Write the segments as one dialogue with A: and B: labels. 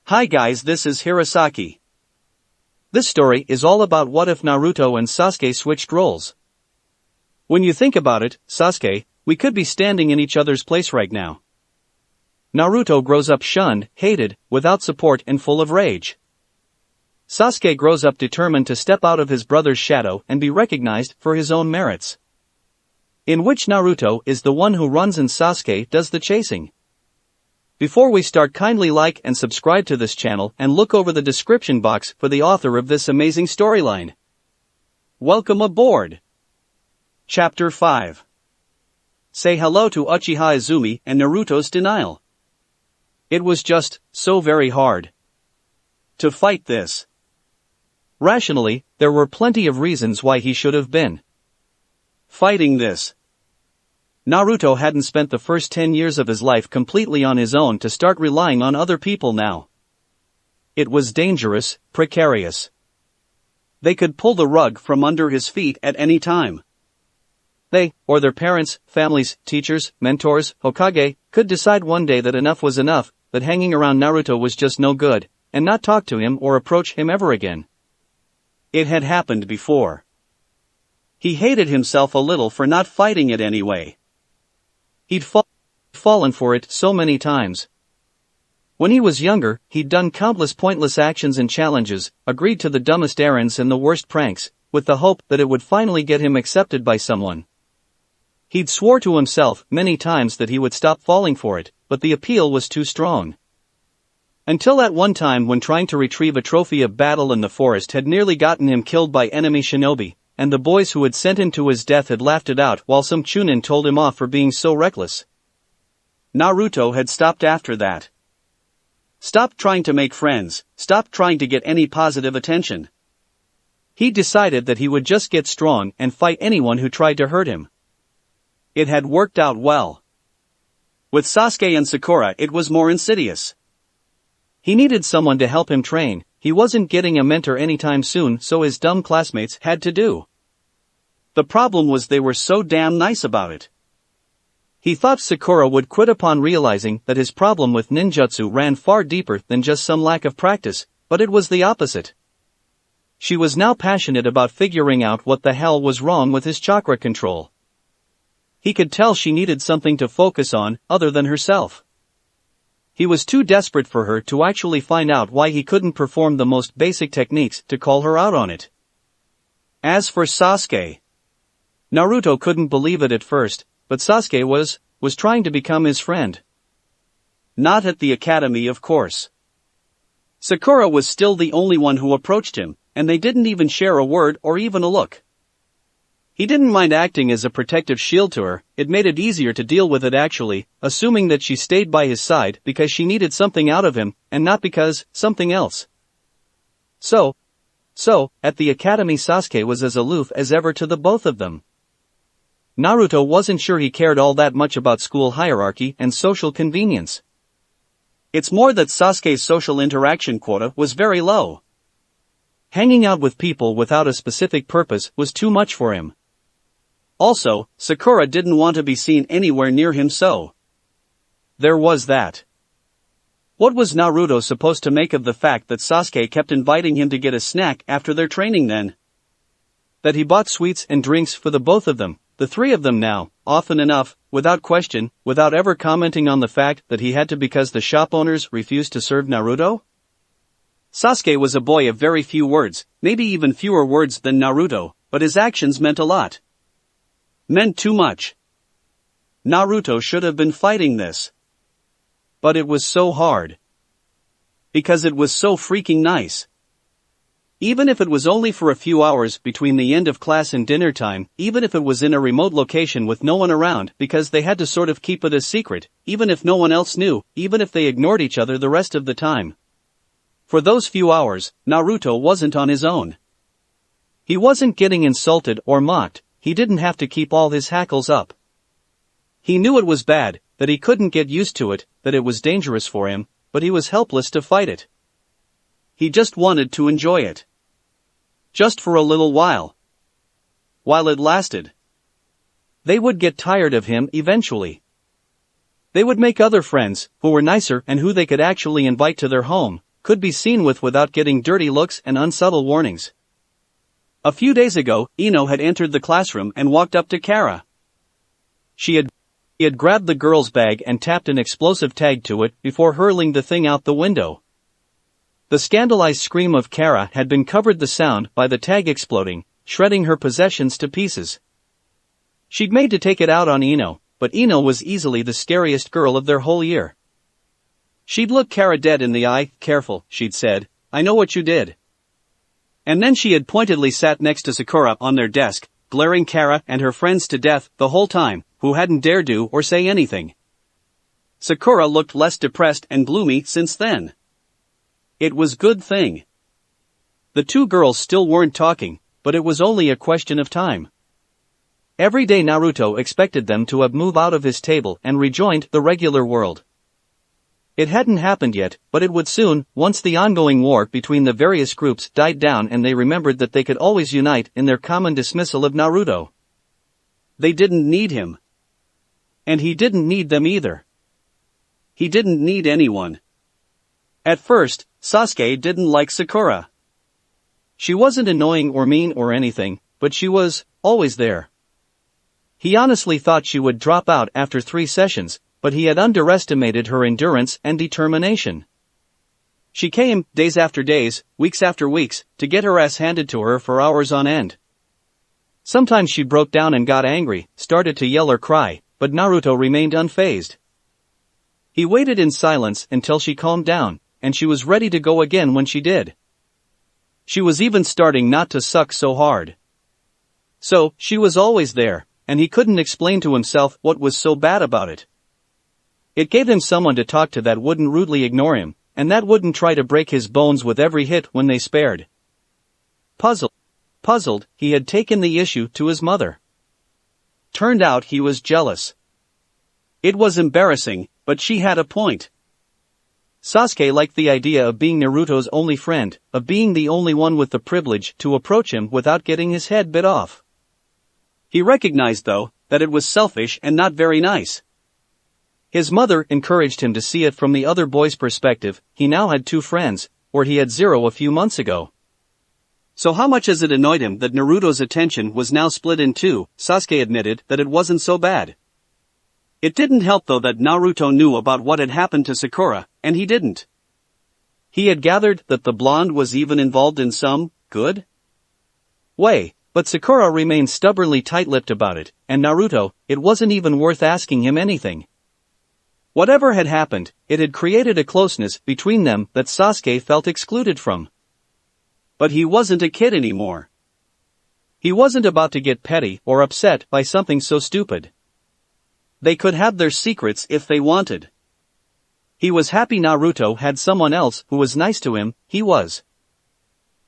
A: Hi guys, this is Hirosaki. This story is all about what if Naruto and Sasuke switched roles. When you think about it, Sasuke, we could be standing in each other's place right now. Naruto grows up shunned, hated, without support and full of rage. Sasuke grows up determined to step out of his brother's shadow and be recognized for his own merits. In which Naruto is the one who runs and Sasuke does the chasing. Before we start, kindly like and subscribe to this channel and look over the description box for the author of this amazing storyline. Welcome aboard! Chapter 5. Say hello to Uchiha Izumi and Naruto's denial. It was just so very hard to fight this. Rationally, there were plenty of reasons why he should have been fighting this. Naruto hadn't spent the first 10 years of his life completely on his own to start relying on other people now. It was dangerous, precarious. They could pull the rug from under his feet at any time. They, or their parents, families, teachers, mentors, Hokage, could decide one day that enough was enough, that hanging around Naruto was just no good, and not talk to him or approach him ever again. It had happened before. He hated himself a little for not fighting it anyway. He'd fallen for it so many times. When he was younger, he'd done countless pointless actions and challenges, agreed to the dumbest errands and the worst pranks, with the hope that it would finally get him accepted by someone. He'd swore to himself many times that he would stop falling for it, but the appeal was too strong. Until at one time when trying to retrieve a trophy of battle in the forest had nearly gotten him killed by enemy shinobi, and the boys who had sent him to his death had laughed it out while some chunin told him off for being so reckless. Naruto had stopped after that. Stopped trying to make friends, stopped trying to get any positive attention. He decided that he would just get strong and fight anyone who tried to hurt him. It had worked out well. With Sasuke and Sakura it was more insidious. He needed someone to help him train. He wasn't getting a mentor anytime soon, so his dumb classmates had to do. The problem was they were so damn nice about it. He thought Sakura would quit upon realizing that his problem with ninjutsu ran far deeper than just some lack of practice, but it was the opposite. She was now passionate about figuring out what the hell was wrong with his chakra control. He could tell she needed something to focus on, other than herself. He was too desperate for her to actually find out why he couldn't perform the most basic techniques to call her out on it. As for Sasuke, Naruto couldn't believe it at first, but Sasuke was trying to become his friend. Not at the academy, of course. Sakura was still the only one who approached him, and they didn't even share a word or even a look. He didn't mind acting as a protective shield to her. It made it easier to deal with it actually, assuming that she stayed by his side because she needed something out of him, and not because something else. So, at the academy Sasuke was as aloof as ever to the both of them. Naruto wasn't sure he cared all that much about school hierarchy and social convenience. It's more that Sasuke's social interaction quota was very low. Hanging out with people without a specific purpose was too much for him. Also, Sakura didn't want to be seen anywhere near him, so there was that. What was Naruto supposed to make of the fact that Sasuke kept inviting him to get a snack after their training then? That he bought sweets and drinks for the both of them, the three of them now, often enough, without question, without ever commenting on the fact that he had to because the shop owners refused to serve Naruto? Sasuke was a boy of very few words, maybe even fewer words than Naruto, but his actions meant a lot. Meant too much. Naruto should have been fighting this. But it was so hard. Because it was so freaking nice. Even if it was only for a few hours between the end of class and dinner time, even if it was in a remote location with no one around because they had to sort of keep it a secret, even if no one else knew, even if they ignored each other the rest of the time. For those few hours, Naruto wasn't on his own. He wasn't getting insulted or mocked. He didn't have to keep all his hackles up. He knew it was bad, that he couldn't get used to it, that it was dangerous for him, but he was helpless to fight it. He just wanted to enjoy it. Just for a little while. While it lasted. They would get tired of him eventually. They would make other friends, who were nicer and who they could actually invite to their home, could be seen with without getting dirty looks and unsubtle warnings. A few days ago, Ino had entered the classroom and walked up to Kara. He had grabbed the girl's bag and tapped an explosive tag to it before hurling the thing out the window. The scandalized scream of Kara had been covered the sound by the tag exploding, shredding her possessions to pieces. She'd made to take it out on Ino, but Ino was easily the scariest girl of their whole year. She'd look Kara dead in the eye. "Careful," she'd said, "I know what you did." And then she had pointedly sat next to Sakura on their desk, glaring Kara and her friends to death the whole time, who hadn't dared do or say anything. Sakura looked less depressed and gloomy since then. It was good thing. The two girls still weren't talking, but it was only a question of time. Every day Naruto expected them to have moved out of his table and rejoined the regular world. It hadn't happened yet, but it would soon, once the ongoing war between the various groups died down and they remembered that they could always unite in their common dismissal of Naruto. They didn't need him. And he didn't need them either. He didn't need anyone. At first, Sasuke didn't like Sakura. She wasn't annoying or mean or anything, but she was always there. He honestly thought she would drop out after 3 sessions, but he had underestimated her endurance and determination. She came, days after days, weeks after weeks, to get her ass handed to her for hours on end. Sometimes she broke down and got angry, started to yell or cry, but Naruto remained unfazed. He waited in silence until she calmed down, and she was ready to go again when she did. She was even starting not to suck so hard. So, she was always there, and he couldn't explain to himself what was so bad about it. It gave him someone to talk to that wouldn't rudely ignore him, and that wouldn't try to break his bones with every hit when they spared. Puzzled, he had taken the issue to his mother. Turned out he was jealous. It was embarrassing, but she had a point. Sasuke liked the idea of being Naruto's only friend, of being the only one with the privilege to approach him without getting his head bit off. He recognized, though, that it was selfish and not very nice. His mother encouraged him to see it from the other boy's perspective. He now had 2 friends, where he had 0 a few months ago. So how much as it annoyed him that Naruto's attention was now split in 2, Sasuke admitted that it wasn't so bad. It didn't help though that Naruto knew about what had happened to Sakura, and he didn't. He had gathered that the blonde was even involved in some good way, but Sakura remained stubbornly tight-lipped about it, and Naruto, it wasn't even worth asking him anything. Whatever had happened, it had created a closeness between them that Sasuke felt excluded from. But he wasn't a kid anymore. He wasn't about to get petty or upset by something so stupid. They could have their secrets if they wanted. He was happy Naruto had someone else who was nice to him. He was.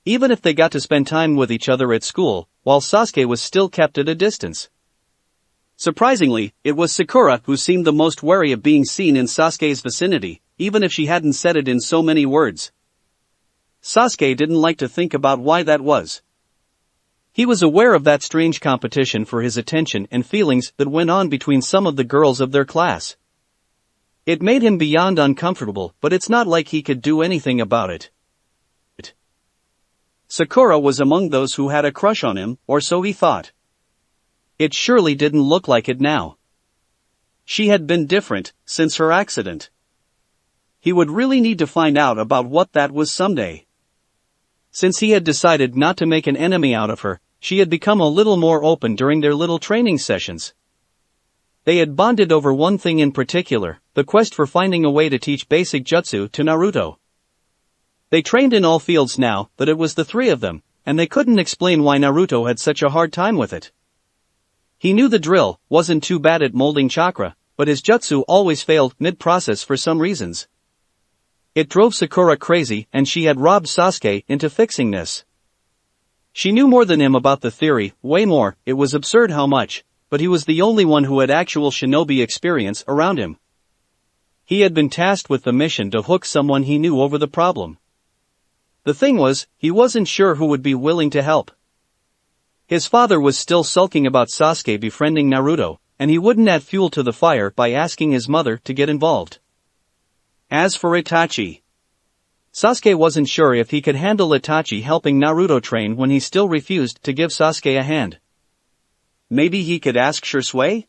A: Even if they got to spend time with each other at school, while Sasuke was still kept at a distance. Surprisingly, it was Sakura who seemed the most wary of being seen in Sasuke's vicinity, even if she hadn't said it in so many words. Sasuke didn't like to think about why that was. He was aware of that strange competition for his attention and feelings that went on between some of the girls of their class. It made him beyond uncomfortable, but it's not like he could do anything about it. Sakura was among those who had a crush on him, or so he thought. It surely didn't look like it now. She had been different since her accident. He would really need to find out about what that was someday. Since he had decided not to make an enemy out of her, she had become a little more open during their little training sessions. They had bonded over one thing in particular, the quest for finding a way to teach basic jutsu to Naruto. They trained in all fields now that it was the 3 of them, and they couldn't explain why Naruto had such a hard time with it. He knew the drill, wasn't too bad at molding chakra, but his jutsu always failed mid-process for some reasons. It drove Sakura crazy, and she had robbed Sasuke into fixing this. She knew more than him about the theory, way more. It was absurd how much, but he was the only one who had actual shinobi experience around him. He had been tasked with the mission to hook someone he knew over the problem. The thing was, he wasn't sure who would be willing to help. His father was still sulking about Sasuke befriending Naruto, and he wouldn't add fuel to the fire by asking his mother to get involved. As for Itachi, Sasuke wasn't sure if he could handle Itachi helping Naruto train when he still refused to give Sasuke a hand. Maybe he could ask Shursui?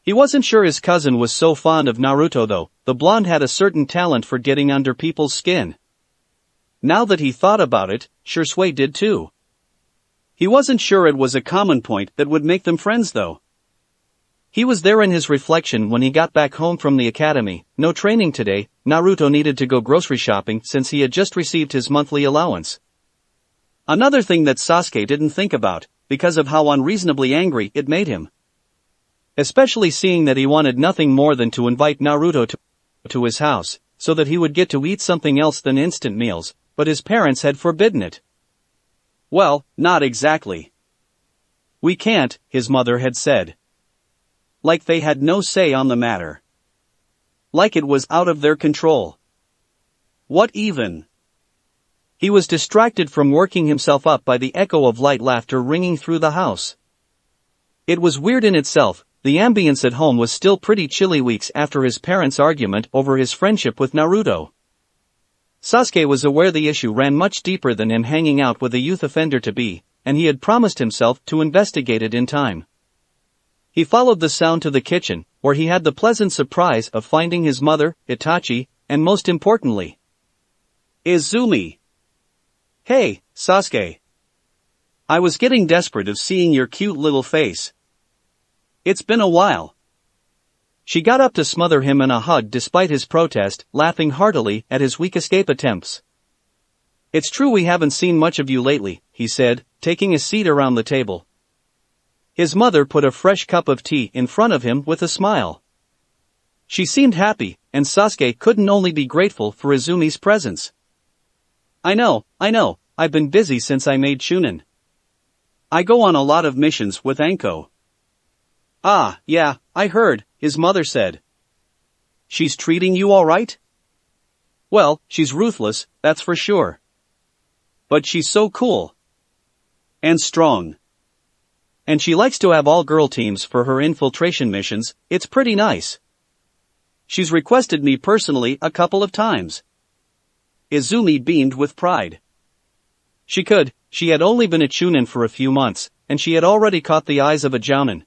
A: He wasn't sure his cousin was so fond of Naruto though. The blonde had a certain talent for getting under people's skin. Now that he thought about it, Shursui did too. He wasn't sure it was a common point that would make them friends though. He was there in his reflection when he got back home from the academy. No training today. Naruto needed to go grocery shopping since he had just received his monthly allowance. Another thing that Sasuke didn't think about, because of how unreasonably angry it made him. Especially seeing that he wanted nothing more than to invite Naruto to his house, so that he would get to eat something else than instant meals, but his parents had forbidden it. Well, not exactly. We can't, his mother had said. Like they had no say on the matter. Like it was out of their control. What even? He was distracted from working himself up by the echo of light laughter ringing through the house. It was weird in itself. The ambience at home was still pretty chilly weeks after his parents' argument over his friendship with Naruto. Sasuke was aware the issue ran much deeper than him hanging out with a youth offender-to-be, and he had promised himself to investigate it in time. He followed the sound to the kitchen, where he had the pleasant surprise of finding his mother, Itachi, and most importantly, Izumi. Hey, Sasuke. I was getting desperate of seeing your cute little face. It's been a while. She got up to smother him in a hug despite his protest, laughing heartily at his weak escape attempts. It's true we haven't seen much of you lately, he said, taking a seat around the table. His mother put a fresh cup of tea in front of him with a smile. She seemed happy, and Sasuke couldn't only be grateful for Izumi's presence. I know, I've been busy since I made shunned. I go on a lot of missions with Anko. Ah, yeah, I heard, his mother said. She's treating you all right? Well, she's ruthless, that's for sure. But she's so cool. And strong. And she likes to have all-girl teams for her infiltration missions. It's pretty nice. She's requested me personally a couple of times. Izumi beamed with pride. She had only been a chunin for a few months, and she had already caught the eyes of a jounin.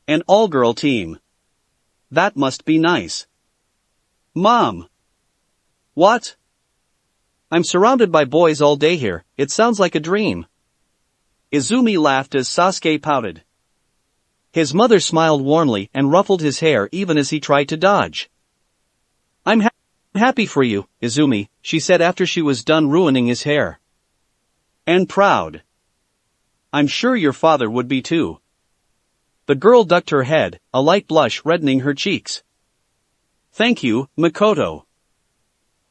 A: An all-girl team. That must be nice. Mom. What? I'm surrounded by boys all day here, it sounds like a dream. Izumi laughed as Sasuke pouted. His mother smiled warmly and ruffled his hair even as he tried to dodge. I'm happy for you, Izumi, she said after she was done ruining his hair. And proud. I'm sure your father would be too. The girl ducked her head, a light blush reddening her cheeks. Thank you, Makoto.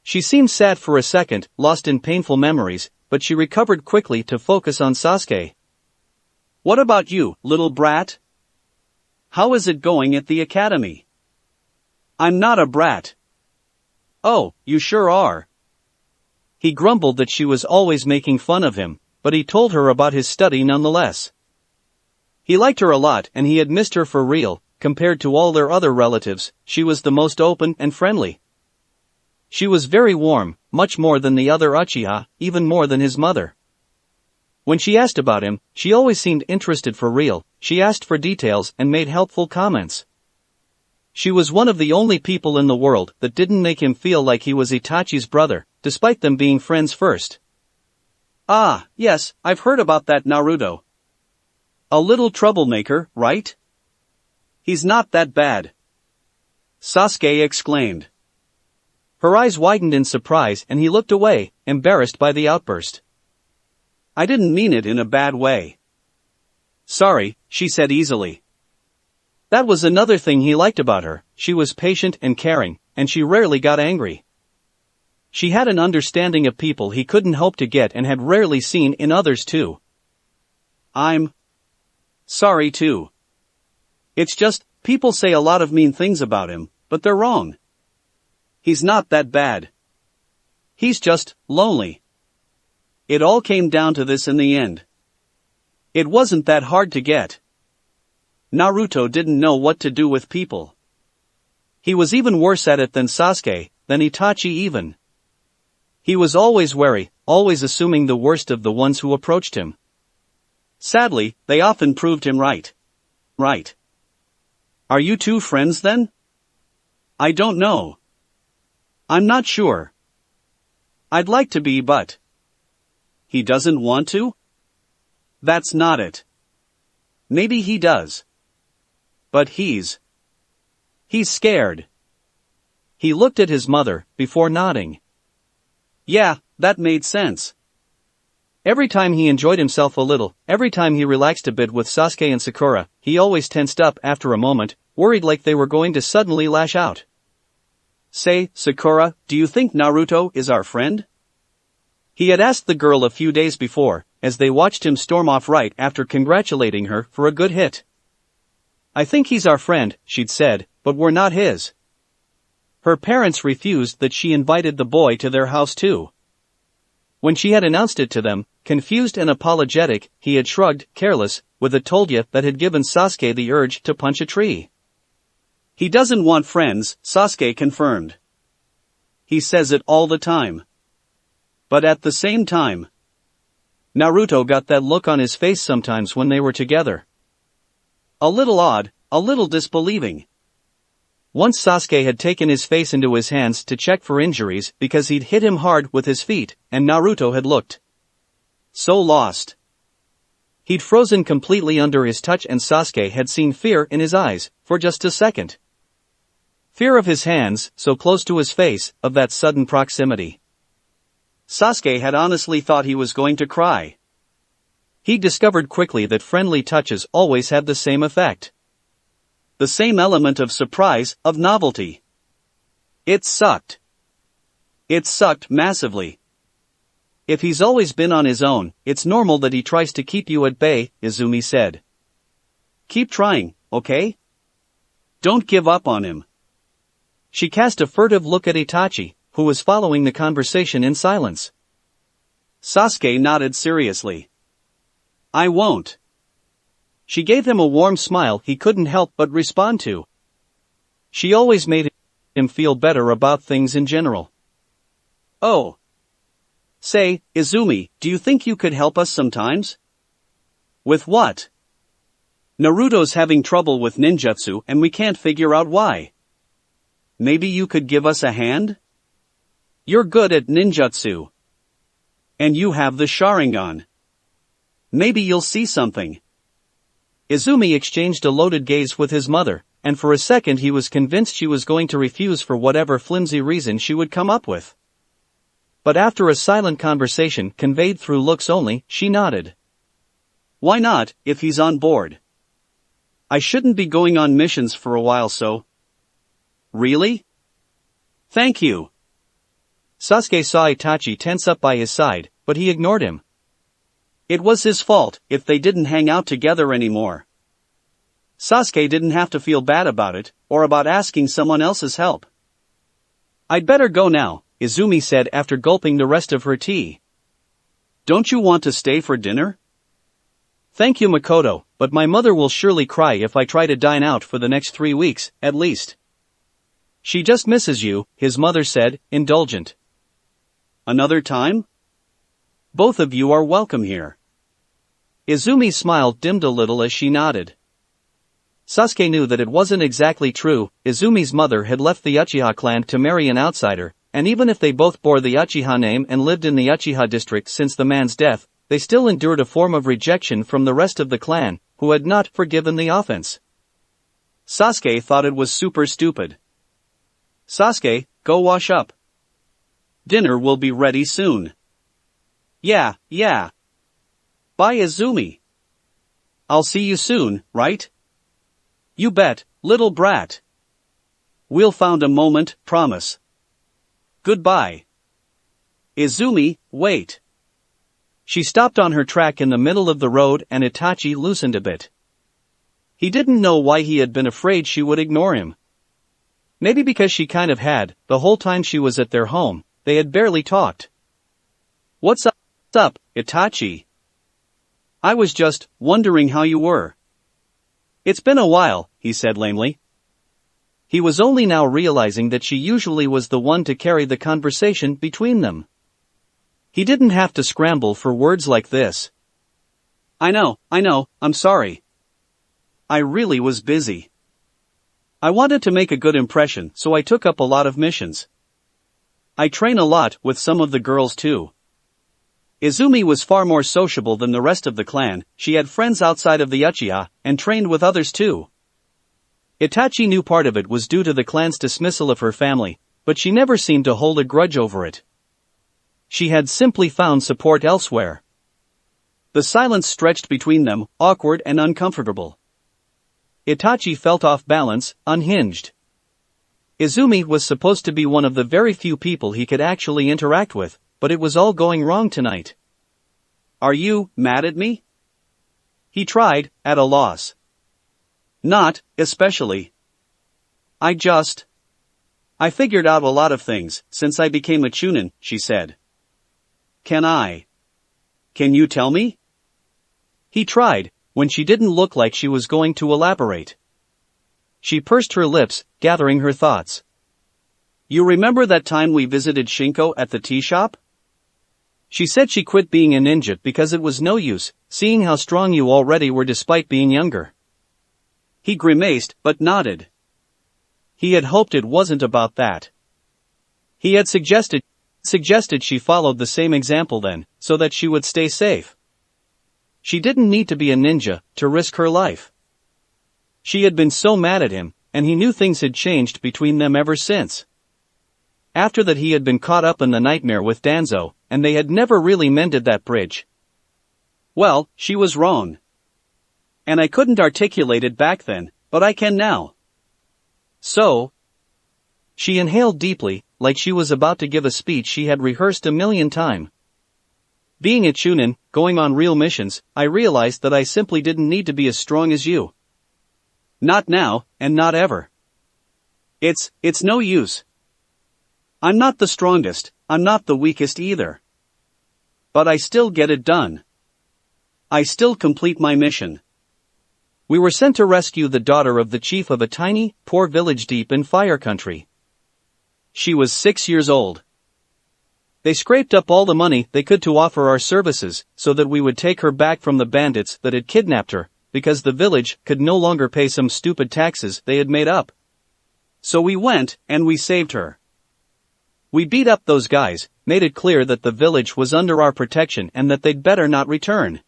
A: She seemed sad for a second, lost in painful memories, but she recovered quickly to focus on Sasuke. What about you, little brat? How is it going at the academy? I'm not a brat. Oh, you sure are. He grumbled that she was always making fun of him, but he told her about his study nonetheless. He liked her a lot and he had missed her for real. Compared to all their other relatives, she was the most open and friendly. She was very warm, much more than the other Uchiha, even more than his mother. When she asked about him, she always seemed interested for real. She asked for details and made helpful comments. She was one of the only people in the world that didn't make him feel like he was Itachi's brother, despite them being friends first. Ah, yes, I've heard about that Naruto. A little troublemaker, right? He's not that bad. Sasuke exclaimed. Her eyes widened in surprise and he looked away, embarrassed by the outburst. I didn't mean it in a bad way. Sorry, she said easily. That was another thing he liked about her, she was patient and caring, and she rarely got angry. She had an understanding of people he couldn't hope to get and had rarely seen in others too. I'm sorry too. It's just, people say a lot of mean things about him, but they're wrong. He's not that bad. He's just lonely. It all came down to this in the end. It wasn't that hard to get. Naruto didn't know what to do with people. He was even worse at it than Sasuke, than Itachi even. He was always wary, always assuming the worst of the ones who approached him. Sadly, they often proved him right. Right. Are you two friends then? I don't know. I'm not sure. I'd like to be, but... He doesn't want to? That's not it. Maybe he does. But he's scared. He looked at his mother, before nodding. Yeah, that made sense. Every time he enjoyed himself a little, every time he relaxed a bit with Sasuke and Sakura, he always tensed up after a moment, worried like they were going to suddenly lash out. Say, Sakura, do you think Naruto is our friend? He had asked the girl a few days before, as they watched him storm off right after congratulating her for a good hit. I think he's our friend, she'd said, but we're not his. Her parents refused that she invited the boy to their house too. When she had announced it to them, confused and apologetic, he had shrugged, careless, with a told ya that had given Sasuke the urge to punch a tree. He doesn't want friends, Sasuke confirmed. He says it all the time. But at the same time, Naruto got that look on his face sometimes when they were together. A little odd, a little disbelieving. Once Sasuke had taken his face into his hands to check for injuries because he'd hit him hard with his feet, and Naruto had looked so lost. He'd frozen completely under his touch, and Sasuke had seen fear in his eyes, for just a second. Fear of his hands, so close to his face, of that sudden proximity. Sasuke had honestly thought he was going to cry. He discovered quickly that friendly touches always had the same effect. The same element of surprise, of novelty. It sucked. It sucked massively. If he's always been on his own, it's normal that he tries to keep you at bay, Izumi said. Keep trying, okay? Don't give up on him. She cast a furtive look at Itachi, who was following the conversation in silence. Sasuke nodded seriously. I won't. She gave him a warm smile he couldn't help but respond to. She always made him feel better about things in general. Oh. Say, Izumi, do you think you could help us sometimes? With what? Naruto's having trouble with ninjutsu and we can't figure out why. Maybe you could give us a hand? You're good at ninjutsu. And you have the Sharingan. Maybe you'll see something. Izumi exchanged a loaded gaze with his mother, and for a second he was convinced she was going to refuse for whatever flimsy reason she would come up with. But after a silent conversation conveyed through looks only, she nodded. Why not, if he's on board? I shouldn't be going on missions for a while, so... Really? Thank you. Sasuke saw Itachi tense up by his side, but he ignored him. It was his fault if they didn't hang out together anymore. Sasuke didn't have to feel bad about it, or about asking someone else's help. I'd better go now, Izumi said after gulping the rest of her tea. Don't you want to stay for dinner? Thank you, Makoto, but my mother will surely cry if I try to dine out for the next 3 weeks, at least. She just misses you, his mother said, indulgent. Another time? Both of you are welcome here. Izumi's smile dimmed a little as she nodded. Sasuke knew that it wasn't exactly true. Izumi's mother had left the Uchiha clan to marry an outsider, and even if they both bore the Uchiha name and lived in the Uchiha district since the man's death, they still endured a form of rejection from the rest of the clan, who had not forgiven the offense. Sasuke thought it was super stupid. Sasuke, go wash up. Dinner will be ready soon. Yeah. Bye, Izumi. I'll see you soon, right? You bet, little brat. We'll find a moment, promise. Goodbye. Izumi, wait. She stopped on her track in the middle of the road and Itachi loosened a bit. He didn't know why he had been afraid she would ignore him. Maybe because she kind of had, the whole time she was at their home, they had barely talked. What's up, Itachi? I was just wondering how you were. It's been a while, he said lamely. He was only now realizing that she usually was the one to carry the conversation between them. He didn't have to scramble for words like this. I know, I'm sorry. I really was busy. I wanted to make a good impression, so I took up a lot of missions. I train a lot with some of the girls too. Izumi was far more sociable than the rest of the clan. She had friends outside of the Uchiha, and trained with others too. Itachi knew part of it was due to the clan's dismissal of her family, but she never seemed to hold a grudge over it. She had simply found support elsewhere. The silence stretched between them, awkward and uncomfortable. Itachi felt off balance, unhinged. Izumi was supposed to be one of the very few people he could actually interact with, but it was all going wrong tonight. Are you mad at me? He tried, at a loss. Not, especially. I figured out a lot of things, since I became a chunin, she said. Can you tell me? He tried, when she didn't look like she was going to elaborate. She pursed her lips, gathering her thoughts. You remember that time we visited Shinko at the tea shop? She said she quit being a ninja because it was no use, seeing how strong you already were despite being younger. He grimaced, but nodded. He had hoped it wasn't about that. He had suggested she followed the same example then, so that she would stay safe. She didn't need to be a ninja to risk her life. She had been so mad at him, and he knew things had changed between them ever since. After that he had been caught up in the nightmare with Danzo, and they had never really mended that bridge. Well, she was wrong. And I couldn't articulate it back then, but I can now. So? She inhaled deeply, like she was about to give a speech she had rehearsed a million times. Being a chunin, going on real missions, I realized that I simply didn't need to be as strong as you. Not now, and not ever. It's no use. I'm not the strongest, I'm not the weakest either. But I still get it done. I still complete my mission. We were sent to rescue the daughter of the chief of a tiny, poor village deep in Fire Country. She was 6 years old. They scraped up all the money they could to offer our services, so that we would take her back from the bandits that had kidnapped her, because the village could no longer pay some stupid taxes they had made up. So we went, and we saved her. We beat up those guys, made it clear that the village was under our protection and that they'd better not return.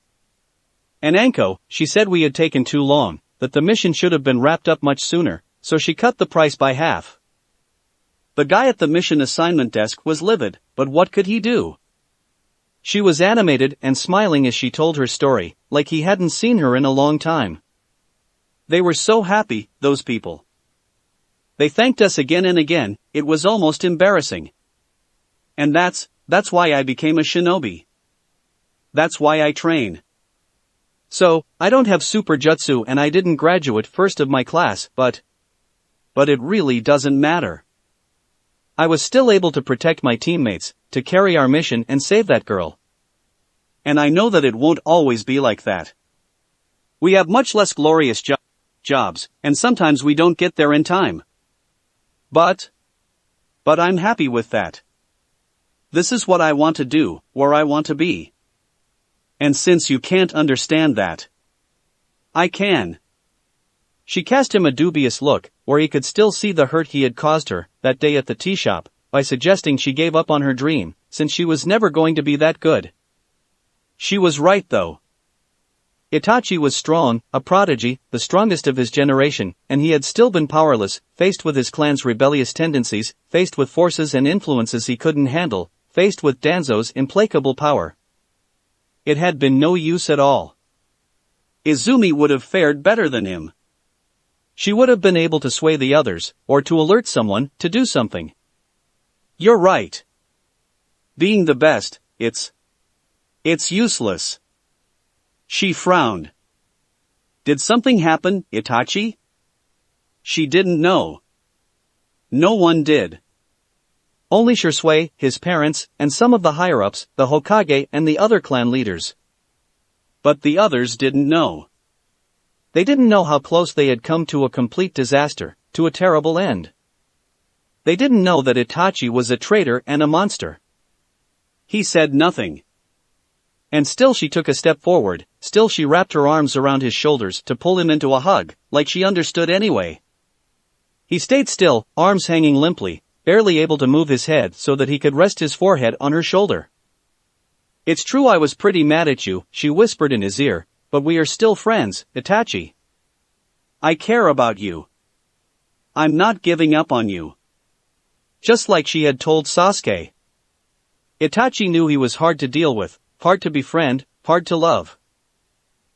A: And Anko, she said we had taken too long, that the mission should have been wrapped up much sooner, so she cut the price by half. The guy at the mission assignment desk was livid, but what could he do? She was animated and smiling as she told her story, like he hadn't seen her in a long time. They were so happy, those people. They thanked us again and again, it was almost embarrassing. And that's why I became a shinobi. That's why I train. So, I don't have super jutsu and I didn't graduate first of my class, but it really doesn't matter. I was still able to protect my teammates, to carry our mission and save that girl. And I know that it won't always be like that. We have much less glorious jobs, and sometimes we don't get there in time. But I'm happy with that. This is what I want to do, where I want to be. And since you can't understand that, I can. She cast him a dubious look, where he could still see the hurt he had caused her, that day at the tea shop, by suggesting she gave up on her dream, since she was never going to be that good. She was right though. Itachi was strong, a prodigy, the strongest of his generation, and he had still been powerless, faced with his clan's rebellious tendencies, faced with forces and influences he couldn't handle, faced with Danzo's implacable power. It had been no use at all. Izumi would have fared better than him. She would have been able to sway the others, or to alert someone to do something. You're right. Being the best, it's useless. She frowned. Did something happen, Itachi? She didn't know. No one did. Only Shisui, his parents, and some of the higher-ups, the Hokage and the other clan leaders. But the others didn't know. They didn't know how close they had come to a complete disaster, to a terrible end. They didn't know that Itachi was a traitor and a monster. He said nothing. And still she took a step forward, still she wrapped her arms around his shoulders to pull him into a hug, like she understood anyway. He stayed still, arms hanging limply, barely able to move his head so that he could rest his forehead on her shoulder. It's true I was pretty mad at you, she whispered in his ear, but we are still friends, Itachi. I care about you. I'm not giving up on you. Just like she had told Sasuke. Itachi knew he was hard to deal with, hard to befriend, hard to love.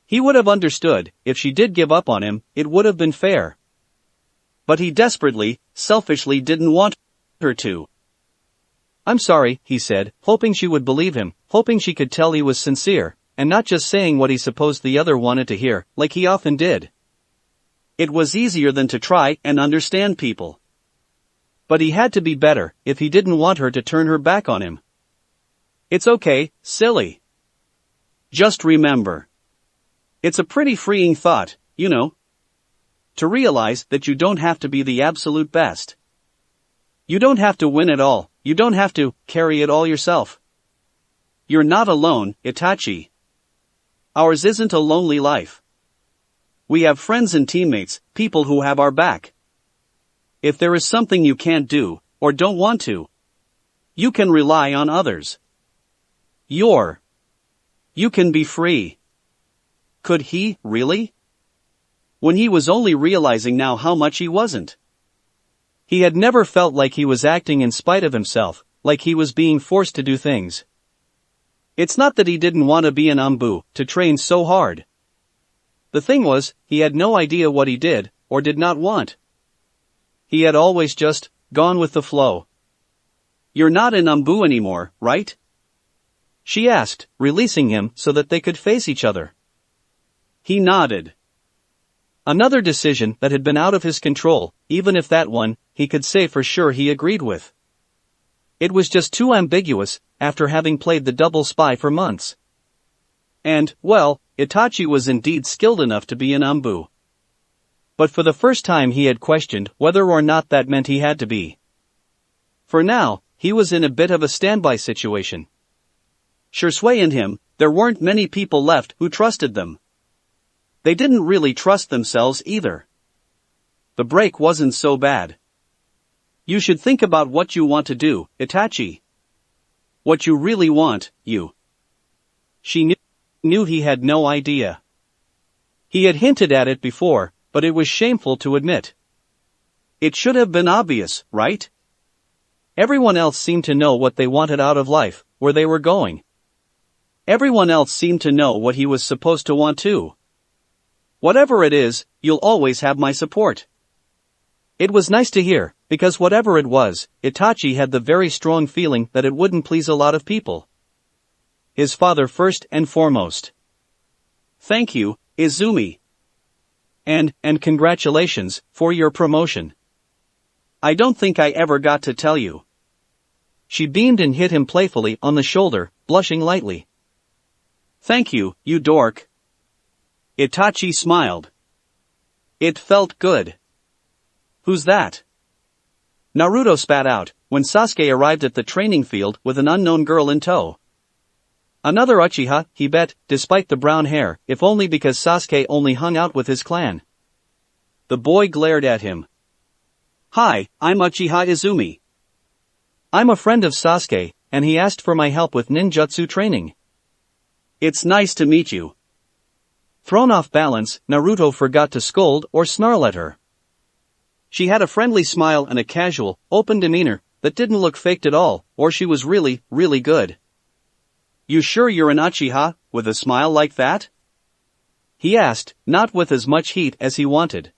A: He would have understood, if she did give up on him, it would have been fair. But he desperately, selfishly didn't want her to. I'm sorry, he said, hoping she would believe him, hoping she could tell he was sincere, and not just saying what he supposed the other wanted to hear, like he often did. It was easier than to try and understand people. But he had to be better, if he didn't want her to turn her back on him. It's okay, silly. Just remember. It's a pretty freeing thought, you know. To realize that you don't have to be the absolute best. You don't have to win it all, you don't have to carry it all yourself. You're not alone, Itachi. Ours isn't a lonely life. We have friends and teammates, people who have our back. If there is something you can't do, or don't want to, you can rely on others. You can be free. Could he, really? When he was only realizing now how much he wasn't. He had never felt like he was acting in spite of himself, like he was being forced to do things. It's not that he didn't want to be an Anbu, to train so hard. The thing was, he had no idea what he did, or did not want. He had always just gone with the flow. You're not an Anbu anymore, right? She asked, releasing him so that they could face each other. He nodded. Another decision that had been out of his control, even if that one, he could say for sure he agreed with. It was just too ambiguous, after having played the double spy for months. And, well, Itachi was indeed skilled enough to be an Anbu. But for the first time he had questioned whether or not that meant he had to be. For now, he was in a bit of a standby situation. Shursui and him, there weren't many people left who trusted them. They didn't really trust themselves either. The break wasn't so bad. You should think about what you want to do, Itachi. What you really want, you. She knew he had no idea. He had hinted at it before, but it was shameful to admit. It should have been obvious, right? Everyone else seemed to know what they wanted out of life, where they were going. Everyone else seemed to know what he was supposed to want too. Whatever it is, you'll always have my support. It was nice to hear, because whatever it was, Itachi had the very strong feeling that it wouldn't please a lot of people. His father first and foremost. Thank you, Izumi. And congratulations, for your promotion. I don't think I ever got to tell you. She beamed and hit him playfully on the shoulder, blushing lightly. Thank you, you dork. Itachi smiled. It felt good. Who's that? Naruto spat out, when Sasuke arrived at the training field with an unknown girl in tow. Another Uchiha, he bet, despite the brown hair, if only because Sasuke only hung out with his clan. The boy glared at him. Hi, I'm Uchiha Izumi. I'm a friend of Sasuke, and he asked for my help with ninjutsu training. It's nice to meet you. Thrown off balance, Naruto forgot to scold or snarl at her. She had a friendly smile and a casual, open demeanor that didn't look faked at all, or she was really, really good. You sure you're an Uchiha, with a smile like that? He asked, not with as much heat as he wanted.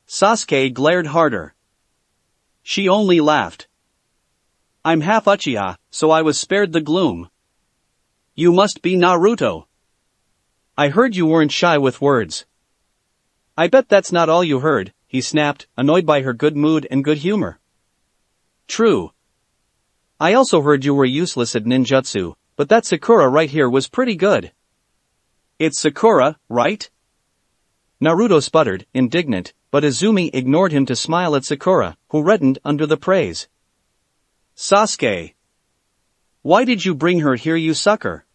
A: Sasuke glared harder. She only laughed. I'm half Uchiha, so I was spared the gloom. You must be Naruto. I heard you weren't shy with words. I bet that's not all you heard, he snapped, annoyed by her good mood and good humor. True. I also heard you were useless at ninjutsu, but that Sakura right here was pretty good. It's Sakura, right? Naruto sputtered, indignant, but Izumi ignored him to smile at Sakura, who reddened under the praise. Sasuke. Why did you bring her here, you sucker?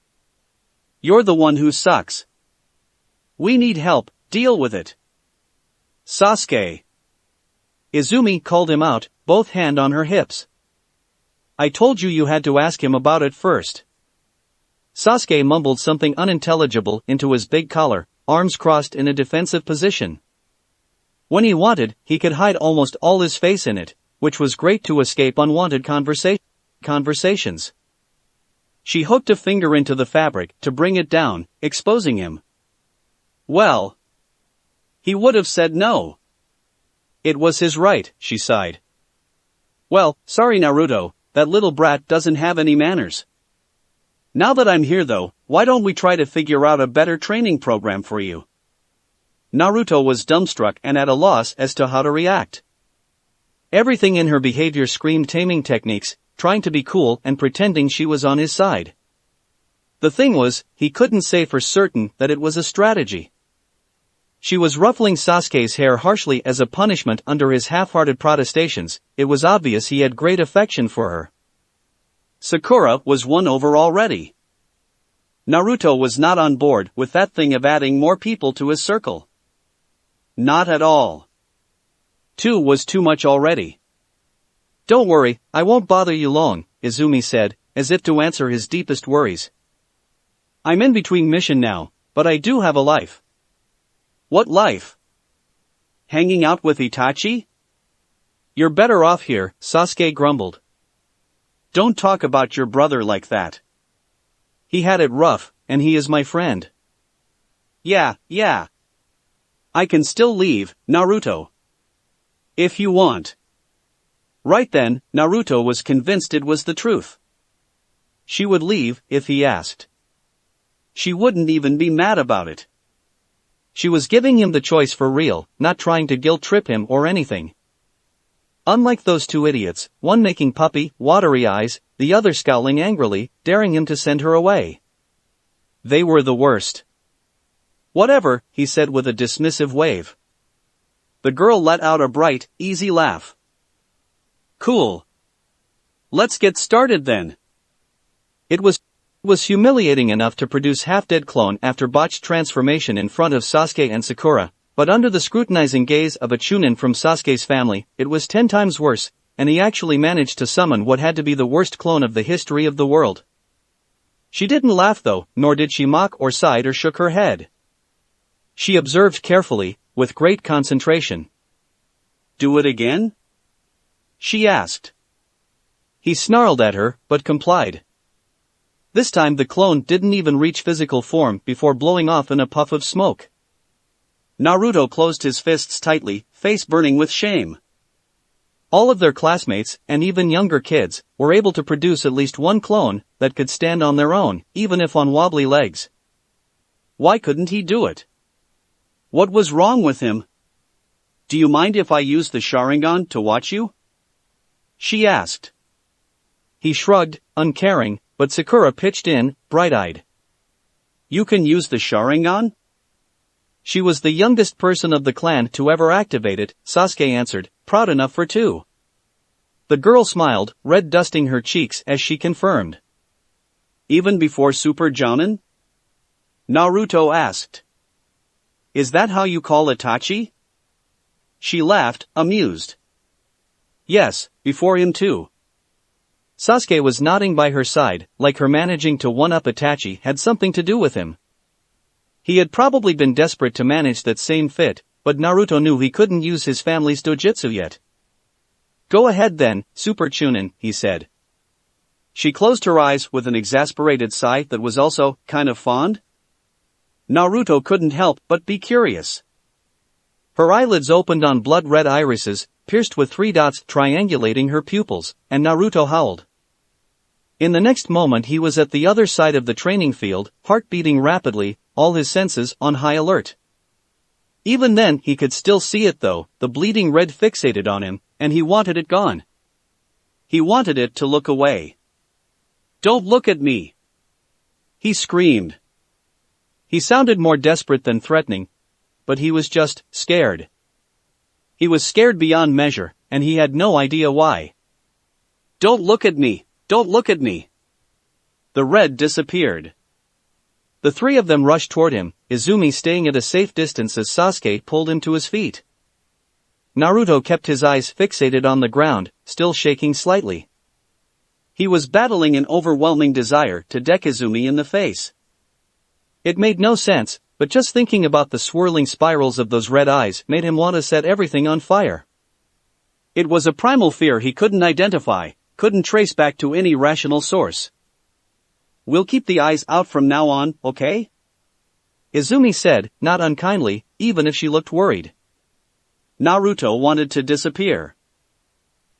A: You're the one who sucks. We need help, deal with it. Sasuke. Izumi called him out, both hand on her hips. I told you you had to ask him about it first. Sasuke mumbled something unintelligible into his big collar, arms crossed in a defensive position. When he wanted, he could hide almost all his face in it, which was great to escape unwanted conversations. She hooked a finger into the fabric to bring it down, exposing him. Well, he would have said no. It was his right, she sighed. Well, sorry Naruto, that little brat doesn't have any manners. Now that I'm here though, why don't we try to figure out a better training program for you? Naruto was dumbstruck and at a loss as to how to react. Everything in her behavior screamed taming techniques, trying to be cool and pretending she was on his side. The thing was, he couldn't say for certain that it was a strategy. She was ruffling Sasuke's hair harshly as a punishment under his half-hearted protestations. It was obvious he had great affection for her. Sakura was won over already. Naruto was not on board with that thing of adding more people to his circle. Not at all. 2 was too much already. Don't worry, I won't bother you long, Izumi said, as if to answer his deepest worries. I'm in between mission now, but I do have a life. What life? Hanging out with Itachi? You're better off here, Sasuke grumbled. Don't talk about your brother like that. He had it rough, and he is my friend. Yeah. I can still leave, Naruto. If you want. Right then, Naruto was convinced it was the truth. She would leave if he asked. She wouldn't even be mad about it. She was giving him the choice for real, not trying to guilt-trip him or anything. Unlike those 2 idiots, one making puppy, watery eyes, the other scowling angrily, daring him to send her away. They were the worst. Whatever, he said with a dismissive wave. The girl let out a bright, easy laugh. Cool. Let's get started then. It was humiliating enough to produce half-dead clone after botched transformation in front of Sasuke and Sakura, but under the scrutinizing gaze of a chunin from Sasuke's family, it was 10 times worse, and he actually managed to summon what had to be the worst clone of the history of the world. She didn't laugh though, nor did she mock or sighed or shook her head. She observed carefully, with great concentration. Do it again? She asked. He snarled at her, but complied. This time the clone didn't even reach physical form before blowing off in a puff of smoke. Naruto closed his fists tightly, face burning with shame. All of their classmates, and even younger kids, were able to produce at least one clone that could stand on their own, even if on wobbly legs. Why couldn't he do it? What was wrong with him? Do you mind if I use the Sharingan to watch you? She asked. He shrugged, uncaring, but Sakura pitched in, bright-eyed. You can use the Sharingan? She was the youngest person of the clan to ever activate it, Sasuke answered, proud enough for 2. The girl smiled, red dusting her cheeks as she confirmed. Even before Super Jonin? Naruto asked. Is that how you call Itachi? She laughed, amused. Yes, before him too. Sasuke was nodding by her side, like her managing to one-up Itachi had something to do with him. He had probably been desperate to manage that same fit, but Naruto knew he couldn't use his family's dojutsu yet. Go ahead then, Super Chunin, he said. She closed her eyes with an exasperated sigh that was also kind of fond. Naruto couldn't help but be curious. Her eyelids opened on blood-red irises, pierced with 3 dots triangulating her pupils, and Naruto howled. In the next moment he was at the other side of the training field, heart beating rapidly, all his senses on high alert. Even then he could still see it though, the bleeding red fixated on him, and he wanted it gone. He wanted it to look away. Don't look at me! He screamed. He sounded more desperate than threatening, but he was just scared. He was scared beyond measure, and he had no idea why. Don't look at me! Don't look at me! The red disappeared. The three of them rushed toward him, Izumi staying at a safe distance as Sasuke pulled him to his feet. Naruto kept his eyes fixated on the ground, still shaking slightly. He was battling an overwhelming desire to deck Izumi in the face. It made no sense, but just thinking about the swirling spirals of those red eyes made him want to set everything on fire. It was a primal fear he couldn't identify, couldn't trace back to any rational source. "We'll keep the eyes out from now on, okay?" Izumi said, not unkindly, even if she looked worried. Naruto wanted to disappear.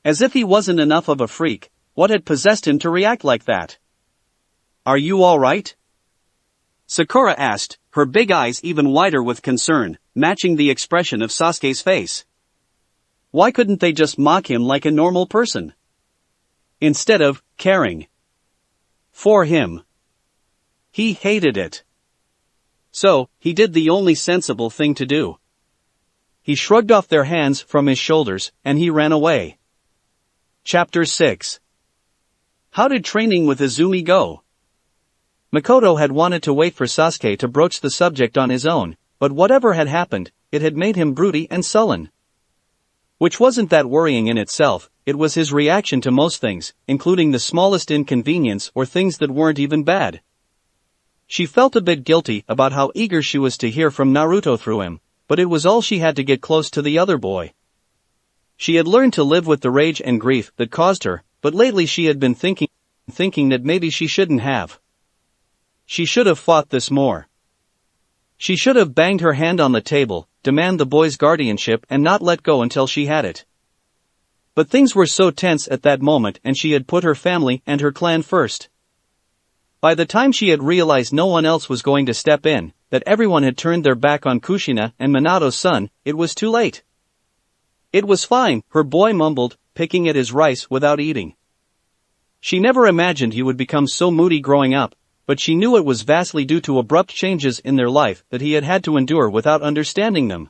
A: As if he wasn't enough of a freak, what had possessed him to react like that? "Are you all right?" Sakura asked, her big eyes even wider with concern, matching the expression of Sasuke's face. Why couldn't they just mock him like a normal person? Instead of caring for him. He hated it. So, he did the only sensible thing to do. He shrugged off their hands from his shoulders, and he ran away. Chapter 6. How did training with Izumi go? Makoto had wanted to wait for Sasuke to broach the subject on his own, but whatever had happened, it had made him broody and sullen. Which wasn't that worrying in itself, it was his reaction to most things, including the smallest inconvenience or things that weren't even bad. She felt a bit guilty about how eager she was to hear from Naruto through him, but it was all she had to get close to the other boy. She had learned to live with the rage and grief that caused her, but lately she had been thinking that maybe she shouldn't have. She should have fought this more. She should have banged her hand on the table, demand the boy's guardianship and not let go until she had it. But things were so tense at that moment and she had put her family and her clan first. By the time she had realized no one else was going to step in, that everyone had turned their back on Kushina and Minato's son, it was too late. "It was fine," her boy mumbled, picking at his rice without eating. She never imagined he would become so moody growing up, but she knew it was vastly due to abrupt changes in their life that he had had to endure without understanding them.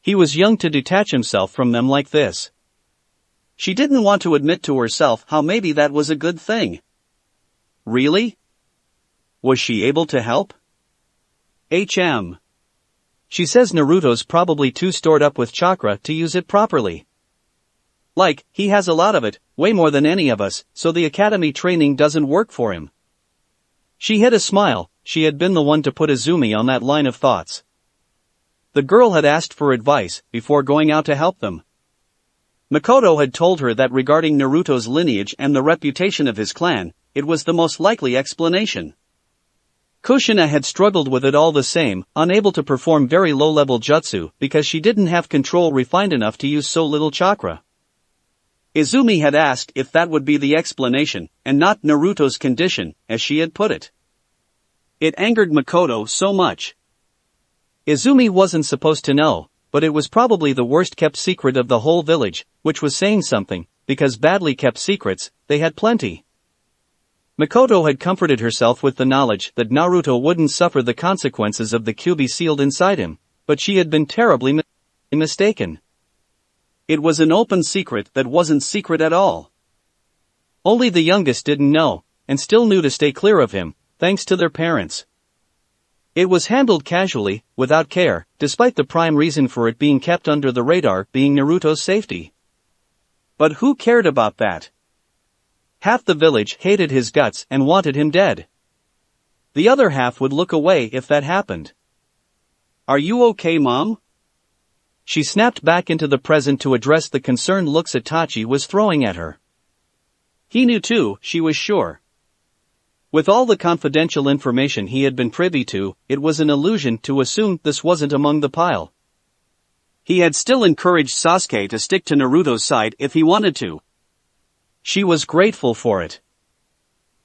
A: He was young to detach himself from them like this. She didn't want to admit to herself how maybe that was a good thing. Really? Was she able to help? She says Naruto's probably too stored up with chakra to use it properly. Like, he has a lot of it, way more than any of us, so the academy training doesn't work for him. She hid a smile, she had been the one to put Izumi on that line of thoughts. The girl had asked for advice before going out to help them. Makoto had told her that regarding Naruto's lineage and the reputation of his clan, it was the most likely explanation. Kushina had struggled with it all the same, unable to perform very low-level jutsu because she didn't have control refined enough to use so little chakra. Izumi had asked if that would be the explanation, and not Naruto's condition, as she had put it. It angered Makoto so much. Izumi wasn't supposed to know, but it was probably the worst-kept secret of the whole village, which was saying something, because badly kept secrets, they had plenty. Makoto had comforted herself with the knowledge that Naruto wouldn't suffer the consequences of the Kyuubi sealed inside him, but she had been terribly mistaken. It was an open secret that wasn't secret at all. Only the youngest didn't know, and still knew to stay clear of him, thanks to their parents. It was handled casually, without care, despite the prime reason for it being kept under the radar being Naruto's safety. But who cared about that? Half the village hated his guts and wanted him dead. The other half would look away if that happened. "Are you okay, Mom?" She snapped back into the present to address the concerned looks Itachi was throwing at her. He knew too, she was sure. With all the confidential information he had been privy to, it was an illusion to assume this wasn't among the pile. He had still encouraged Sasuke to stick to Naruto's side if he wanted to. She was grateful for it.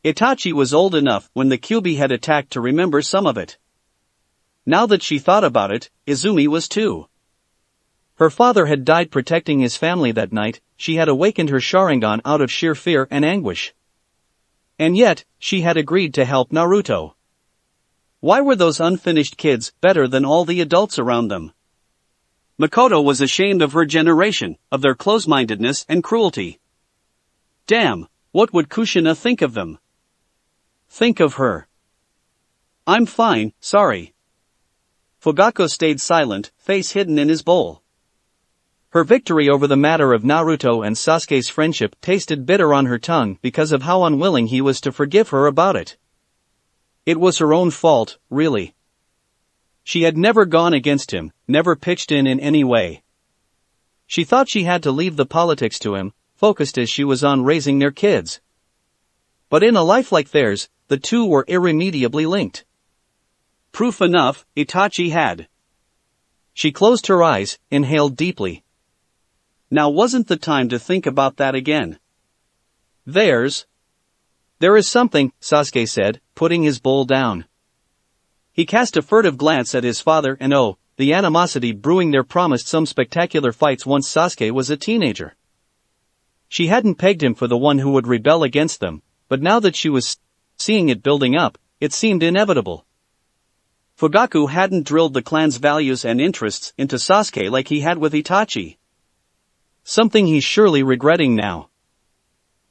A: Itachi was old enough when the Kyuubi had attacked to remember some of it. Now that she thought about it, Izumi was too. Her father had died protecting his family that night, she had awakened her Sharingan out of sheer fear and anguish. And yet, she had agreed to help Naruto. Why were those unfinished kids better than all the adults around them? Makoto was ashamed of her generation, of their close-mindedness and cruelty. Damn, what would Kushina think of them? Think of her. I'm fine, sorry. Fugaku stayed silent, face hidden in his bowl. Her victory over the matter of Naruto and Sasuke's friendship tasted bitter on her tongue because of how unwilling he was to forgive her about it. It was her own fault, really. She had never gone against him, never pitched in any way. She thought she had to leave the politics to him, focused as she was on raising their kids. But in a life like theirs, the two were irremediably linked. Proof enough, Itachi had. She closed her eyes, inhaled deeply. Now wasn't the time to think about that again. There is something, Sasuke said, putting his bowl down. He cast a furtive glance at his father and the animosity brewing there promised some spectacular fights once Sasuke was a teenager. She hadn't pegged him for the one who would rebel against them, but now that she was seeing it building up, it seemed inevitable. Fugaku hadn't drilled the clan's values and interests into Sasuke like he had with Itachi. Something he's surely regretting now.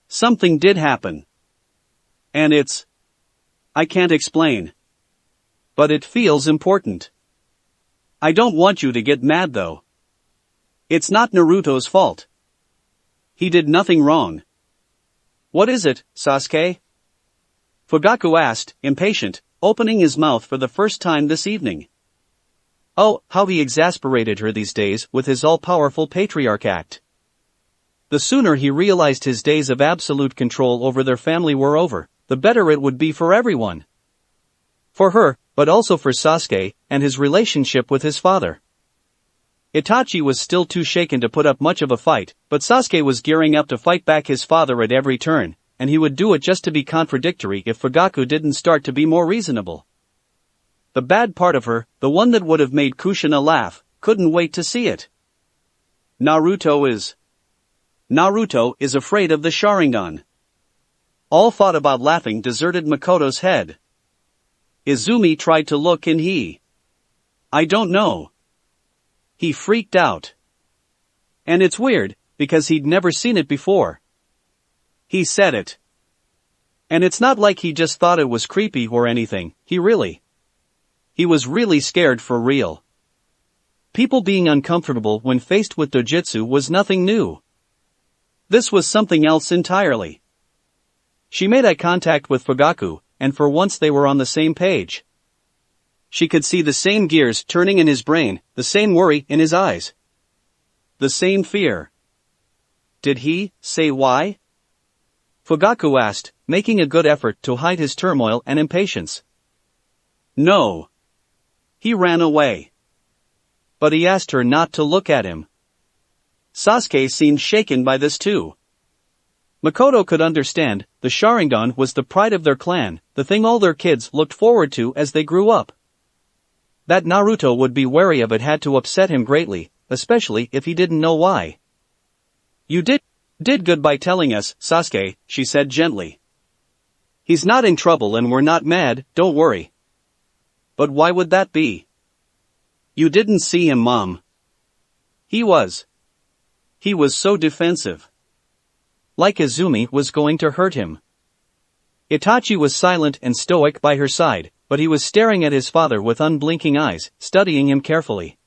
A: Something did happen. And I can't explain. But it feels important. I don't want you to get mad though. It's not Naruto's fault. He did nothing wrong. What is it, Sasuke? Fugaku asked, impatient, opening his mouth for the first time this evening. Oh, how he exasperated her these days with his all-powerful patriarch act. The sooner he realized his days of absolute control over their family were over, the better it would be for everyone. For her, but also for Sasuke, and his relationship with his father. Itachi was still too shaken to put up much of a fight, but Sasuke was gearing up to fight back his father at every turn, and he would do it just to be contradictory if Fugaku didn't start to be more reasonable. The bad part of her, the one that would have made Kushina laugh, couldn't wait to see it. Naruto is afraid of the Sharingan. All thought about laughing deserted Makoto's head. Izumi tried to look and I don't know. He freaked out. And it's weird, because he'd never seen it before. He said it. And it's not like he just thought it was creepy or anything, he was really scared for real. People being uncomfortable when faced with dojutsu was nothing new. This was something else entirely. She made eye contact with Fugaku, and for once they were on the same page. She could see the same gears turning in his brain, the same worry in his eyes. The same fear. Did he say why? Fugaku asked, making a good effort to hide his turmoil and impatience. No. He ran away. But he asked her not to look at him. Sasuke seemed shaken by this too. Makoto could understand, the Sharingan was the pride of their clan, the thing all their kids looked forward to as they grew up. That Naruto would be wary of it had to upset him greatly, especially if he didn't know why. You did good by telling us, Sasuke, she said gently. He's not in trouble and we're not mad, don't worry. But why would that be? You didn't see him, Mom. He was so defensive. Like Izumi was going to hurt him. Itachi was silent and stoic by her side, but he was staring at his father with unblinking eyes, studying him carefully.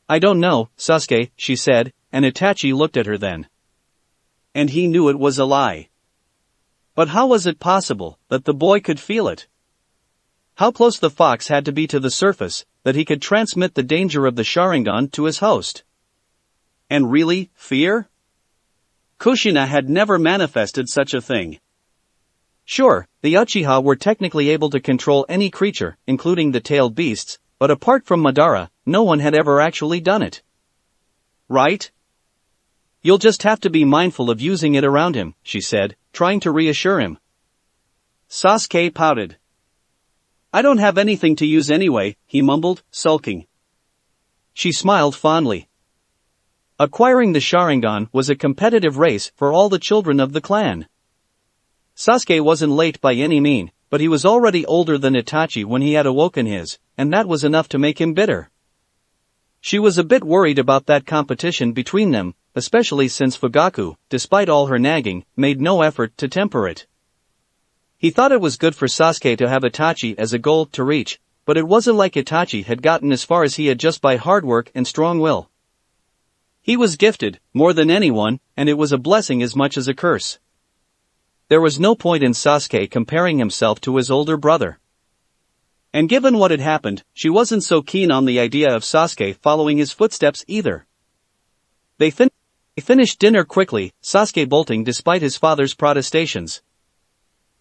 A: I don't know, Sasuke, she said, and Itachi looked at her then. And he knew it was a lie. But how was it possible that the boy could feel it? How close the fox had to be to the surface, that he could transmit the danger of the Sharingan to his host? And really, fear? Kushina had never manifested such a thing. Sure, the Uchiha were technically able to control any creature, including the tailed beasts, but apart from Madara, no one had ever actually done it. Right? You'll just have to be mindful of using it around him, she said, trying to reassure him. Sasuke pouted. I don't have anything to use anyway, he mumbled, sulking. She smiled fondly. Acquiring the Sharingan was a competitive race for all the children of the clan. Sasuke wasn't late by any mean, but he was already older than Itachi when he had awoken his, and that was enough to make him bitter. She was a bit worried about that competition between them, especially since Fugaku, despite all her nagging, made no effort to temper it. He thought it was good for Sasuke to have Itachi as a goal to reach, but it wasn't like Itachi had gotten as far as he had just by hard work and strong will. He was gifted, more than anyone, and it was a blessing as much as a curse. There was no point in Sasuke comparing himself to his older brother. And given what had happened, she wasn't so keen on the idea of Sasuke following his footsteps either. They finished dinner quickly, Sasuke bolting despite his father's protestations.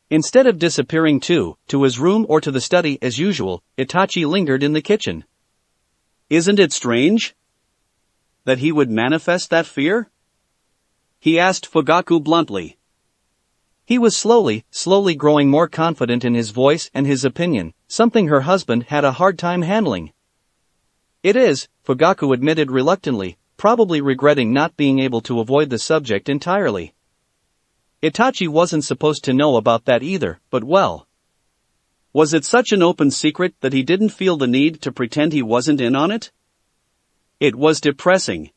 A: Instead of disappearing to his room or to the study as usual, Itachi lingered in the kitchen. "Isn't it strange that he would manifest that fear?" he asked Fugaku bluntly. He was slowly growing more confident in his voice and his opinion, something her husband had a hard time handling. "It is," Fugaku admitted reluctantly, probably regretting not being able to avoid the subject entirely. Itachi wasn't supposed to know about that either, but well. Was it such an open secret that he didn't feel the need to pretend he wasn't in on it? It was depressing.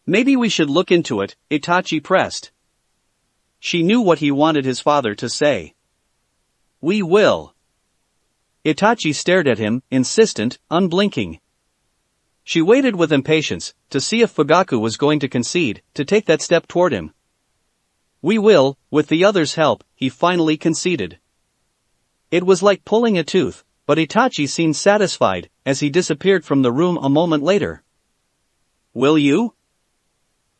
A: "Maybe we should look into it," Itachi pressed. She knew what he wanted his father to say. "We will." Itachi stared at him, insistent, unblinking. She waited with impatience, to see if Fugaku was going to concede, to take that step toward him. "We will," with the other's help, he finally conceded. It was like pulling a tooth, but Itachi seemed satisfied, as he disappeared from the room a moment later. "Will you?"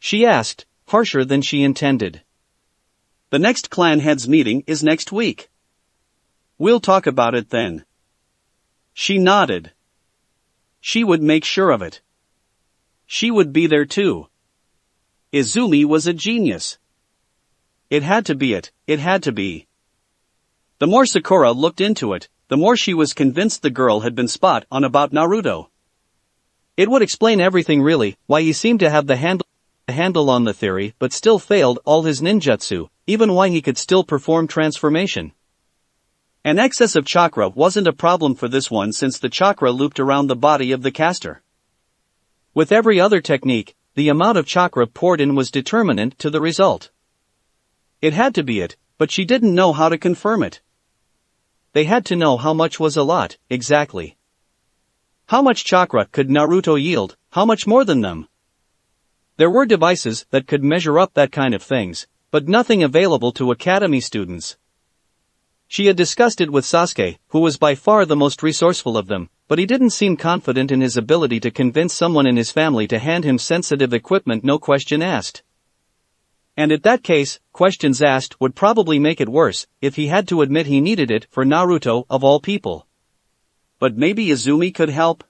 A: she asked, harsher than she intended. "The next clan heads meeting is next week. We'll talk about it then." She nodded. She would make sure of it. She would be there too. Izumi was a genius. It had to be it had to be. The more Sakura looked into it, the more she was convinced the girl had been spot on about Naruto. It would explain everything really, why he seemed to have the handle on the theory but still failed all his ninjutsu, even why he could still perform transformation. An excess of chakra wasn't a problem for this one since the chakra looped around the body of the caster. With every other technique, the amount of chakra poured in was determinant to the result. It had to be it, but she didn't know how to confirm it. They had to know how much was a lot, exactly. How much chakra could Naruto yield, how much more than them? There were devices that could measure up that kind of things, but nothing available to academy students. She had discussed it with Sasuke, who was by far the most resourceful of them, but he didn't seem confident in his ability to convince someone in his family to hand him sensitive equipment no question asked. And in that case, questions asked would probably make it worse, if he had to admit he needed it for Naruto of all people. But maybe Izumi could help?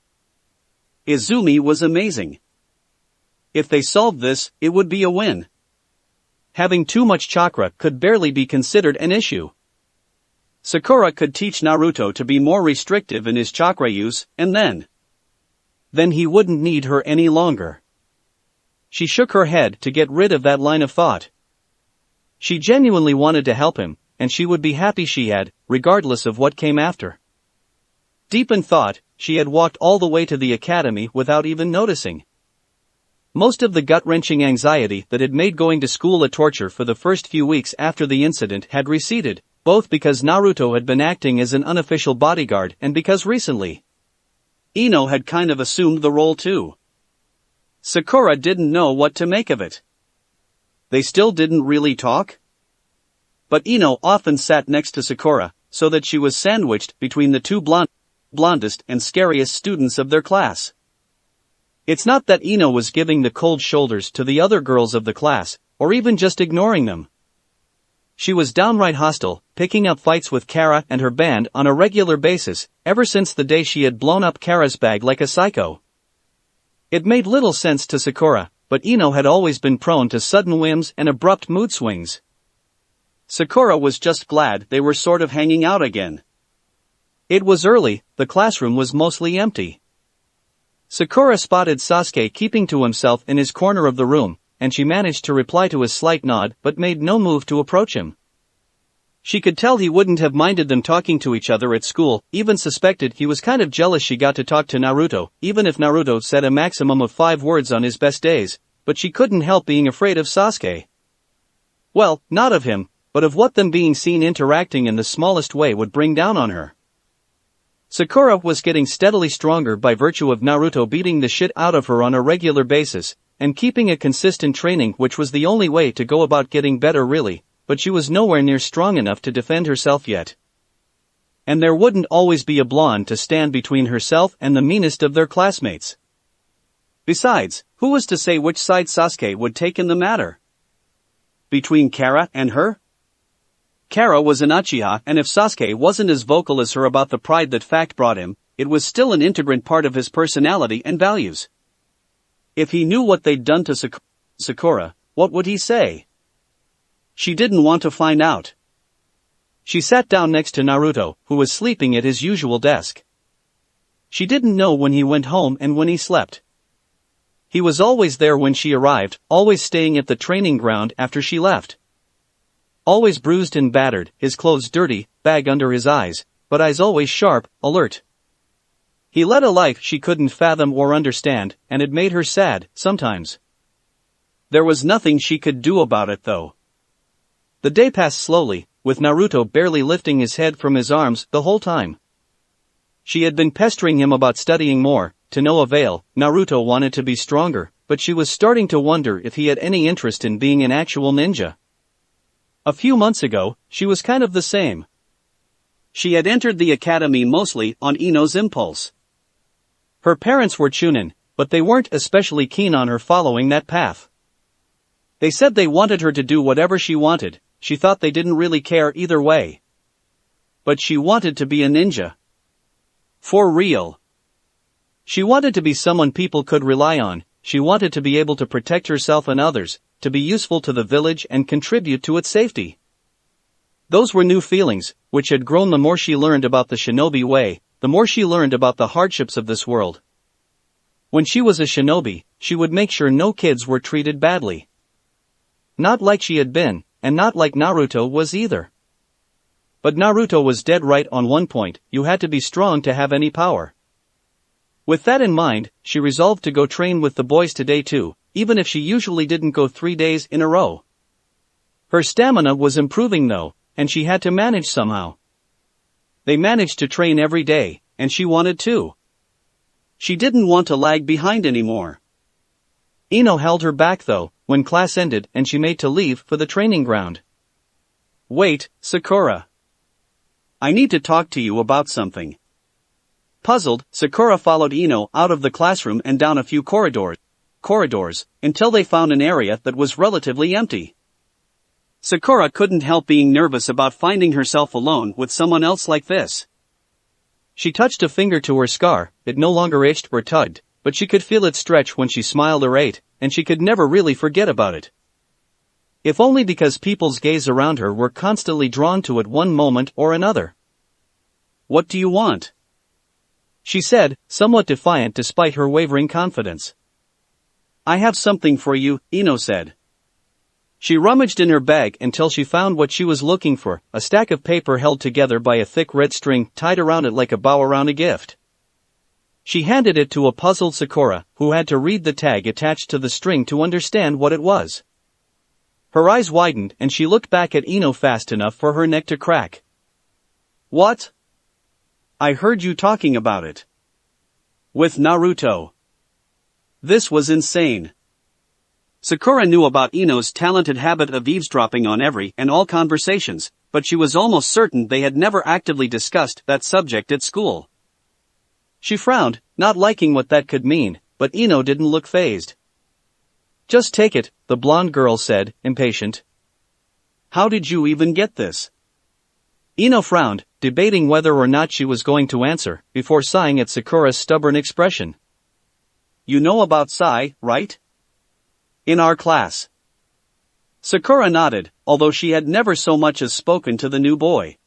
A: Izumi was amazing. If they solved this, it would be a win. Having too much chakra could barely be considered an issue. Sakura could teach Naruto to be more restrictive in his chakra use, and then he wouldn't need her any longer. She shook her head to get rid of that line of thought. She genuinely wanted to help him, and she would be happy she had, regardless of what came after. Deep in thought, she had walked all the way to the academy without even noticing. Most of the gut-wrenching anxiety that had made going to school a torture for the first few weeks after the incident had receded, both because Naruto had been acting as an unofficial bodyguard and because recently, Ino had kind of assumed the role too. Sakura didn't know what to make of it. They still didn't really talk? But Ino often sat next to Sakura, so that she was sandwiched between the two blondest and scariest students of their class. It's not that Ino was giving the cold shoulders to the other girls of the class, or even just ignoring them. She was downright hostile, picking up fights with Kara and her band on a regular basis, ever since the day she had blown up Kara's bag like a psycho. It made little sense to Sakura, but Ino had always been prone to sudden whims and abrupt mood swings. Sakura was just glad they were sort of hanging out again. It was early, the classroom was mostly empty. Sakura spotted Sasuke keeping to himself in his corner of the room, and she managed to reply to his slight nod but made no move to approach him. She could tell he wouldn't have minded them talking to each other at school, even suspected he was kind of jealous she got to talk to Naruto, even if Naruto said a maximum of 5 words on his best days, but she couldn't help being afraid of Sasuke. Well, not of him, but of what them being seen interacting in the smallest way would bring down on her. Sakura was getting steadily stronger by virtue of Naruto beating the shit out of her on a regular basis, and keeping a consistent training, which was the only way to go about getting better really, but she was nowhere near strong enough to defend herself yet. And there wouldn't always be a blonde to stand between herself and the meanest of their classmates. Besides, who was to say which side Sasuke would take in the matter? Between Kara and her? Kara was an Uchiha, and if Sasuke wasn't as vocal as her about the pride that fact brought him, it was still an integrant part of his personality and values. If he knew what they'd done to Sakura, what would he say? She didn't want to find out. She sat down next to Naruto, who was sleeping at his usual desk. She didn't know when he went home and when he slept. He was always there when she arrived, always staying at the training ground after she left. Always bruised and battered, his clothes dirty, bag under his eyes, but eyes always sharp, alert. He led a life she couldn't fathom or understand, and it made her sad, sometimes. There was nothing she could do about it though. The day passed slowly, with Naruto barely lifting his head from his arms the whole time. She had been pestering him about studying more, to no avail. Naruto wanted to be stronger, but she was starting to wonder if he had any interest in being an actual ninja. A few months ago, she was kind of the same. She had entered the academy mostly on Ino's impulse. Her parents were chunin, but they weren't especially keen on her following that path. They said they wanted her to do whatever she wanted. She thought they didn't really care either way. But she wanted to be a ninja. For real. She wanted to be someone people could rely on. She wanted to be able to protect herself and others, to be useful to the village and contribute to its safety. Those were new feelings, which had grown the more she learned about the shinobi way, the more she learned about the hardships of this world. When she was a shinobi, she would make sure no kids were treated badly. Not like she had been, and not like Naruto was either. But Naruto was dead right on one point: you had to be strong to have any power. With that in mind, she resolved to go train with the boys today too, even if she usually didn't go 3 days in a row. Her stamina was improving though, and she had to manage somehow. They managed to train every day, and she wanted to. She didn't want to lag behind anymore. Ino held her back though, when class ended and she made to leave for the training ground. Wait, Sakura. I need to talk to you about something. Puzzled, Sakura followed Ino out of the classroom and down a few corridors, until they found an area that was relatively empty. Sakura couldn't help being nervous about finding herself alone with someone else like this. She touched a finger to her scar. It no longer itched or tugged, but she could feel it stretch when she smiled or ate, and she could never really forget about it. If only because people's gaze around her were constantly drawn to it one moment or another. What do you want? She said, somewhat defiant despite her wavering confidence. I have something for you, Ino said. She rummaged in her bag until she found what she was looking for, a stack of paper held together by a thick red string tied around it like a bow around a gift. She handed it to a puzzled Sakura, who had to read the tag attached to the string to understand what it was. Her eyes widened and she looked back at Ino fast enough for her neck to crack. What? I heard you talking about it. With Naruto. This was insane. Sakura knew about Ino's talented habit of eavesdropping on every and all conversations, but she was almost certain they had never actively discussed that subject at school. She frowned, not liking what that could mean, but Ino didn't look fazed. Just take it, the blonde girl said, impatient. How did you even get this? Ino frowned, debating whether or not she was going to answer, before sighing at Sakura's stubborn expression. You know about Sai, right? In our class. Sakura nodded, although she had never so much as spoken to the new boy.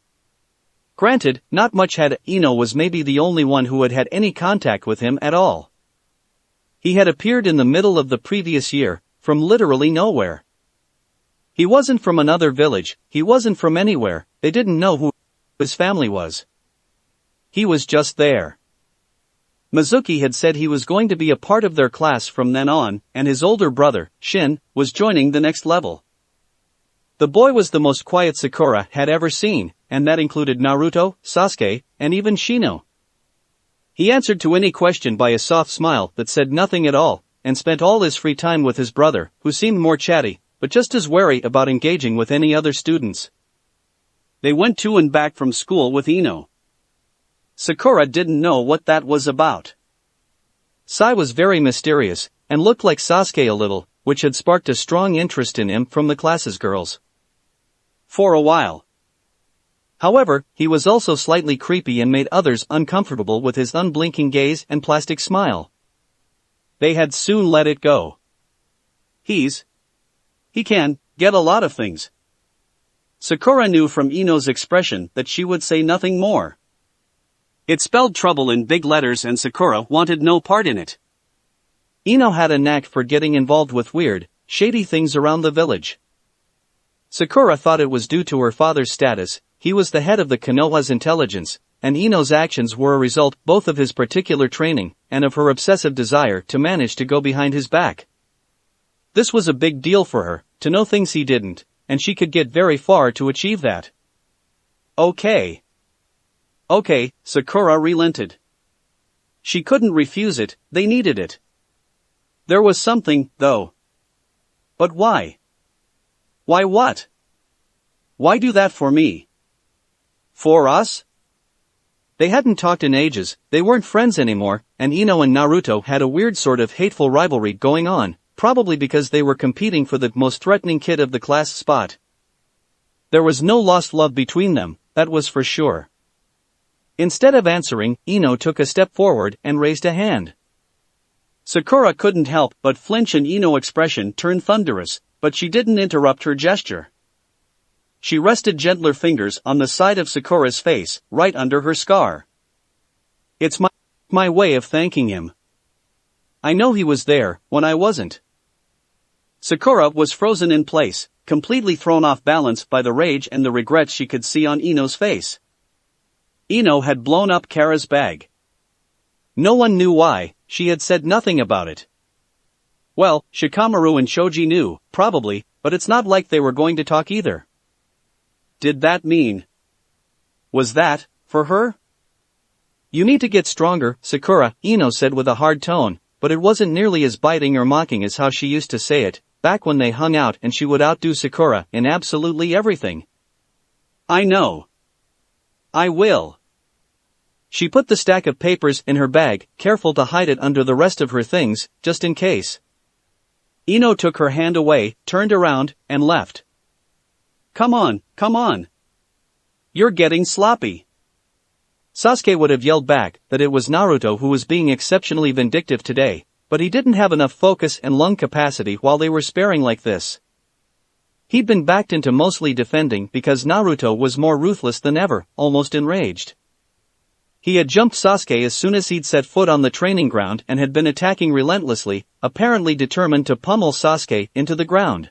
A: Granted, not much had. Ino was maybe the only one who had had any contact with him at all. He had appeared in the middle of the previous year, from literally nowhere. He wasn't from another village, he wasn't from anywhere, they didn't know who his family was. He was just there. Mizuki had said he was going to be a part of their class from then on, and his older brother, Shin, was joining the next level. The boy was the most quiet Sakura had ever seen, and that included Naruto, Sasuke, and even Shino. He answered to any question by a soft smile that said nothing at all, and spent all his free time with his brother, who seemed more chatty, but just as wary about engaging with any other students. They went to and back from school with Ino. Sakura didn't know what that was about. Sai was very mysterious, and looked like Sasuke a little, which had sparked a strong interest in him from the class's girls. For a while. However, he was also slightly creepy and made others uncomfortable with his unblinking gaze and plastic smile. They had soon let it go. He can get a lot of things. Sakura knew from Ino's expression that she would say nothing more. It spelled trouble in big letters and Sakura wanted no part in it. Ino had a knack for getting involved with weird, shady things around the village. Sakura thought it was due to her father's status. He was the head of the Konoha's intelligence, and Ino's actions were a result both of his particular training and of her obsessive desire to manage to go behind his back. This was a big deal for her, to know things he didn't, and she could get very far to achieve that. Okay, Sakura relented. She couldn't refuse it, they needed it. There was something, though. But why? Why what? Why do that for me? For us? They hadn't talked in ages, they weren't friends anymore, and Ino and Naruto had a weird sort of hateful rivalry going on, probably because they were competing for the most threatening kid of the class spot. There was no lost love between them, that was for sure. Instead of answering, Ino took a step forward and raised a hand. Sakura couldn't help but flinch and Ino's expression turned thunderous, but she didn't interrupt her gesture. She rested gentler fingers on the side of Sakura's face, right under her scar. It's my way of thanking him. I know he was there when I wasn't. Sakura was frozen in place, completely thrown off balance by the rage and the regret she could see on Ino's face. Ino had blown up Kara's bag. No one knew why, she had said nothing about it. Well, Shikamaru and Shoji knew, probably, but it's not like they were going to talk either. Did that mean? Was that, for her? You need to get stronger, Sakura, Ino said with a hard tone, but it wasn't nearly as biting or mocking as how she used to say it, back when they hung out and she would outdo Sakura in absolutely everything. I know. I will. She put the stack of papers in her bag, careful to hide it under the rest of her things, just in case. Ino took her hand away, turned around, and left. Come on. You're getting sloppy. Sasuke would have yelled back that it was Naruto who was being exceptionally vindictive today, but he didn't have enough focus and lung capacity while they were sparring like this. He'd been backed into mostly defending because Naruto was more ruthless than ever, almost enraged. He had jumped Sasuke as soon as he'd set foot on the training ground and had been attacking relentlessly, apparently determined to pummel Sasuke into the ground.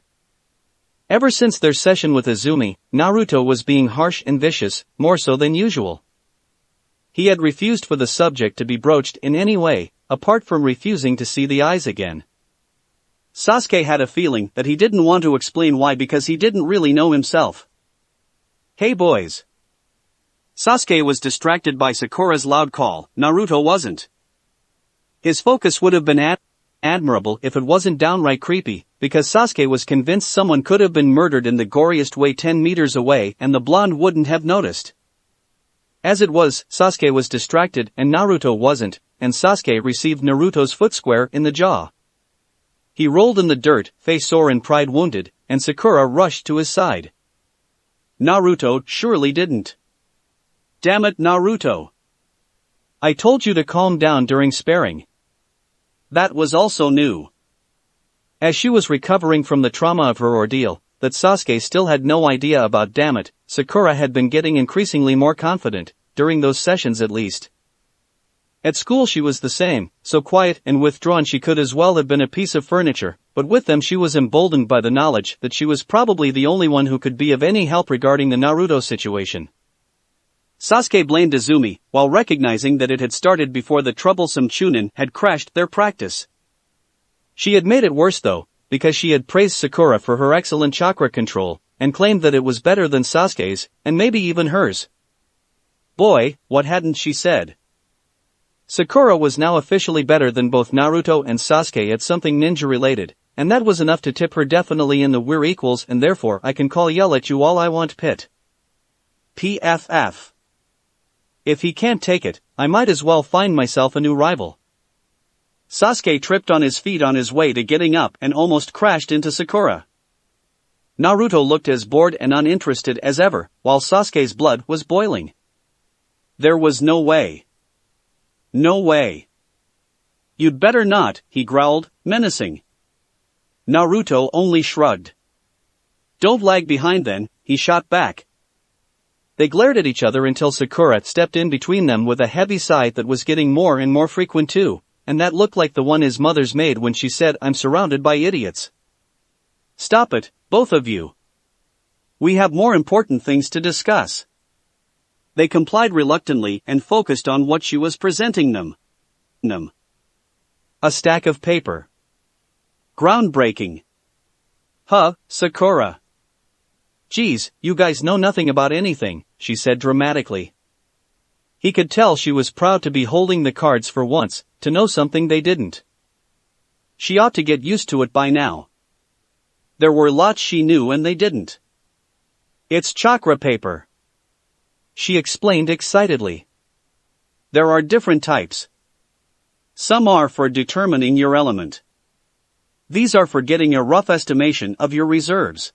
A: Ever since their session with Izumi, Naruto was being harsh and vicious, more so than usual. He had refused for the subject to be broached in any way, apart from refusing to see the eyes again. Sasuke had a feeling that he didn't want to explain why because he didn't really know himself. Hey boys. Sasuke was distracted by Sakura's loud call, Naruto wasn't. His focus would have been admirable if it wasn't downright creepy, because Sasuke was convinced someone could have been murdered in the goriest way 10 meters away and the blonde wouldn't have noticed. As it was, Sasuke was distracted and Naruto wasn't, and Sasuke received Naruto's foot square in the jaw. He rolled in the dirt, face sore and pride wounded, and Sakura rushed to his side. Naruto surely didn't. Damn it, Naruto. I told you to calm down during sparring. That was also new. As she was recovering from the trauma of her ordeal, that Sasuke still had no idea about. Damn it, Sakura had been getting increasingly more confident, during those sessions at least. At school she was the same, so quiet and withdrawn she could as well have been a piece of furniture, but with them she was emboldened by the knowledge that she was probably the only one who could be of any help regarding the Naruto situation. Sasuke blamed Izumi, while recognizing that it had started before the troublesome Chunin had crashed their practice. She had made it worse though, because she had praised Sakura for her excellent chakra control, and claimed that it was better than Sasuke's, and maybe even hers. Boy, what hadn't she said? Sakura was now officially better than both Naruto and Sasuke at something ninja-related, and that was enough to tip her definitely in the we're equals and therefore I can yell at you all I want pit. PFF. If he can't take it, I might as well find myself a new rival. Sasuke tripped on his feet on his way to getting up and almost crashed into Sakura. Naruto looked as bored and uninterested as ever, while Sasuke's blood was boiling. There was no way. No way. You'd better not, he growled, menacing. Naruto only shrugged. Don't lag behind then, he shot back. They glared at each other until Sakura stepped in between them with a heavy sigh that was getting more and more frequent too, and that looked like the one his mother's made when she said, "I'm surrounded by idiots." Stop it, both of you. We have more important things to discuss. They complied reluctantly and focused on what she was presenting them. A stack of paper. Groundbreaking. Huh, Sakura. Geez, you guys know nothing about anything, she said dramatically. He could tell she was proud to be holding the cards for once, to know something they didn't. She ought to get used to it by now. There were lots she knew and they didn't. It's chakra paper, she explained excitedly. There are different types. Some are for determining your element. These are for getting a rough estimation of your reserves.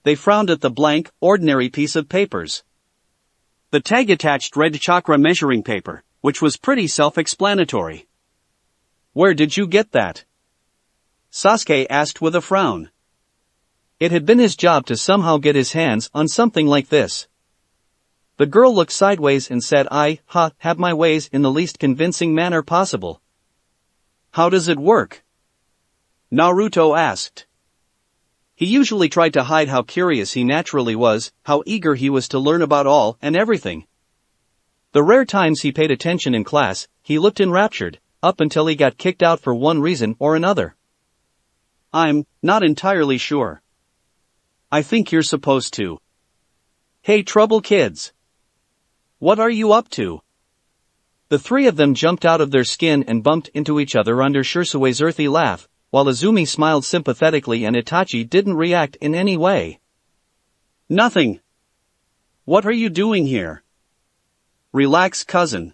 A: They frowned at the blank, ordinary piece of papers. The tag attached red chakra measuring paper, which was pretty self-explanatory. Where did you get that? Sasuke asked with a frown. It had been his job to somehow get his hands on something like this. The girl looked sideways and said, I have my ways in the least convincing manner possible. How does it work? Naruto asked. He usually tried to hide how curious he naturally was, how eager he was to learn about all and everything. The rare times he paid attention in class, he looked enraptured, up until he got kicked out for one reason or another. I'm not entirely sure. I think you're supposed to. Hey trouble kids. What are you up to? The three of them jumped out of their skin and bumped into each other under Shirsue's earthy laugh, while Izumi smiled sympathetically and Itachi didn't react in any way. Nothing. What are you doing here? Relax, cousin.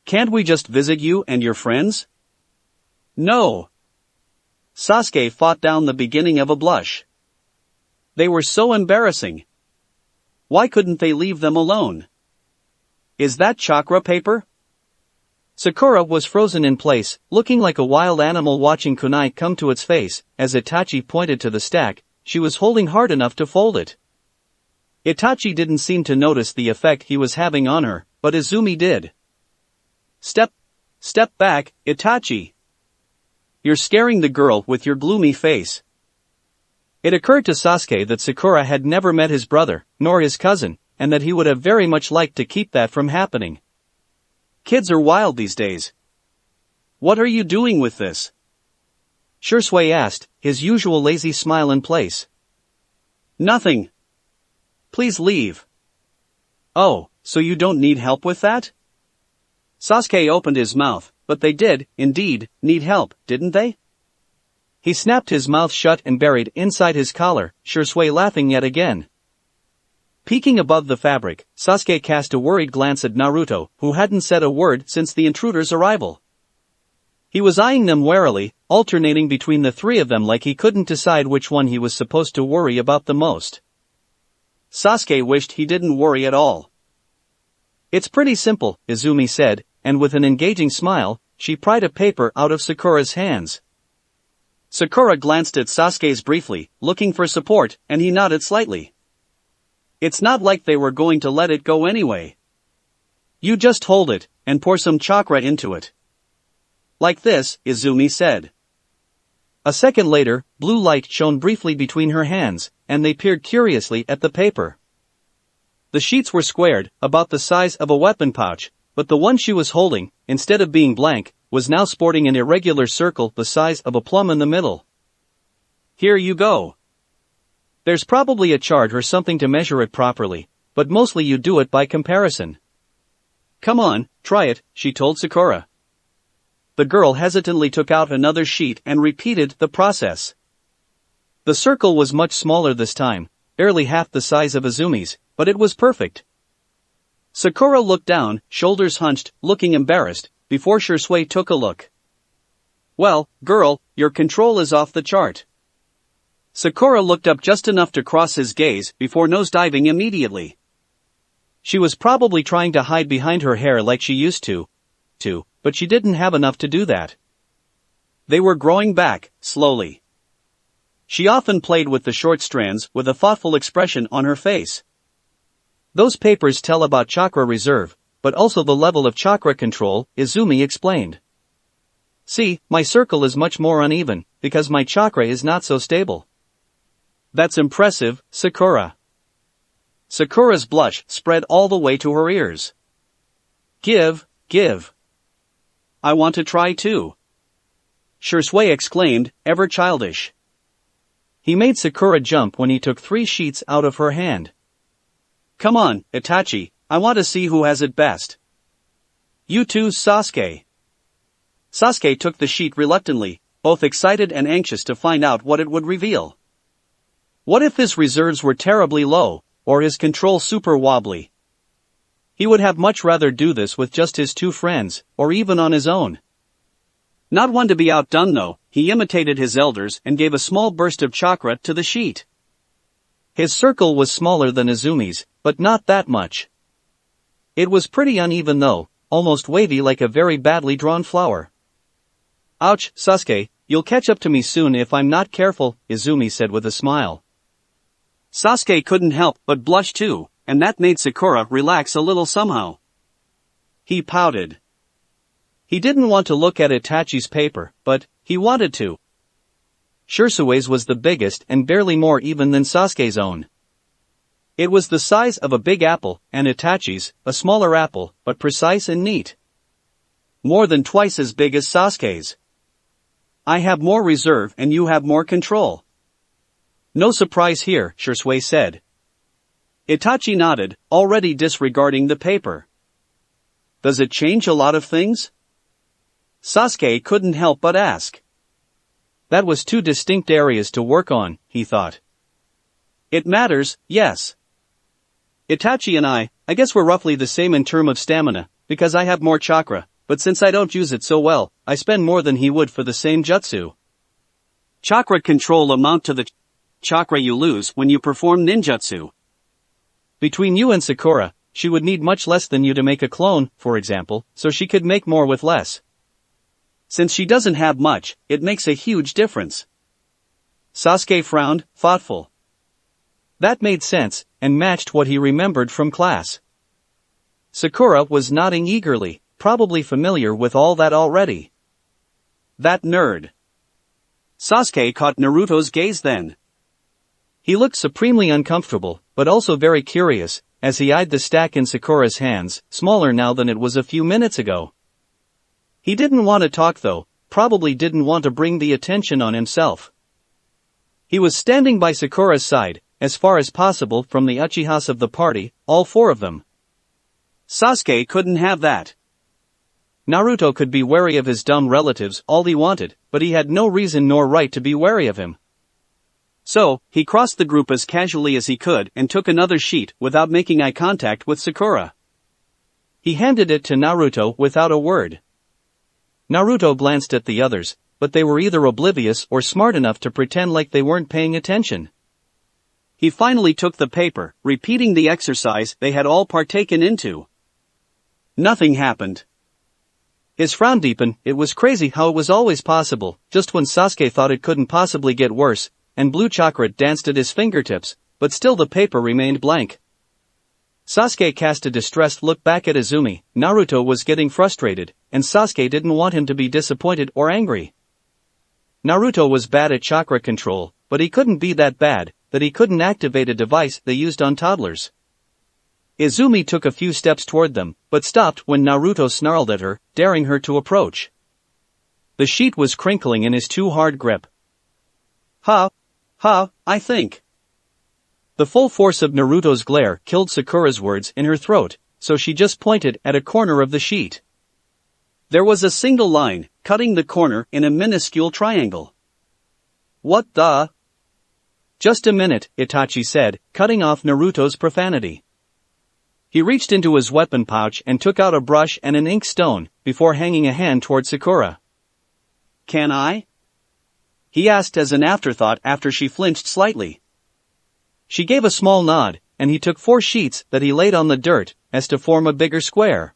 A: Can't we just visit you and your friends? No. Sasuke fought down the beginning of a blush. They were so embarrassing. Why couldn't they leave them alone? Is that chakra paper? Sakura was frozen in place, looking like a wild animal watching kunai come to its face. As Itachi pointed to the stack, she was holding hard enough to fold it. Itachi didn't seem to notice the effect he was having on her, but Izumi did. Step back, Itachi. You're scaring the girl with your gloomy face. It occurred to Sasuke that Sakura had never met his brother, nor his cousin, and that he would have very much liked to keep that from happening. Kids are wild these days. What are you doing with this? Shursui asked, his usual lazy smile in place. Nothing. Please leave. Oh, so you don't need help with that? Sasuke opened his mouth, but they did, indeed, need help, didn't they? He snapped his mouth shut and buried inside his collar, Shursui laughing yet again. Peeking above the fabric, Sasuke cast a worried glance at Naruto, who hadn't said a word since the intruder's arrival. He was eyeing them warily, alternating between the three of them like he couldn't decide which one he was supposed to worry about the most. Sasuke wished he didn't worry at all. It's pretty simple, Izumi said, and with an engaging smile, she pried a paper out of Sakura's hands. Sakura glanced at Sasuke's briefly, looking for support, and he nodded slightly. It's not like they were going to let it go anyway. You just hold it, and pour some chakra into it. Like this, Izumi said. A second later, blue light shone briefly between her hands, and they peered curiously at the paper. The sheets were squared, about the size of a weapon pouch, but the one she was holding, instead of being blank, was now sporting an irregular circle the size of a plum in the middle. Here you go. There's probably a chart or something to measure it properly, but mostly you do it by comparison. Come on, try it, she told Sakura. The girl hesitantly took out another sheet and repeated the process. The circle was much smaller this time, barely half the size of Izumi's, but it was perfect. Sakura looked down, shoulders hunched, looking embarrassed, before Shursui took a look. Well, girl, your control is off the chart. Sakura looked up just enough to cross his gaze before nosediving immediately. She was probably trying to hide behind her hair like she used to, but she didn't have enough to do that. They were growing back, slowly. She often played with the short strands with a thoughtful expression on her face. Those papers tell about chakra reserve, but also the level of chakra control, Izumi explained. See, my circle is much more uneven, because my chakra is not so stable. That's impressive, Sakura. Sakura's blush spread all the way to her ears. Give. I want to try too. Shursui exclaimed, ever childish. He made Sakura jump when he took 3 sheets out of her hand. Come on, Itachi, I want to see who has it best. You too, Sasuke. Sasuke took the sheet reluctantly, both excited and anxious to find out what it would reveal. What if his reserves were terribly low, or his control super wobbly? He would have much rather do this with just his 2 friends, or even on his own. Not one to be outdone though, he imitated his elders and gave a small burst of chakra to the sheet. His circle was smaller than Izumi's, but not that much. It was pretty uneven though, almost wavy like a very badly drawn flower. Ouch, Sasuke, you'll catch up to me soon if I'm not careful, Izumi said with a smile. Sasuke couldn't help but blush too, and that made Sakura relax a little somehow. He pouted. He didn't want to look at Itachi's paper, but he wanted to. Shursui's was the biggest and barely more even than Sasuke's own. It was the size of a big apple, and Itachi's, a smaller apple, but precise and neat. More than twice as big as Sasuke's. I have more reserve and you have more control. No surprise here, Shursui said. Itachi nodded, already disregarding the paper. Does it change a lot of things? Sasuke couldn't help but ask. That was 2 distinct areas to work on, he thought. It matters, yes. Itachi and I guess we're roughly the same in terms of stamina, because I have more chakra, but since I don't use it so well, I spend more than he would for the same jutsu. Chakra control amount to the chakra you lose when you perform ninjutsu. Between you and Sakura, she would need much less than you to make a clone, for example, so she could make more with less. Since she doesn't have much, it makes a huge difference. Sasuke frowned, thoughtful. That made sense, and matched what he remembered from class. Sakura was nodding eagerly, probably familiar with all that already. That nerd. Sasuke caught Naruto's gaze then. He looked supremely uncomfortable, but also very curious, as he eyed the stack in Sakura's hands, smaller now than it was a few minutes ago. He didn't want to talk though, probably didn't want to bring the attention on himself. He was standing by Sakura's side, as far as possible from the Uchihas of the party, all 4 of them. Sasuke couldn't have that. Naruto could be wary of his dumb relatives all he wanted, but he had no reason nor right to be wary of him. So, he crossed the group as casually as he could and took another sheet without making eye contact with Sakura. He handed it to Naruto without a word. Naruto glanced at the others, but they were either oblivious or smart enough to pretend like they weren't paying attention. He finally took the paper, repeating the exercise they had all partaken into. Nothing happened. His frown deepened. It was crazy how it was always possible, just when Sasuke thought it couldn't possibly get worse, and blue chakra danced at his fingertips, but still the paper remained blank. Sasuke cast a distressed look back at Izumi. Naruto was getting frustrated, and Sasuke didn't want him to be disappointed or angry. Naruto was bad at chakra control, but he couldn't be that bad that he couldn't activate a device they used on toddlers. Izumi took a few steps toward them, but stopped when Naruto snarled at her, daring her to approach. The sheet was crinkling in his too hard grip. I think. The full force of Naruto's glare killed Sakura's words in her throat, so she just pointed at a corner of the sheet. There was a single line, cutting the corner in a minuscule triangle. What the? Just a minute, Itachi said, cutting off Naruto's profanity. He reached into his weapon pouch and took out a brush and an ink stone, before hanging a hand toward Sakura. Can I? He asked as an afterthought after she flinched slightly. She gave a small nod, and he took 4 sheets that he laid on the dirt, as to form a bigger square.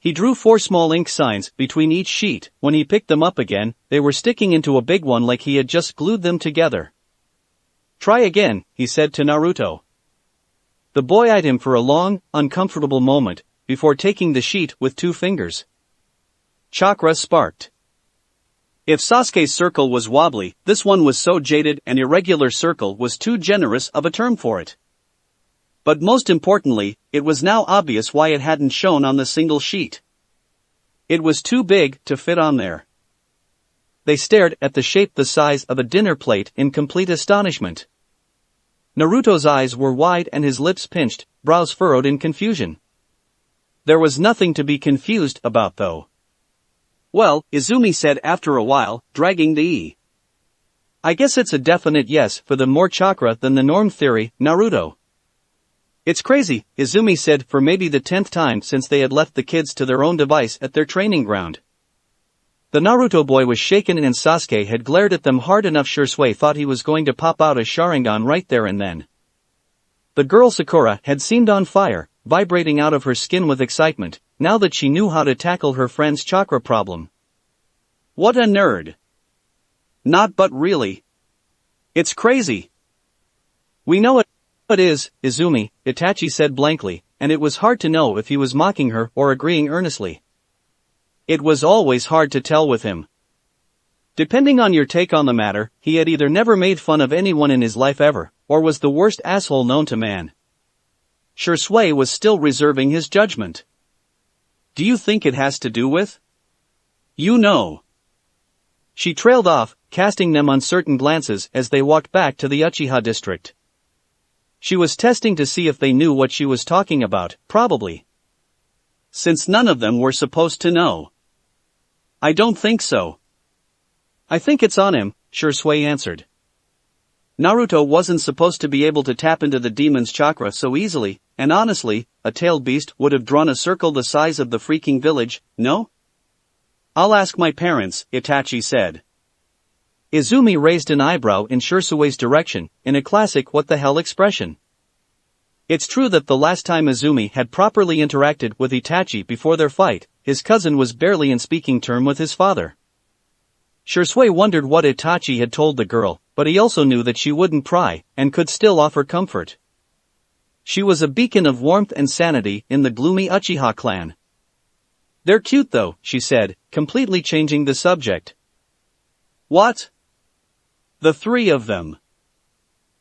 A: He drew 4 small ink signs between each sheet. When he picked them up again, they were sticking into a big one like he had just glued them together. Try again, he said to Naruto. The boy eyed him for a long, uncomfortable moment, before taking the sheet with 2 fingers. Chakra sparked. If Sasuke's circle was wobbly, this one was so jaded an irregular circle was too generous of a term for it. But most importantly, it was now obvious why it hadn't shown on the single sheet. It was too big to fit on there. They stared at the shape the size of a dinner plate in complete astonishment. Naruto's eyes were wide and his lips pinched, brows furrowed in confusion. There was nothing to be confused about though. Well, Izumi said after a while, dragging the E. I guess it's a definite yes for the more chakra than the norm theory, Naruto. It's crazy, Izumi said for maybe the 10th time since they had left the kids to their own device at their training ground. The Naruto boy was shaken and Sasuke had glared at them hard enough Shursui thought he was going to pop out a Sharingan right there and then. The girl Sakura had seemed on fire, vibrating out of her skin with excitement, now that she knew how to tackle her friend's chakra problem. What a nerd. Not but really. It's crazy. We know it is, Izumi, Itachi said blankly, and it was hard to know if he was mocking her or agreeing earnestly. It was always hard to tell with him. Depending on your take on the matter, he had either never made fun of anyone in his life ever, or was the worst asshole known to man. Shursui was still reserving his judgment. Do you think it has to do with? You know. She trailed off, casting them uncertain glances as they walked back to the Uchiha district. She was testing to see if they knew what she was talking about, probably. Since none of them were supposed to know. I don't think so. I think it's on him, Shursui answered. Naruto wasn't supposed to be able to tap into the demon's chakra so easily, and honestly, a tailed beast would have drawn a circle the size of the freaking village, no? I'll ask my parents, Itachi said. Izumi raised an eyebrow in Shursui's direction, in a classic what the hell expression. It's true that the last time Izumi had properly interacted with Itachi before their fight, his cousin was barely in speaking term with his father. Shursui wondered what Itachi had told the girl, but he also knew that she wouldn't pry, and could still offer comfort. She was a beacon of warmth and sanity in the gloomy Uchiha clan. They're cute though, she said, completely changing the subject. What? The 3 of them.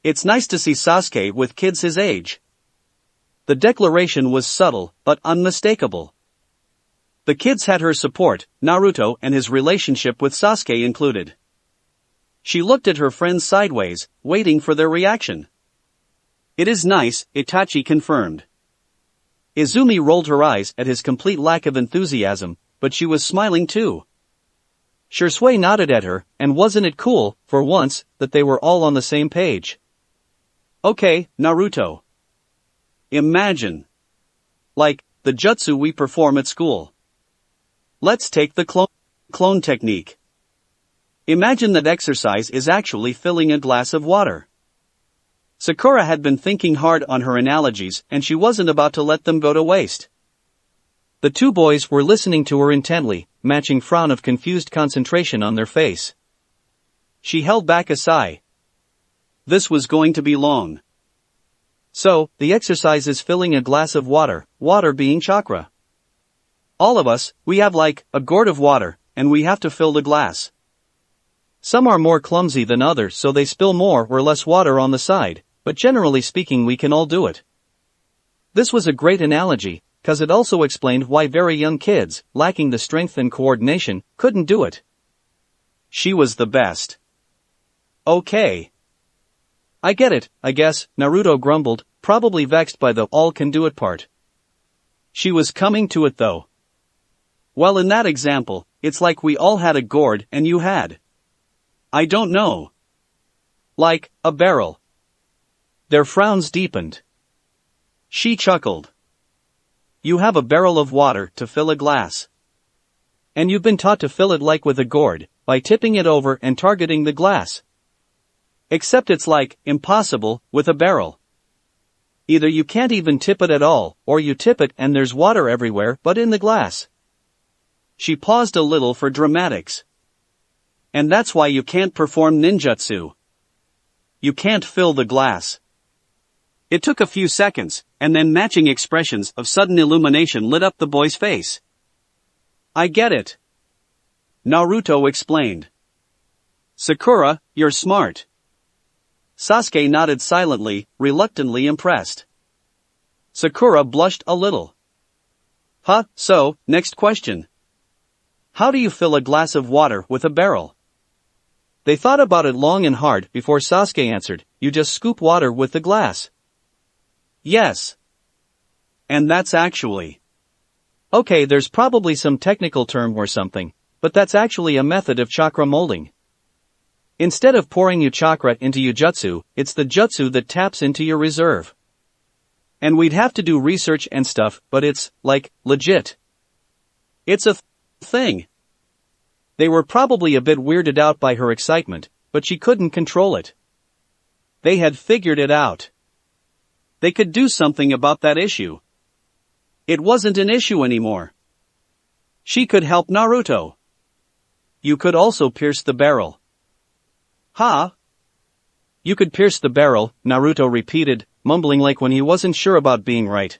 A: It's nice to see Sasuke with kids his age. The declaration was subtle, but unmistakable. The kids had her support, Naruto and his relationship with Sasuke included. She looked at her friends sideways, waiting for their reaction. It is nice, Itachi confirmed. Izumi rolled her eyes at his complete lack of enthusiasm, but she was smiling too. Shursui nodded at her, and wasn't it cool, for once, that they were all on the same page? Okay, Naruto. Imagine. Like, the jutsu we perform at school. Let's take the clone technique. Imagine that exercise is actually filling a glass of water. Sakura had been thinking hard on her analogies and she wasn't about to let them go to waste. The 2 boys were listening to her intently, matching frown of confused concentration on their face. She held back a sigh. This was going to be long. So, the exercise is filling a glass of water, water being chakra. All of us, we have like, a gourd of water, and we have to fill the glass. Some are more clumsy than others so they spill more or less water on the side, but generally speaking we can all do it. This was a great analogy, cause it also explained why very young kids, lacking the strength and coordination, couldn't do it. She was the best. Okay. I get it, I guess, Naruto grumbled, probably vexed by the all-can-do-it part. She was coming to it though. Well, in that example, it's like we all had a gourd and you had, I don't know, like, a barrel. Their frowns deepened. She chuckled. You have a barrel of water to fill a glass. And you've been taught to fill it like with a gourd, by tipping it over and targeting the glass. Except it's like, impossible, with a barrel. Either you can't even tip it at all, or you tip it and there's water everywhere but in the glass. She paused a little for dramatics. And that's why you can't perform ninjutsu. You can't fill the glass. It took a few seconds, and then matching expressions of sudden illumination lit up the boy's face. I get it. Naruto explained. Sakura, you're smart. Sasuke nodded silently, reluctantly impressed. Sakura blushed a little. So, next question. How do you fill a glass of water with a barrel? They thought about it long and hard before Sasuke answered, you just scoop water with the glass. Yes. And that's actually. Okay, there's probably some technical term or something, but that's actually a method of chakra molding. Instead of pouring your chakra into your jutsu, it's the jutsu that taps into your reserve. And we'd have to do research and stuff, but it's, like, legit. It's a thing. They were probably a bit weirded out by her excitement, but she couldn't control it. They had figured it out. They could do something about that issue. It wasn't an issue anymore. She could help Naruto. You could also pierce the barrel. You could pierce the barrel, Naruto repeated, mumbling like when he wasn't sure about being right.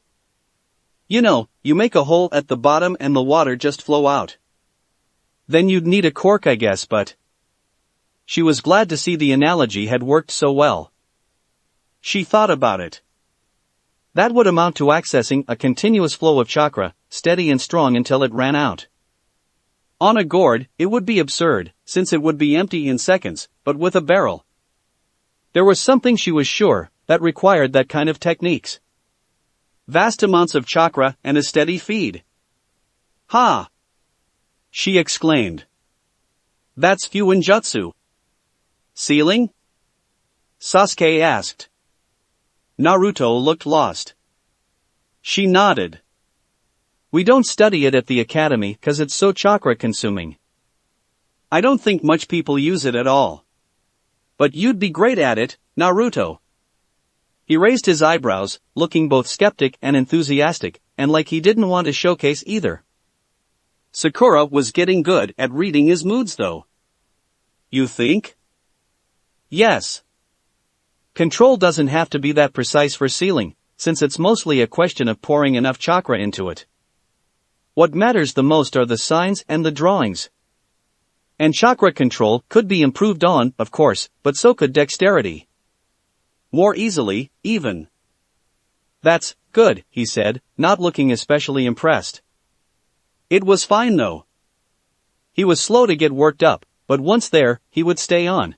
A: You know, you make a hole at the bottom and the water just flow out. Then you'd need a cork, I guess, but. She was glad to see the analogy had worked so well. She thought about it. That would amount to accessing a continuous flow of chakra, steady and strong until it ran out. On a gourd, it would be absurd, since it would be empty in seconds, but with a barrel. There was something she was sure, that required that kind of techniques. Vast amounts of chakra and a steady feed. She exclaimed. That's Fuinjutsu. Sealing? Sasuke asked. Naruto looked lost. She nodded. We don't study it at the academy cause it's so chakra consuming. I don't think much people use it at all. But you'd be great at it, Naruto. He raised his eyebrows, looking both skeptic and enthusiastic, and like he didn't want to showcase either. Sakura was getting good at reading his moods though. You think? Yes. Control doesn't have to be that precise for sealing, since it's mostly a question of pouring enough chakra into it. What matters the most are the signs and the drawings. And chakra control could be improved on, of course, but so could dexterity. More easily, even. That's good, he said, not looking especially impressed. It was fine though. He was slow to get worked up, but once there, he would stay on.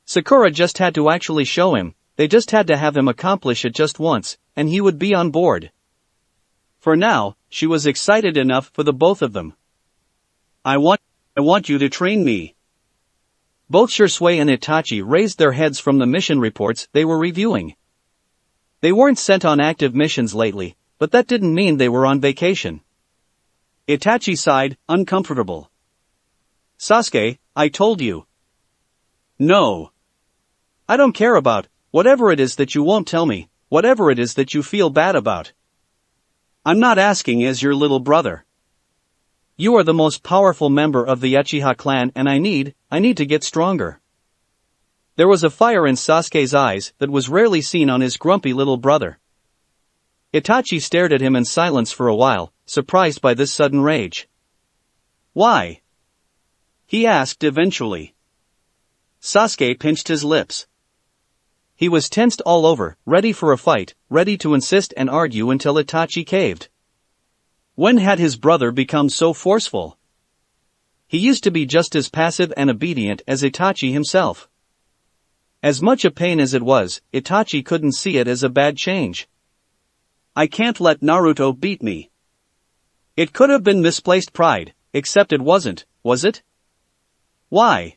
A: Sakura just had to actually show him, they just had to have him accomplish it just once, and he would be on board. For now, she was excited enough for the both of them. I want you to train me. Both Shursui and Itachi raised their heads from the mission reports they were reviewing. They weren't sent on active missions lately, but that didn't mean they were on vacation. Itachi sighed, uncomfortable. Sasuke, I told you. No. I don't care about, whatever it is that you won't tell me, whatever it is that you feel bad about. I'm not asking as your little brother. You are the most powerful member of the Uchiha clan and I need to get stronger. There was a fire in Sasuke's eyes that was rarely seen on his grumpy little brother. Itachi stared at him in silence for a while, surprised by this sudden rage. Why? He asked eventually. Sasuke pinched his lips. He was tensed all over, ready for a fight, ready to insist and argue until Itachi caved. When had his brother become so forceful? He used to be just as passive and obedient as Itachi himself. As much a pain as it was, Itachi couldn't see it as a bad change. I can't let Naruto beat me. It could have been misplaced pride, except it wasn't, was it? Why?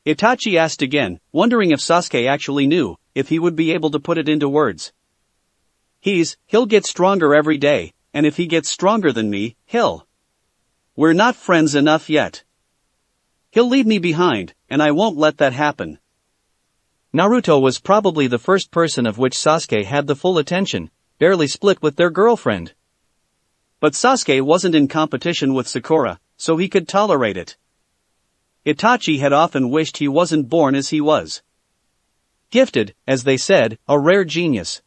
A: Itachi asked again, wondering if Sasuke actually knew, if he would be able to put it into words. He'll get stronger every day, and if he gets stronger than me, we're not friends enough yet. He'll leave me behind, and I won't let that happen. Naruto was probably the first person of which Sasuke had the full attention, barely split with their girlfriend. But Sasuke wasn't in competition with Sakura, so he could tolerate it. Itachi had often wished he wasn't born as he was. Gifted, as they said, a rare genius.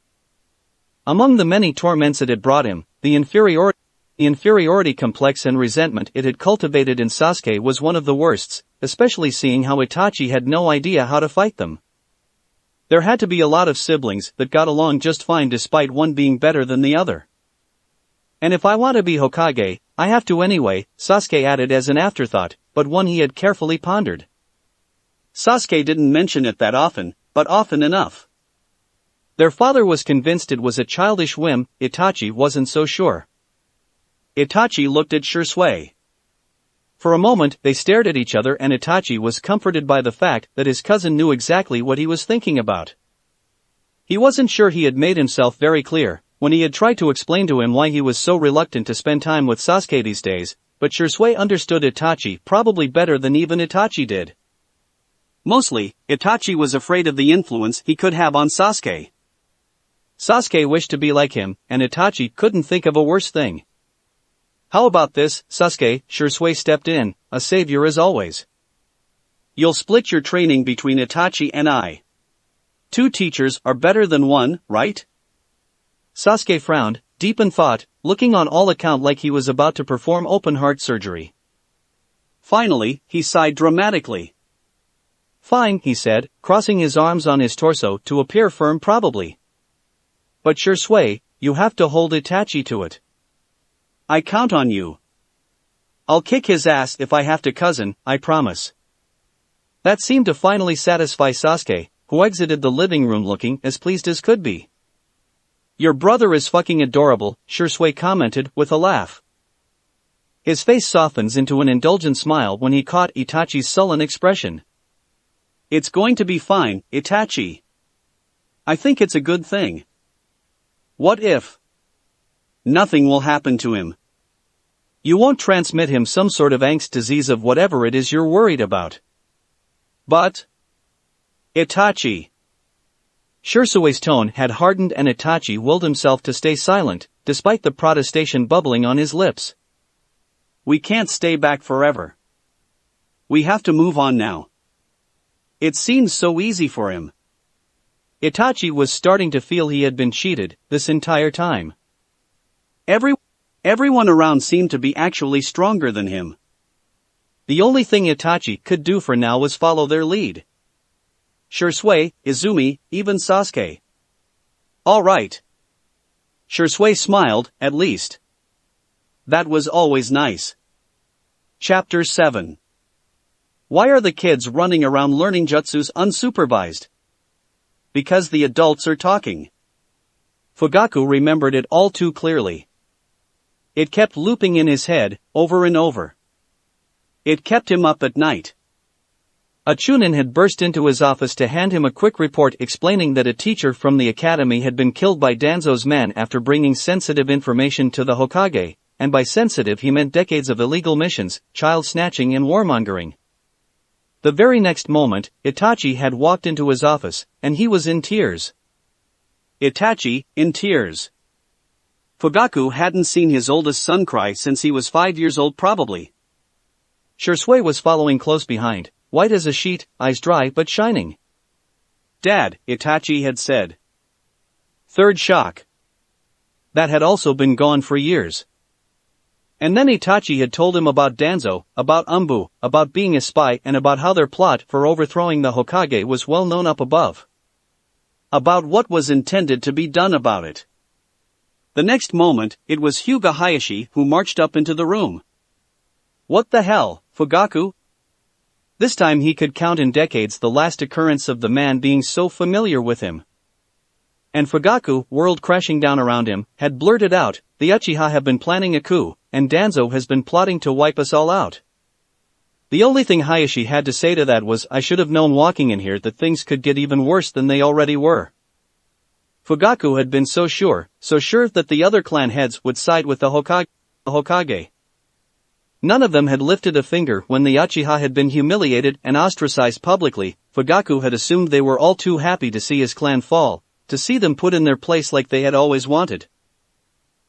A: Among the many torments it had brought him, the inferiority complex and resentment it had cultivated in Sasuke was one of the worsts, especially seeing how Itachi had no idea how to fight them. There had to be a lot of siblings that got along just fine despite one being better than the other. And if I want to be Hokage, I have to anyway, Sasuke added as an afterthought, but one he had carefully pondered. Sasuke didn't mention it that often, but often enough. Their father was convinced it was a childish whim, Itachi wasn't so sure. Itachi looked at Shursui. For a moment, they stared at each other and Itachi was comforted by the fact that his cousin knew exactly what he was thinking about. He wasn't sure he had made himself very clear, when he had tried to explain to him why he was so reluctant to spend time with Sasuke these days, but Shursui understood Itachi probably better than even Itachi did. Mostly, Itachi was afraid of the influence he could have on Sasuke. Sasuke wished to be like him, and Itachi couldn't think of a worse thing. How about this, Sasuke? Shursui stepped in, a savior as always. You'll split your training between Itachi and I. 2 teachers are better than 1, right? Sasuke frowned, deep in thought, looking on all account like he was about to perform open-heart surgery. Finally, he sighed dramatically. Fine, he said, crossing his arms on his torso to appear firm probably. But Shursui, you have to hold Itachi to it. I count on you. I'll kick his ass if I have to, cousin, I promise. That seemed to finally satisfy Sasuke, who exited the living room looking as pleased as could be. Your brother is fucking adorable, Shursui commented with a laugh. His face softens into an indulgent smile when he caught Itachi's sullen expression. It's going to be fine, Itachi. I think it's a good thing. What if? Nothing will happen to him. You won't transmit him some sort of angst disease of whatever it is you're worried about. But Itachi. Shursui's tone had hardened and Itachi willed himself to stay silent, despite the protestation bubbling on his lips. We can't stay back forever. We have to move on now. It seemed so easy for him. Itachi was starting to feel he had been cheated this entire time. Everyone around seemed to be actually stronger than him. The only thing Itachi could do for now was follow their lead. Shursui, Izumi, even Sasuke. All right. Shursui smiled, at least. That was always nice. Chapter 7. Why are the kids running around learning jutsus unsupervised? Because the adults are talking. Fugaku remembered it all too clearly. It kept looping in his head, over and over. It kept him up at night. A Chunin had burst into his office to hand him a quick report explaining that a teacher from the academy had been killed by Danzo's men after bringing sensitive information to the Hokage, and by sensitive he meant decades of illegal missions, child snatching and warmongering. The very next moment, Itachi had walked into his office, and he was in tears. Itachi, in tears. Fugaku hadn't seen his oldest son cry since he was 5 years old probably. Shursui was following close behind, white as a sheet, eyes dry but shining. Dad, Itachi had said. Third shock. That had also been gone for years. And then Itachi had told him about Danzo, about Umbu, about being a spy and about how their plot for overthrowing the Hokage was well known up above. About what was intended to be done about it. The next moment, it was Hyuga Hayashi who marched up into the room. What the hell, Fugaku? This time he could count in decades the last occurrence of the man being so familiar with him. And Fugaku, world crashing down around him, had blurted out, "The Uchiha have been planning a coup, and Danzo has been plotting to wipe us all out." The only thing Hayashi had to say to that was, "I should have known walking in here that things could get even worse than they already were." Fugaku had been so sure that the other clan heads would side with the Hokage. None of them had lifted a finger when the Uchiha had been humiliated and ostracized publicly. Fugaku had assumed they were all too happy to see his clan fall, to see them put in their place like they had always wanted.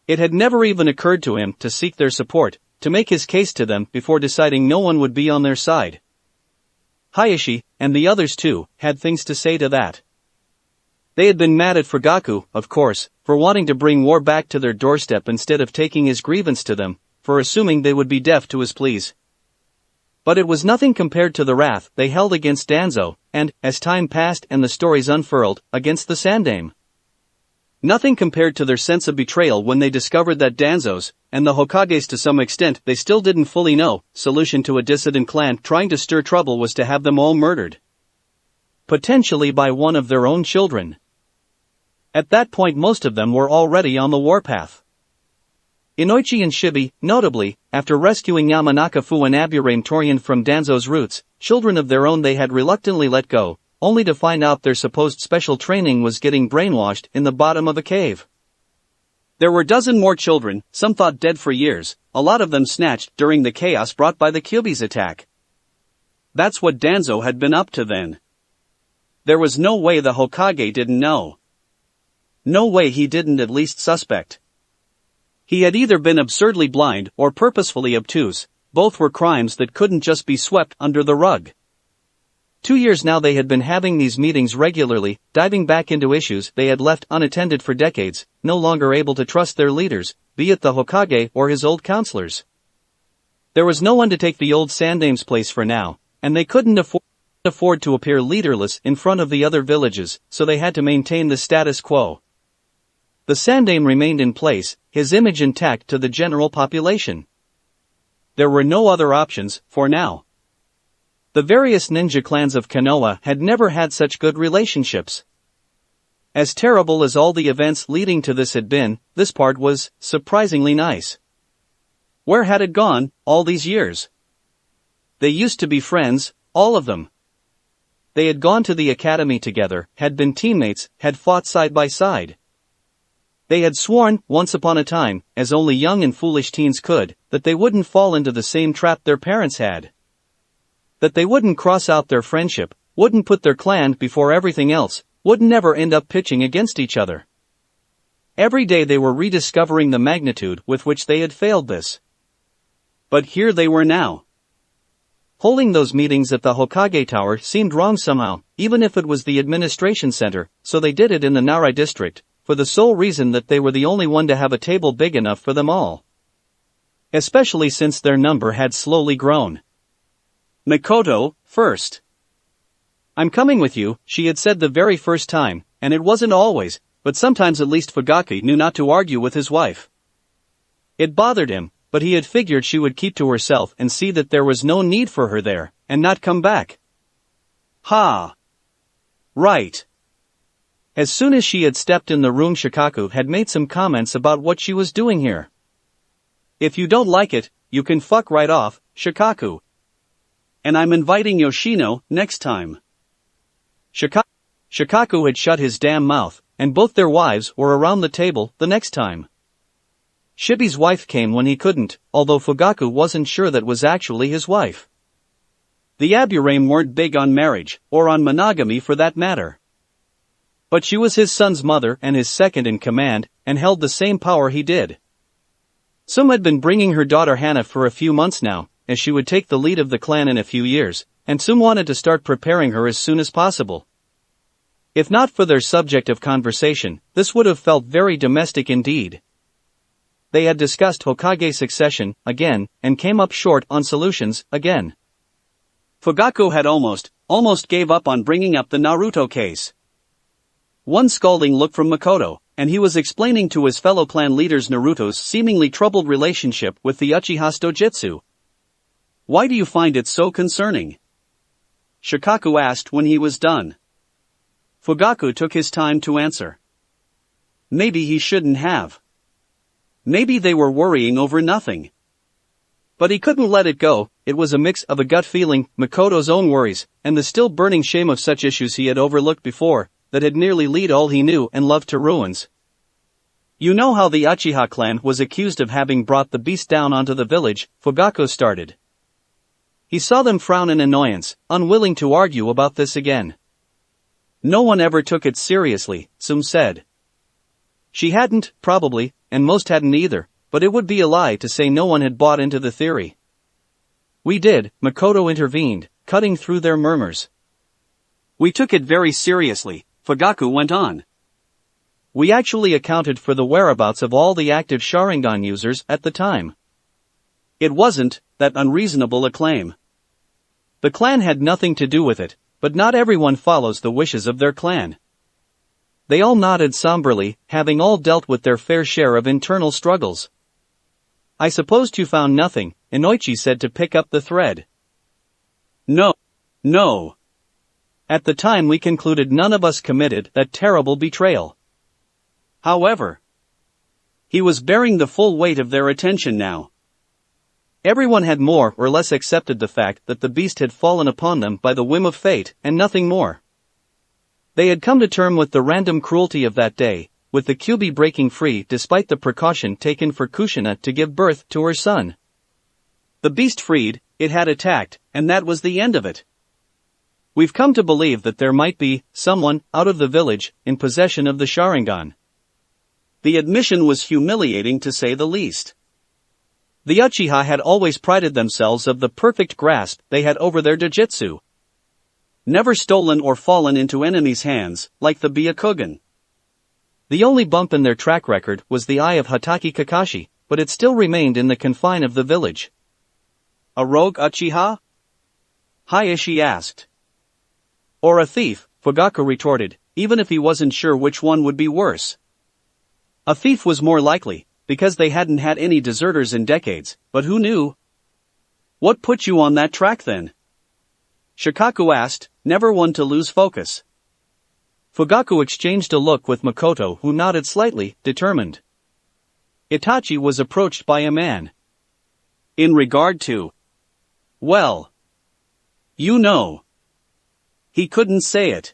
A: It had never even occurred to him to seek their support, to make his case to them before deciding no one would be on their side. Hayashi, and the others too, had things to say to that. They had been mad at Fugaku, of course, for wanting to bring war back to their doorstep instead of taking his grievance to them, for assuming they would be deaf to his pleas. But it was nothing compared to the wrath they held against Danzo, and, as time passed and the stories unfurled, against the Sandaime. Nothing compared to their sense of betrayal when they discovered that Danzo's, and the Hokage's to some extent they still didn't fully know, solution to a dissident clan trying to stir trouble was to have them all murdered. Potentially by one of their own children. At that point most of them were already on the warpath. Inoichi and Shibi, notably, after rescuing Yamanaka Fu and Aburame Torian from Danzo's roots, children of their own they had reluctantly let go, only to find out their supposed special training was getting brainwashed in the bottom of a cave. There were dozen more children, some thought dead for years, a lot of them snatched during the chaos brought by the Kyuubi's attack. That's what Danzo had been up to then. There was no way the Hokage didn't know. No way he didn't at least suspect. He had either been absurdly blind or purposefully obtuse, both were crimes that couldn't just be swept under the rug. 2 years now they had been having these meetings regularly, diving back into issues they had left unattended for decades, no longer able to trust their leaders, be it the Hokage or his old counselors. There was no one to take the old Sandaime's place for now, and they couldn't afford to appear leaderless in front of the other villages, so they had to maintain the status quo. The Sandaime remained in place, his image intact to the general population. There were no other options, for now. The various ninja clans of Konoha had never had such good relationships. As terrible as all the events leading to this had been, this part was surprisingly nice. Where had it gone, all these years? They used to be friends, all of them. They had gone to the academy together, had been teammates, had fought side by side. They had sworn, once upon a time, as only young and foolish teens could, that they wouldn't fall into the same trap their parents had. That they wouldn't cross out their friendship, wouldn't put their clan before everything else, would never end up pitching against each other. Every day they were rediscovering the magnitude with which they had failed this. But here they were now. Holding those meetings at the Hokage Tower seemed wrong somehow, even if it was the administration center, so they did it in the Narai district, for the sole reason that they were the only one to have a table big enough for them all. Especially since their number had slowly grown. Mikoto, first. "I'm coming with you," she had said the very first time, and it wasn't always, but sometimes at least Fugaku knew not to argue with his wife. It bothered him, but he had figured she would keep to herself and see that there was no need for her there, and not come back. Ha! Right. As soon as she had stepped in the room, Shikaku had made some comments about what she was doing here. "If you don't like it, you can fuck right off, Shikaku. And I'm inviting Yoshino next time." Shikaku had shut his damn mouth, and both their wives were around the table the next time. Shibi's wife came when he couldn't, although Fugaku wasn't sure that was actually his wife. The Aburame weren't big on marriage, or on monogamy for that matter. But she was his son's mother and his second in command, and held the same power he did. Sum had been bringing her daughter Hana for a few months now, as she would take the lead of the clan in a few years, and Sum wanted to start preparing her as soon as possible. If not for their subject of conversation, this would have felt very domestic indeed. They had discussed Hokage succession, again, and came up short on solutions, again. Fugaku had almost gave up on bringing up the Naruto case. One scalding look from Mikoto, and he was explaining to his fellow clan leaders Naruto's seemingly troubled relationship with the Uchiha Stojitsu. "Why do you find it so concerning?" Shikaku asked when he was done. Fugaku took his time to answer. Maybe he shouldn't have. Maybe they were worrying over nothing. But he couldn't let it go. It was a mix of a gut feeling, Makoto's own worries, and the still burning shame of such issues he had overlooked before, that had nearly laid all he knew and loved to ruins. You know how the Uchiha clan was accused of having brought the beast down onto the village, Fugaku started. He saw them frown in annoyance, unwilling to argue about this again. No one ever took it seriously, Sum said. She hadn't, probably, and most hadn't either, but it would be a lie to say no one had bought into the theory. We did, Makoto intervened, cutting through their murmurs. We took it very seriously, Fugaku went on. We actually accounted for the whereabouts of all the active Sharingan users at the time. It wasn't that unreasonable a claim. The clan had nothing to do with it, but not everyone follows the wishes of their clan. They all nodded somberly, having all dealt with their fair share of internal struggles. I supposed you found nothing, Inoichi said to pick up the thread. No. At the time we concluded none of us committed that terrible betrayal. However, he was bearing the full weight of their attention now. Everyone had more or less accepted the fact that the beast had fallen upon them by the whim of fate, and nothing more. They had come to terms with the random cruelty of that day, with the Kyuubi breaking free despite the precaution taken for Kushina to give birth to her son. The beast freed, it had attacked, and that was the end of it. We've come to believe that there might be someone out of the village in possession of the Sharingan. The admission was humiliating to say the least. The Uchiha had always prided themselves of the perfect grasp they had over their Dojutsu. Never stolen or fallen into enemies' hands, like the Byakugan. The only bump in their track record was the eye of Hatake Kakashi, but it still remained in the confine of the village. A rogue Uchiha? Hayashi asked. Or a thief, Fugaku retorted, even if he wasn't sure which one would be worse. A thief was more likely, because they hadn't had any deserters in decades, but who knew? What put you on that track then? Shikaku asked, never one to lose focus. Fugaku exchanged a look with Makoto, who nodded slightly, determined. Itachi was approached by a man. In regard to? Well. You know. He couldn't say it.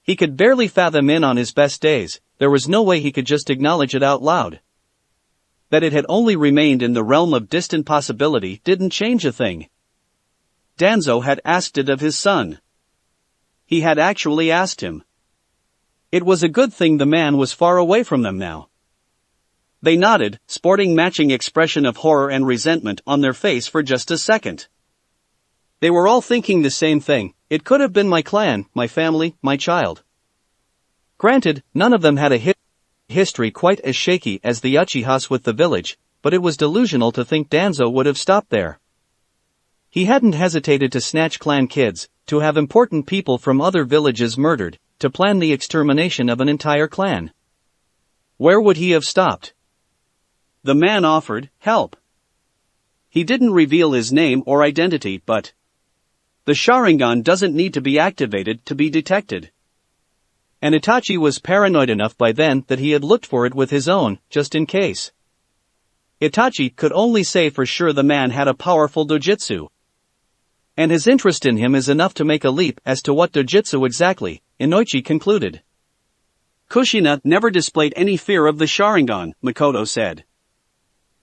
A: He could barely fathom in on his best days, there was no way he could just acknowledge it out loud. That it had only remained in the realm of distant possibility didn't change a thing. Danzo had asked it of his son. He had actually asked him. It was a good thing the man was far away from them now. They nodded, sporting matching expression of horror and resentment on their face for just a second. They were all thinking the same thing, it could have been my clan, my family, my child. Granted, none of them had a history quite as shaky as the Uchihas with the village, but it was delusional to think Danzo would have stopped there. He hadn't hesitated to snatch clan kids, to have important people from other villages murdered, to plan the extermination of an entire clan. Where would he have stopped? The man offered help. He didn't reveal his name or identity, but the Sharingan doesn't need to be activated to be detected. And Itachi was paranoid enough by then that he had looked for it with his own, just in case. Itachi could only say for sure the man had a powerful dojutsu. And his interest in him is enough to make a leap as to what dojutsu exactly, Inoichi concluded. Kushina never displayed any fear of the Sharingan, Makoto said.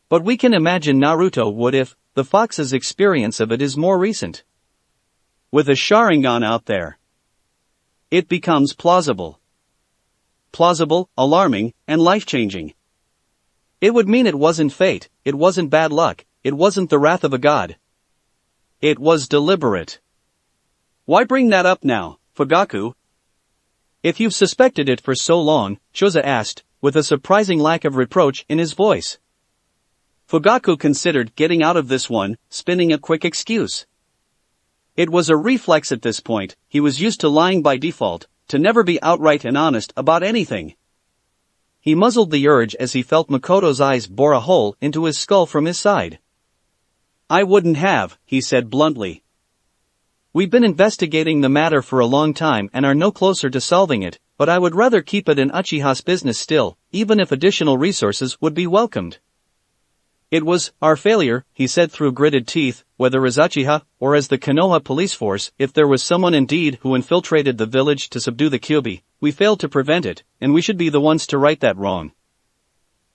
A: But we can imagine Naruto would if the fox's experience of it is more recent. With a Sharingan out there, it becomes plausible. Plausible, alarming, and life-changing. It would mean it wasn't fate, it wasn't bad luck, it wasn't the wrath of a god. It was deliberate. Why bring that up now, Fugaku? If you've suspected it for so long, Choza asked, with a surprising lack of reproach in his voice. Fugaku considered getting out of this one, spinning a quick excuse. It was a reflex at this point, he was used to lying by default, to never be outright and honest about anything. He muzzled the urge as he felt Makoto's eyes bore a hole into his skull from his side. I wouldn't have, he said bluntly. We've been investigating the matter for a long time and are no closer to solving it, but I would rather keep it in Uchiha's business still, even if additional resources would be welcomed. It was our failure, he said through gritted teeth, whether as Uchiha, or as the Konoha police force. If there was someone indeed who infiltrated the village to subdue the Kyuubi, we failed to prevent it, and we should be the ones to right that wrong.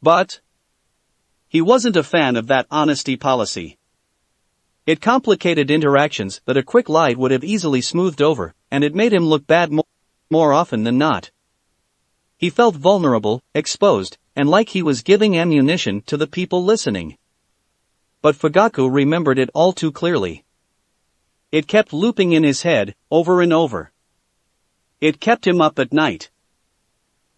A: But he wasn't a fan of that honesty policy. It complicated interactions that a quick lie would have easily smoothed over, and it made him look bad more often than not. He felt vulnerable, exposed, and like he was giving ammunition to the people listening. But Fugaku remembered it all too clearly. It kept looping in his head, over and over. It kept him up at night.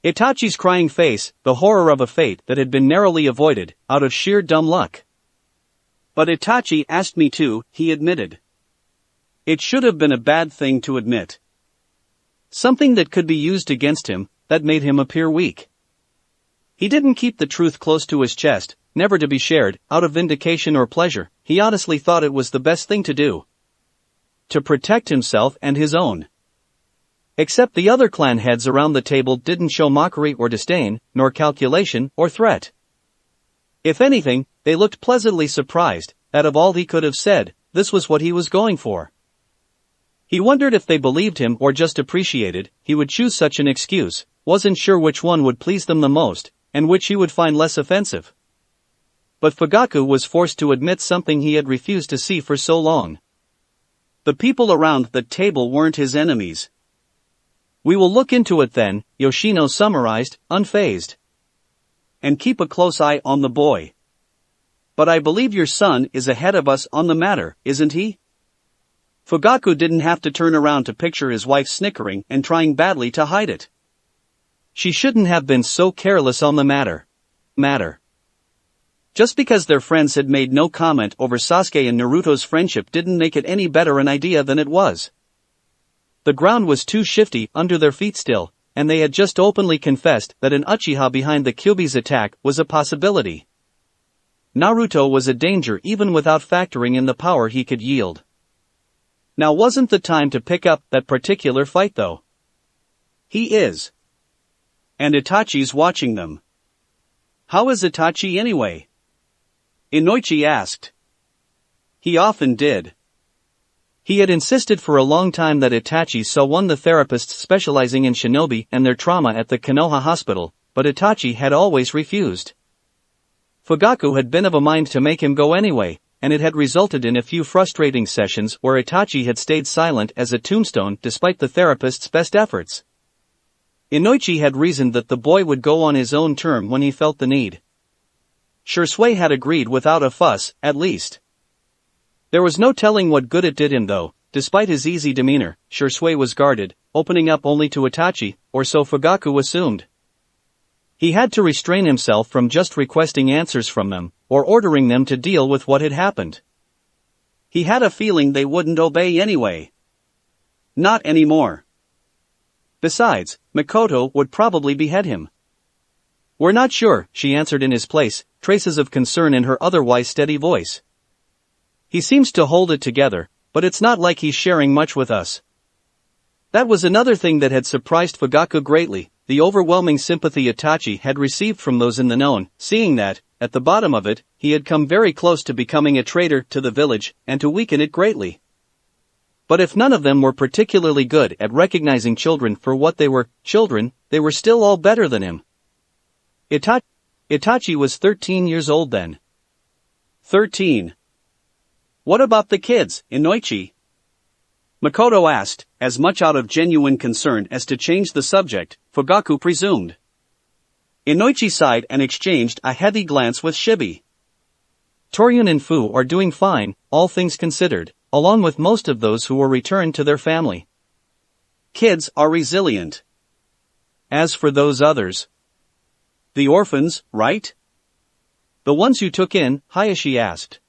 A: Itachi's crying face, the horror of a fate that had been narrowly avoided, out of sheer dumb luck. But Itachi asked me to, he admitted. It should have been a bad thing to admit. Something that could be used against him, that made him appear weak. He didn't keep the truth close to his chest, never to be shared, out of vindication or pleasure. He honestly thought it was the best thing to do. To protect himself and his own. Except the other clan heads around the table didn't show mockery or disdain, nor calculation or threat. If anything, they looked pleasantly surprised, that of all he could have said, this was what he was going for. He wondered if they believed him or just appreciated, he would choose such an excuse, wasn't sure which one would please them the most, and which he would find less offensive. But Fugaku was forced to admit something he had refused to see for so long. The people around the table weren't his enemies. We will look into it then, Yoshino summarized, unfazed. And keep a close eye on the boy. But I believe your son is ahead of us on the matter, isn't he? Fugaku didn't have to turn around to picture his wife snickering and trying badly to hide it. She shouldn't have been so careless on the matter. Just because their friends had made no comment over Sasuke and Naruto's friendship didn't make it any better an idea than it was. The ground was too shifty under their feet still, and they had just openly confessed that an Uchiha behind the Kyuubi's attack was a possibility. Naruto was a danger even without factoring in the power he could yield. Now wasn't the time to pick up that particular fight though. He is. And Itachi's watching them. How is Itachi anyway? Inoichi asked. He often did. He had insisted for a long time that Itachi saw one the therapists specializing in shinobi and their trauma at the Konoha hospital, but Itachi had always refused. Fugaku had been of a mind to make him go anyway, and it had resulted in a few frustrating sessions where Itachi had stayed silent as a tombstone despite the therapist's best efforts. Inoichi had reasoned that the boy would go on his own term when he felt the need. Shursui had agreed without a fuss, at least. There was no telling what good it did him though. Despite his easy demeanor, Shursui was guarded, opening up only to Itachi, or so Fugaku assumed. He had to restrain himself from just requesting answers from them, or ordering them to deal with what had happened. He had a feeling they wouldn't obey anyway. Not anymore. Besides, Mikoto would probably behead him. We're not sure, she answered in his place, traces of concern in her otherwise steady voice. He seems to hold it together, but it's not like he's sharing much with us. That was another thing that had surprised Fugaku greatly, the overwhelming sympathy Itachi had received from those in the known, seeing that, at the bottom of it, he had come very close to becoming a traitor to the village, and to weaken it greatly. But if none of them were particularly good at recognizing children for what they were, children, they were still all better than him. Itachi was 13 years old then. 13. What about the kids, Inoichi? Mikoto asked, as much out of genuine concern as to change the subject, Fugaku presumed. Inoichi sighed and exchanged a heavy glance with Shibi. Toryun and Fu are doing fine, all things considered, along with most of those who were returned to their family. Kids are resilient. As for those others. The orphans, right? The ones you took in, Hayashi asked.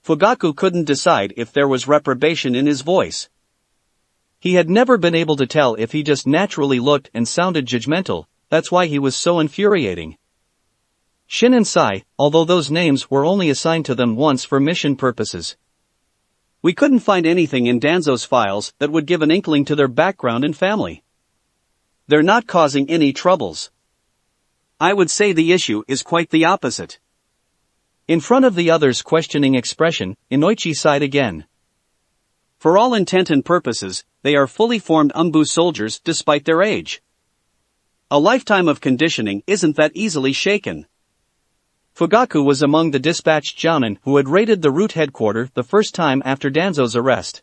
A: Fugaku couldn't decide if there was reprobation in his voice. He had never been able to tell if he just naturally looked and sounded judgmental, that's why he was so infuriating. Shin and Sai, although those names were only assigned to them once for mission purposes. We couldn't find anything in Danzo's files that would give an inkling to their background and family. They're not causing any troubles. I would say the issue is quite the opposite. In front of the other's questioning expression, Inoichi sighed again. For all intent and purposes, they are fully formed Umbu soldiers despite their age. A lifetime of conditioning isn't that easily shaken. Fugaku was among the dispatched jounin who had raided the route headquarters the first time after Danzo's arrest.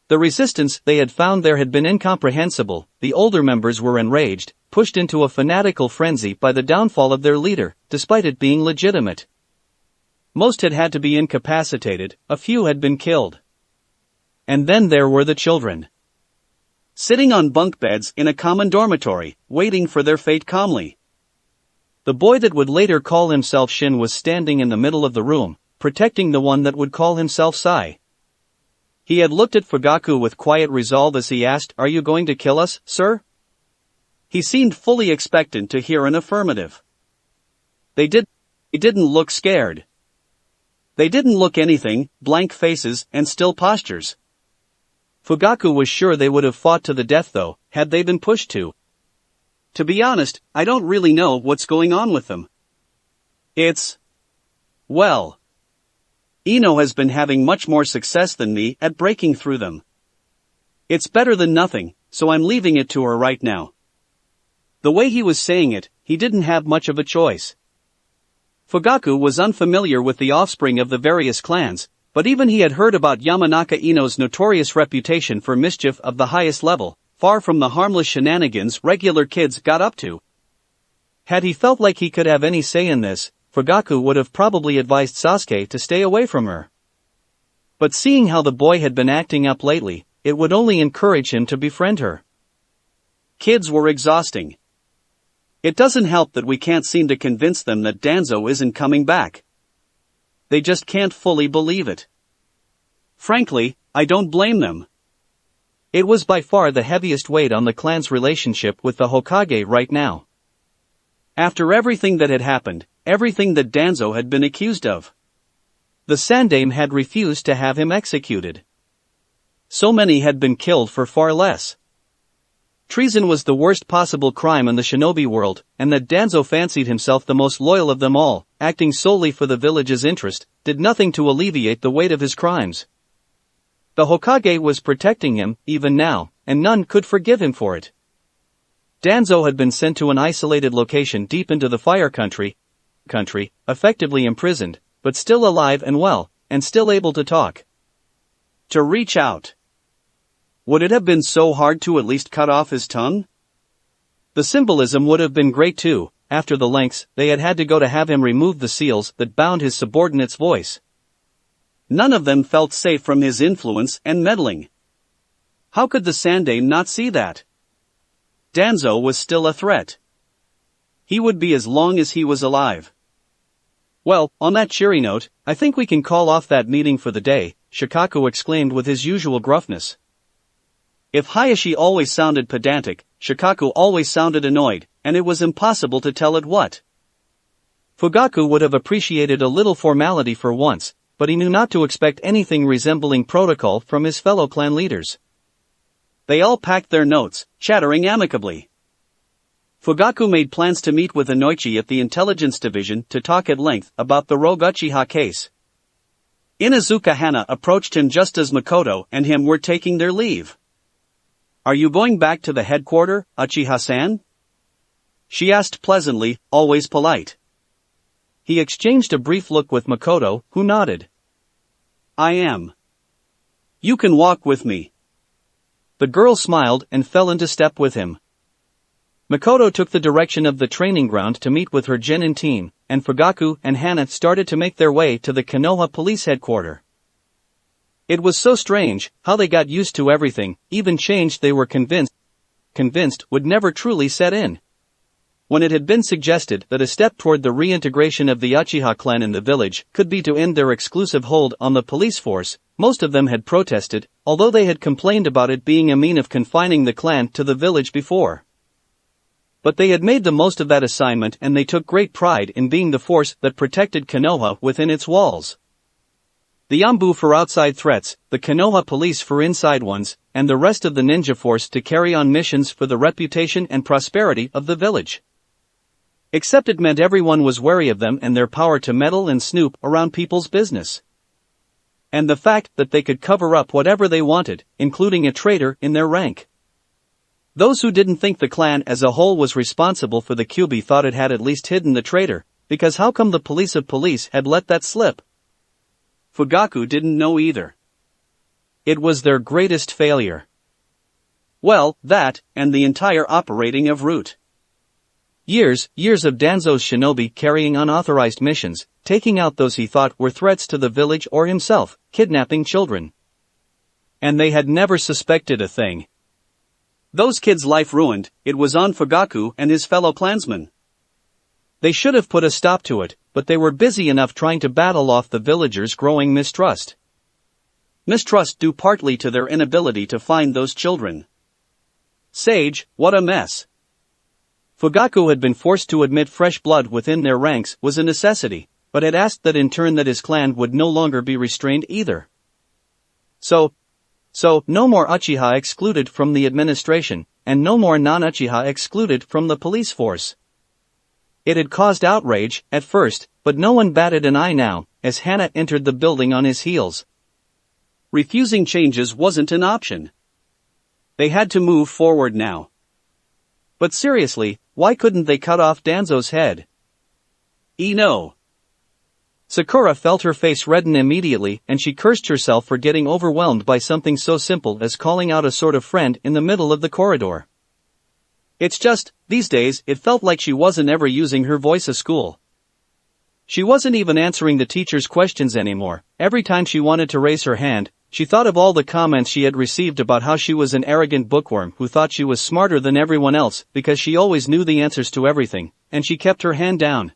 A: The resistance they had found there had been incomprehensible. The older members were enraged, pushed into a fanatical frenzy by the downfall of their leader, despite it being legitimate. Most had had to be incapacitated, a few had been killed. And then there were the children. Sitting on bunk beds in a common dormitory, waiting for their fate calmly. The boy that would later call himself Shin was standing in the middle of the room, protecting the one that would call himself Sai. He had looked at Fugaku with quiet resolve as he asked, "Are you going to kill us, sir?" He seemed fully expectant to hear an affirmative. They didn't look scared. They didn't look anything, blank faces and still postures. Fugaku was sure they would have fought to the death though, had they been pushed to. To be honest, I don't really know what's going on with them. Well, Ino has been having much more success than me at breaking through them. It's better than nothing, so I'm leaving it to her right now. The way he was saying it, he didn't have much of a choice. Fugaku was unfamiliar with the offspring of the various clans, but even he had heard about Yamanaka Ino's notorious reputation for mischief of the highest level, far from the harmless shenanigans regular kids got up to. Had he felt like he could have any say in this, Fugaku would have probably advised Sasuke to stay away from her. But seeing how the boy had been acting up lately, it would only encourage him to befriend her. Kids were exhausting. It doesn't help that we can't seem to convince them that Danzo isn't coming back. They just can't fully believe it. Frankly, I don't blame them. It was by far the heaviest weight on the clan's relationship with the Hokage right now. After everything that had happened, everything that Danzo had been accused of, the Sandaime had refused to have him executed. So many had been killed for far less. Treason was the worst possible crime in the shinobi world, and that Danzo fancied himself the most loyal of them all, acting solely for the village's interest, did nothing to alleviate the weight of his crimes. The Hokage was protecting him, even now, and none could forgive him for it. Danzo had been sent to an isolated location deep into the fire country, effectively imprisoned, but still alive and well, and still able to talk. To reach out. Would it have been so hard to at least cut off his tongue? The symbolism would have been great too, after the lengths they had had to go to have him remove the seals that bound his subordinate's voice. None of them felt safe from his influence and meddling. How could the Sandaime not see that? Danzo was still a threat. He would be as long as he was alive. Well, on that cheery note, I think we can call off that meeting for the day, Shikaku exclaimed with his usual gruffness. If Hayashi always sounded pedantic, Shikaku always sounded annoyed, and it was impossible to tell at what. Fugaku would have appreciated a little formality for once, but he knew not to expect anything resembling protocol from his fellow clan leaders. They all packed their notes, chattering amicably. Fugaku made plans to meet with Inoichi at the intelligence division to talk at length about the Rogue Uchiha case. Inazuka Hana approached him just as Makoto and him were taking their leave. "Are you going back to the headquarters, Uchiha-san?" she asked pleasantly, always polite. He exchanged a brief look with Makoto, who nodded. "I am. You can walk with me." The girl smiled and fell into step with him. Makoto took the direction of the training ground to meet with her genin team, and Fugaku and Hana started to make their way to the Konoha police headquarters. It was so strange how they got used to everything, even change they were convinced would never truly set in. When it had been suggested that a step toward the reintegration of the Uchiha clan in the village could be to end their exclusive hold on the police force, most of them had protested, although they had complained about it being a mean of confining the clan to the village before. But they had made the most of that assignment and they took great pride in being the force that protected Konoha within its walls. The Yambu for outside threats, the Konoha police for inside ones, and the rest of the ninja force to carry on missions for the reputation and prosperity of the village. Except it meant everyone was wary of them and their power to meddle and snoop around people's business. And the fact that they could cover up whatever they wanted, including a traitor in their rank. Those who didn't think the clan as a whole was responsible for the Kyuubi thought it had at least hidden the traitor, because how come the police of police had let that slip? Fugaku didn't know either. It was their greatest failure. Well, that, and the entire operating of Root. Years of Danzo's shinobi carrying unauthorized missions, taking out those he thought were threats to the village or himself, kidnapping children. And they had never suspected a thing. Those kids' life ruined, it was on Fugaku and his fellow clansmen. They should have put a stop to it, but they were busy enough trying to battle off the villagers' growing mistrust. Mistrust due partly to their inability to find those children. Sage, what a mess. Fugaku had been forced to admit fresh blood within their ranks was a necessity, but had asked that in turn that his clan would no longer be restrained either. So, no more Uchiha excluded from the administration, and no more non-Uchiha excluded from the police force. It had caused outrage, at first, but no one batted an eye now, as Hana entered the building on his heels. Refusing changes wasn't an option. They had to move forward now. But seriously, why couldn't they cut off Danzo's head? Ino. Sakura felt her face redden immediately and she cursed herself for getting overwhelmed by something so simple as calling out a sort of friend in the middle of the corridor. It's just, these days it felt like she wasn't ever using her voice at school. She wasn't even answering the teacher's questions anymore. Every time she wanted to raise her hand, she thought of all the comments she had received about how she was an arrogant bookworm who thought she was smarter than everyone else because she always knew the answers to everything, and she kept her hand down.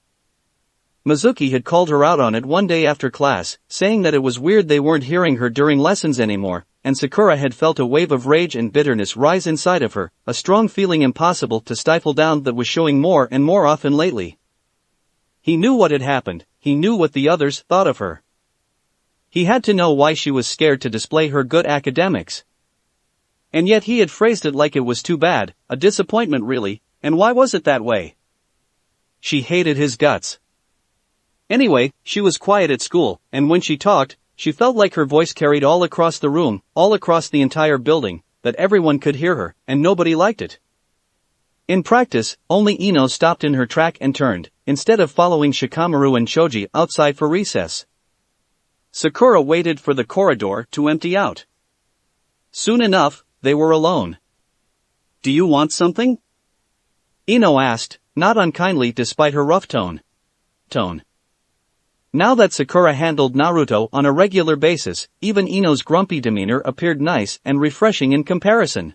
A: Mizuki had called her out on it one day after class, saying that it was weird they weren't hearing her during lessons anymore, and Sakura had felt a wave of rage and bitterness rise inside of her, a strong feeling impossible to stifle down that was showing more and more often lately. He knew what had happened, he knew what the others thought of her. He had to know why she was scared to display her good academics. And yet he had phrased it like it was too bad, a disappointment really, and why was it that way? She hated his guts. Anyway, she was quiet at school, and when she talked, she felt like her voice carried all across the room, all across the entire building, that everyone could hear her, and nobody liked it. In practice, only Ino stopped in her track and turned, instead of following Shikamaru and Choji outside for recess. Sakura waited for the corridor to empty out. Soon enough, they were alone. "Do you want something?" Ino asked, not unkindly despite her rough tone. Now that Sakura handled Naruto on a regular basis, even Ino's grumpy demeanor appeared nice and refreshing in comparison.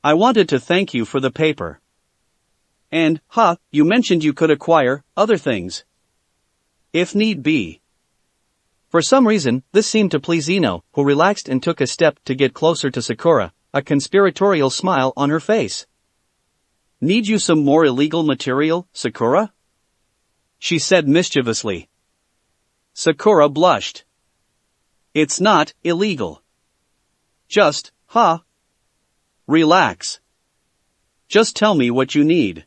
A: "I wanted to thank you for the paper. And, you mentioned you could acquire other things. If need be." For some reason, this seemed to please Ino, who relaxed and took a step to get closer to Sakura, a conspiratorial smile on her face. "Need you some more illegal material, Sakura?" she said mischievously. Sakura blushed. "It's not illegal. Just, relax. Just tell me what you need.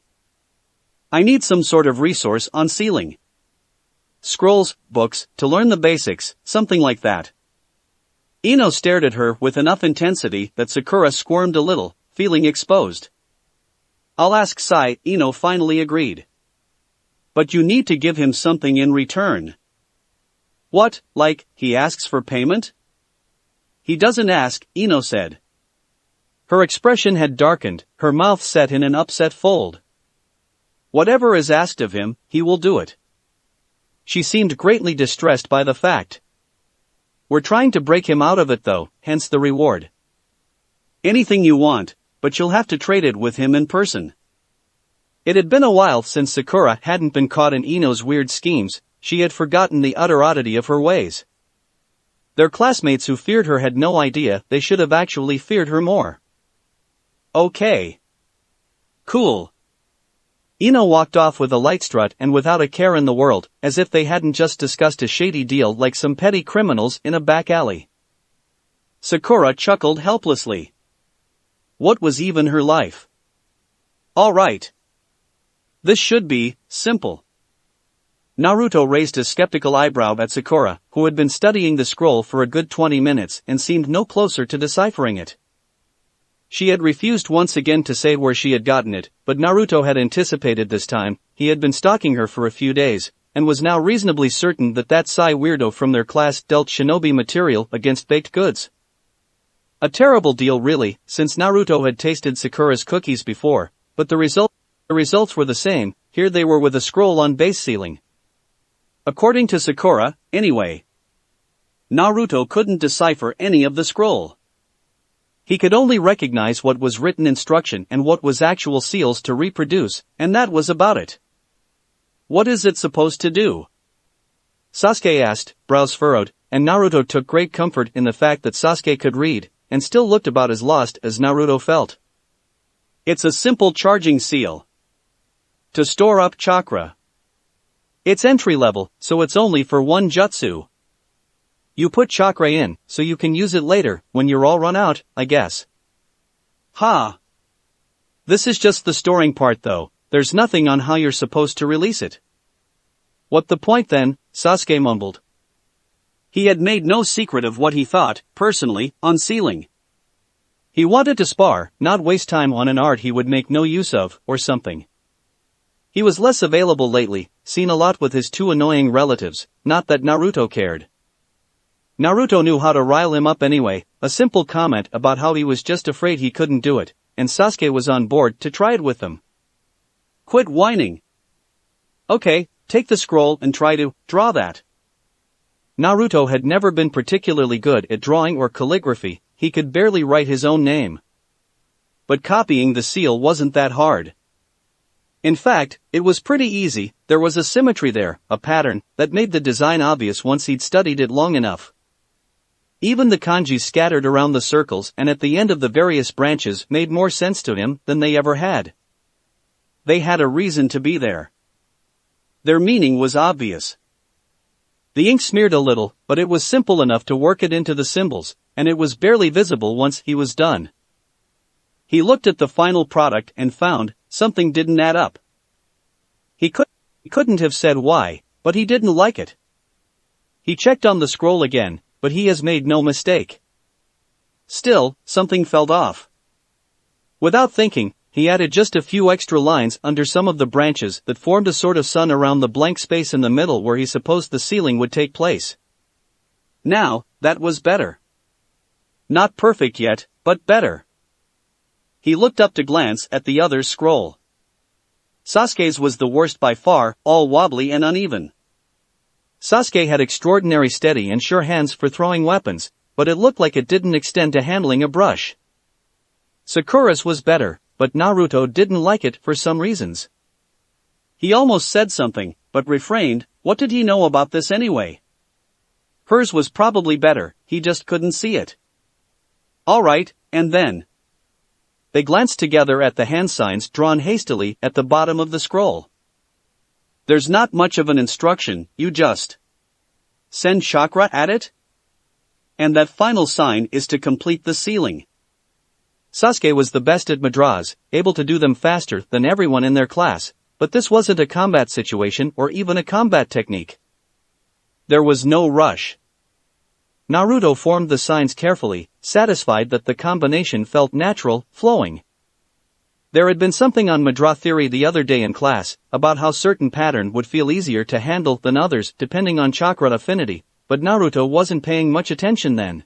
A: I need some sort of resource on sealing. Scrolls, books, to learn the basics, something like that." Ino stared at her with enough intensity that Sakura squirmed a little, feeling exposed. "I'll ask Sai," Ino finally agreed. "But you need to give him something in return." "What, like, he asks for payment?" "He doesn't ask," Ino said. Her expression had darkened, her mouth set in an upset fold. "Whatever is asked of him, he will do it." She seemed greatly distressed by the fact. "We're trying to break him out of it though, hence the reward." "Anything you want, but you'll have to trade it with him in person." It had been a while since Sakura hadn't been caught in Ino's weird schemes, she had forgotten the utter oddity of her ways. Their classmates who feared her had no idea they should have actually feared her more. "Okay. Cool. Ino walked off with a light strut and without a care in the world, as if they hadn't just discussed a shady deal like some petty criminals in a back alley. Sakura chuckled helplessly. What was even her life? All right. This should be simple. Naruto raised a skeptical eyebrow at Sakura, who had been studying the scroll for a good 20 minutes and seemed no closer to deciphering it. She had refused once again to say where she had gotten it, but Naruto had anticipated this time. He had been stalking her for a few days, and was now reasonably certain that Sai weirdo from their class dealt shinobi material against baked goods. A terrible deal really, since Naruto had tasted Sakura's cookies before, but the results were the same. Here they were with a scroll on base ceiling. According to Sakura, anyway. Naruto couldn't decipher any of the scroll. He could only recognize what was written instruction and what was actual seals to reproduce, and that was about it. What is it supposed to do? Sasuke asked, brows furrowed, and Naruto took great comfort in the fact that Sasuke could read, and still looked about as lost as Naruto felt. It's a simple charging seal. To store up chakra. It's entry level, so it's only for one jutsu. You put chakra in, so you can use it later, when you're all run out, I guess. Ha! This is just the storing part though, there's nothing on how you're supposed to release it. What the point then? Sasuke mumbled. He had made no secret of what he thought, personally, on sealing. He wanted to spar, not waste time on an art he would make no use of, or something. He was less available lately, seen a lot with his two annoying relatives, not that Naruto cared. Naruto knew how to rile him up anyway, a simple comment about how he was just afraid he couldn't do it, and Sasuke was on board to try it with them. Quit whining. Okay, take the scroll and try to draw that. Naruto had never been particularly good at drawing or calligraphy, he could barely write his own name. But copying the seal wasn't that hard. In fact, it was pretty easy. There was a symmetry there, a pattern, that made the design obvious once he'd studied it long enough. Even the kanji scattered around the circles and at the end of the various branches made more sense to him than they ever had. They had a reason to be there. Their meaning was obvious. The ink smeared a little, but it was simple enough to work it into the symbols, and it was barely visible once he was done. He looked at the final product and found something didn't add up. He couldn't have said why, but he didn't like it. He checked on the scroll again, but he has made no mistake. Still, something felt off. Without thinking, he added just a few extra lines under some of the branches that formed a sort of sun around the blank space in the middle where he supposed the sealing would take place. Now, that was better. Not perfect yet, but better. He looked up to glance at the other's scroll. Sasuke's was the worst by far, all wobbly and uneven. Sasuke had extraordinary steady and sure hands for throwing weapons, but it looked like it didn't extend to handling a brush. Sakura's was better, but Naruto didn't like it for some reasons. He almost said something, but refrained. What did he know about this anyway? Hers was probably better, he just couldn't see it. Alright, and then? They glanced together at the hand signs drawn hastily at the bottom of the scroll. There's not much of an instruction, you just send chakra at it? And that final sign is to complete the sealing. Sasuke was the best at madras, able to do them faster than everyone in their class, but this wasn't a combat situation or even a combat technique. There was no rush. Naruto formed the signs carefully, satisfied that the combination felt natural, flowing. There had been something on Madra theory the other day in class, about how certain pattern would feel easier to handle than others depending on chakra affinity, but Naruto wasn't paying much attention then.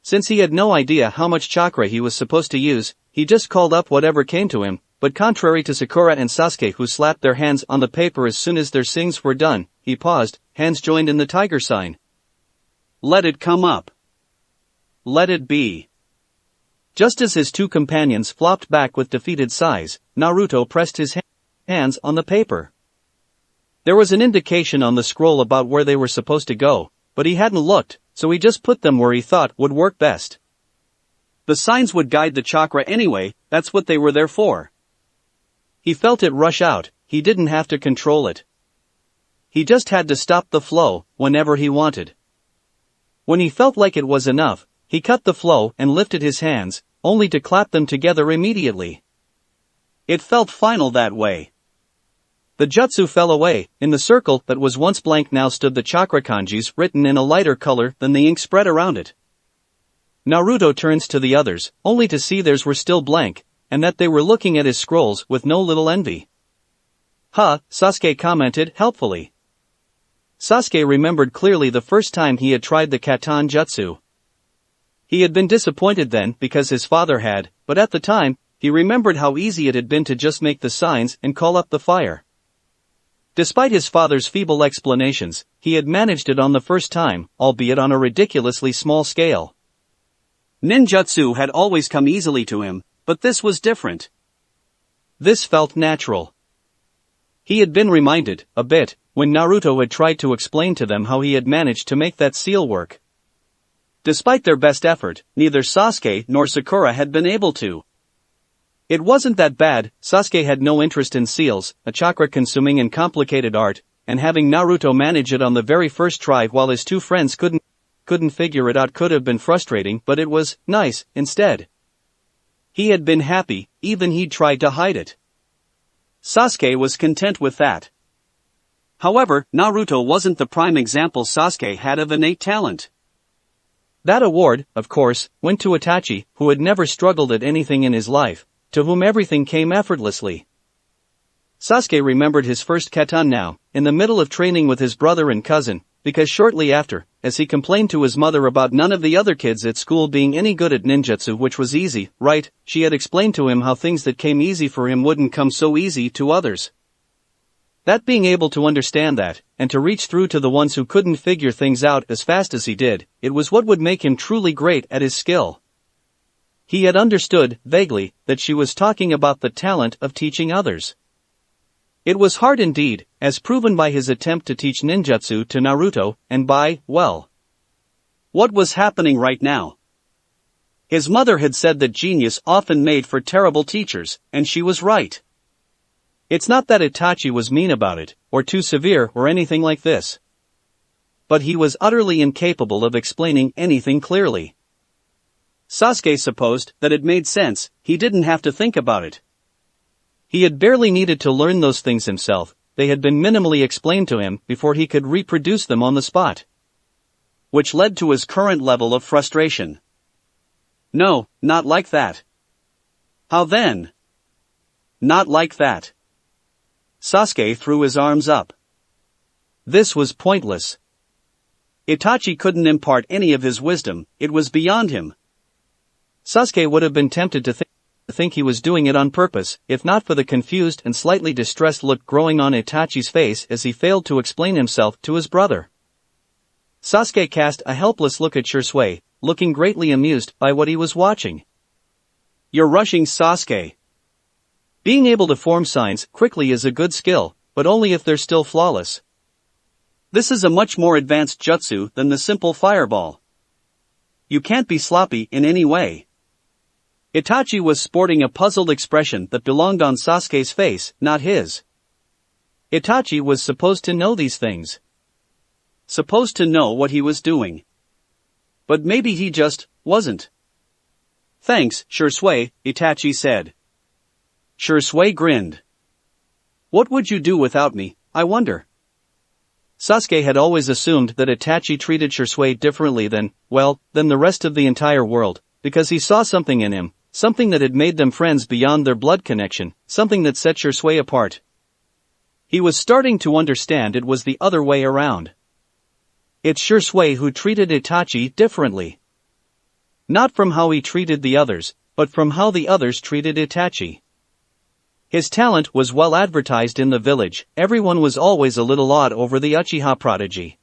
A: Since he had no idea how much chakra he was supposed to use, he just called up whatever came to him, but contrary to Sakura and Sasuke who slapped their hands on the paper as soon as their sings were done, he paused, hands joined in the tiger sign. Let it come up. Let it be. Just as his two companions flopped back with defeated sighs, Naruto pressed his hands on the paper. There was an indication on the scroll about where they were supposed to go, but he hadn't looked, so he just put them where he thought would work best. The signs would guide the chakra anyway, that's what they were there for. He felt it rush out, he didn't have to control it. He just had to stop the flow, whenever he wanted. When he felt like it was enough, he cut the flow and lifted his hands, only to clap them together immediately. It felt final that way. The jutsu fell away. In the circle that was once blank now stood the chakra kanjis written in a lighter color than the ink spread around it. Naruto turns to the others, only to see theirs were still blank, and that they were looking at his scrolls with no little envy. "Huh," Sasuke commented helpfully. Sasuke remembered clearly the first time he had tried the katan jutsu. He had been disappointed then because his father had, but at the time, he remembered how easy it had been to just make the signs and call up the fire. Despite his father's feeble explanations, he had managed it on the first time, albeit on a ridiculously small scale. Ninjutsu had always come easily to him, but this was different. This felt natural. He had been reminded, a bit, when Naruto had tried to explain to them how he had managed to make that seal work. Despite their best effort, neither Sasuke nor Sakura had been able to. It wasn't that bad. Sasuke had no interest in seals, a chakra-consuming and complicated art, and having Naruto manage it on the very first try while his two friends couldn't figure it out could have been frustrating, but it was nice instead. He had been happy, even he'd tried to hide it. Sasuke was content with that. However, Naruto wasn't the prime example Sasuke had of innate talent. That award, of course, went to Itachi, who had never struggled at anything in his life, to whom everything came effortlessly. Sasuke remembered his first katan now, in the middle of training with his brother and cousin, because shortly after, as he complained to his mother about none of the other kids at school being any good at ninjutsu, which was easy, right, she had explained to him how things that came easy for him wouldn't come so easy to others. That being able to understand that, and to reach through to the ones who couldn't figure things out as fast as he did, it was what would make him truly great at his skill. He had understood, vaguely, that she was talking about the talent of teaching others. It was hard indeed, as proven by his attempt to teach ninjutsu to Naruto, and by, well, what was happening right now. His mother had said that genius often made for terrible teachers, and she was right. It's not that Itachi was mean about it, or too severe or anything like this. But he was utterly incapable of explaining anything clearly. Sasuke supposed that it made sense, he didn't have to think about it. He had barely needed to learn those things himself, they had been minimally explained to him before he could reproduce them on the spot. Which led to his current level of frustration. No, not like that. How then? Not like that. Sasuke threw his arms up. This was pointless. Itachi couldn't impart any of his wisdom, it was beyond him. Sasuke would have been tempted to think he was doing it on purpose, if not for the confused and slightly distressed look growing on Itachi's face as he failed to explain himself to his brother. Sasuke cast a helpless look at Shursui, looking greatly amused by what he was watching. "You're rushing, Sasuke. Being able to form signs quickly is a good skill, but only if they're still flawless. This is a much more advanced jutsu than the simple fireball. You can't be sloppy in any way." Itachi was sporting a puzzled expression that belonged on Sasuke's face, not his. Itachi was supposed to know these things. Supposed to know what he was doing. But maybe he just wasn't. "Thanks, Shursui," Itachi said. Shursui grinned. "What would you do without me, I wonder?" Sasuke had always assumed that Itachi treated Shursui differently than the rest of the entire world, because he saw something in him, something that had made them friends beyond their blood connection, something that set Shursui apart. He was starting to understand it was the other way around. It's Shursui who treated Itachi differently. Not from how he treated the others, but from how the others treated Itachi. His talent was well advertised in the village, everyone was always a little awed over the Uchiha prodigy.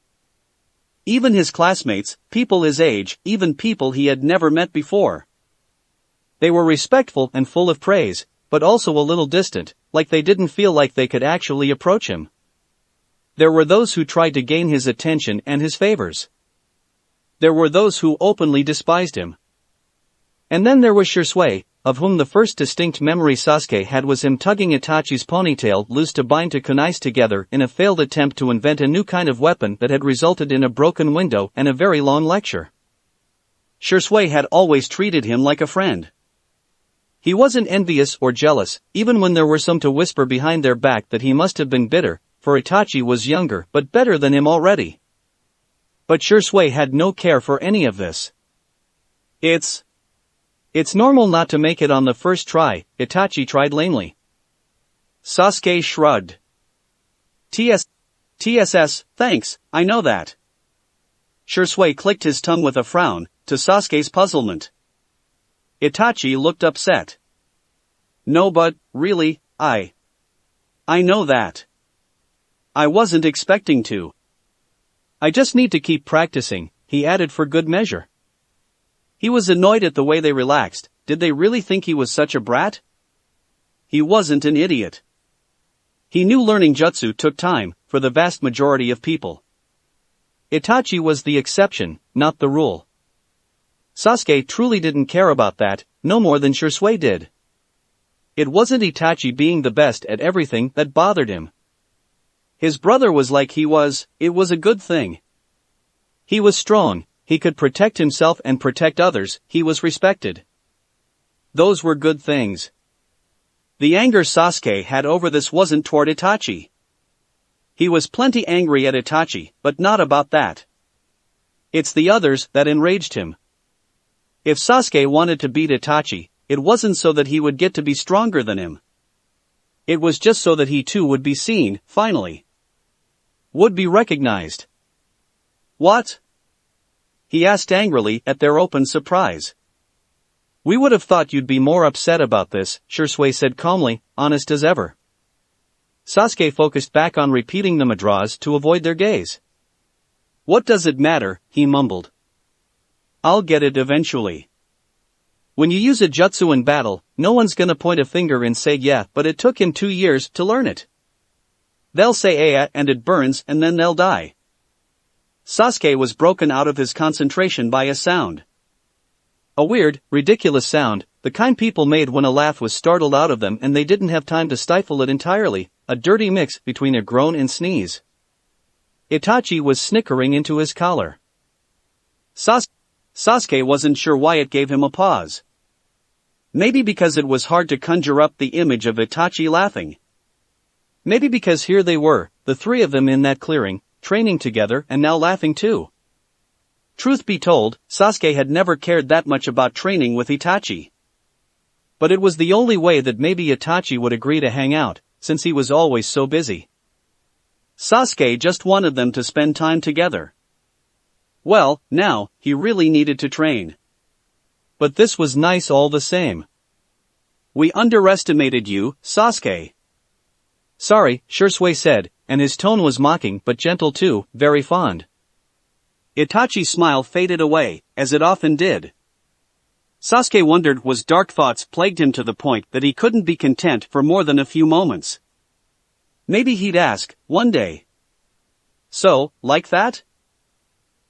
A: Even his classmates, people his age, even people he had never met before. They were respectful and full of praise, but also a little distant, like they didn't feel like they could actually approach him. There were those who tried to gain his attention and his favors. There were those who openly despised him. And then there was Shursui, of whom the first distinct memory Sasuke had was him tugging Itachi's ponytail loose to bind to kunais together in a failed attempt to invent a new kind of weapon that had resulted in a broken window and a very long lecture. Shisui had always treated him like a friend. He wasn't envious or jealous, even when there were some to whisper behind their back that he must have been bitter, for Itachi was younger but better than him already. But Shisui had no care for any of this. It's normal not to make it on the first try, Itachi tried lamely. Sasuke shrugged. TSS, thanks, I know that. Shisui clicked his tongue with a frown, to Sasuke's puzzlement. Itachi looked upset. No but, really, I know that. I wasn't expecting to. I just need to keep practicing, he added for good measure. He was annoyed at the way they relaxed. Did they really think he was such a brat? He wasn't an idiot. He knew learning jutsu took time, for the vast majority of people. Itachi was the exception, not the rule. Sasuke truly didn't care about that, no more than Shisui did. It wasn't Itachi being the best at everything that bothered him. His brother was like he was, it was a good thing. He was strong, he could protect himself and protect others, he was respected. Those were good things. The anger Sasuke had over this wasn't toward Itachi. He was plenty angry at Itachi, but not about that. It's the others that enraged him. If Sasuke wanted to beat Itachi, it wasn't so that he would get to be stronger than him. It was just so that he too would be seen, finally. Would be recognized. What? He asked angrily at their open surprise. We would have thought you'd be more upset about this, Shisui said calmly, honest as ever. Sasuke focused back on repeating the mantras to avoid their gaze. What does it matter, he mumbled. I'll get it eventually. When you use a jutsu in battle, no one's gonna point a finger and say yeah, but it took him 2 years to learn it. They'll say yeah and it burns and then they'll die. Sasuke was broken out of his concentration by a sound. A weird, ridiculous sound, the kind people made when a laugh was startled out of them and they didn't have time to stifle it entirely, a dirty mix between a groan and sneeze. Itachi was snickering into his collar. Sasuke wasn't sure why it gave him a pause. Maybe because it was hard to conjure up the image of Itachi laughing. Maybe because here they were, the three of them in that clearing, training together and now laughing too. Truth be told, Sasuke had never cared that much about training with Itachi. But it was the only way that maybe Itachi would agree to hang out, since he was always so busy. Sasuke just wanted them to spend time together. Well, now, he really needed to train. But this was nice all the same. We underestimated you, Sasuke. Sorry, Shisui said, and his tone was mocking but gentle too, very fond. Itachi's smile faded away, as it often did. Sasuke wondered was dark thoughts plagued him to the point that he couldn't be content for more than a few moments. Maybe he'd ask, one day. So, like that?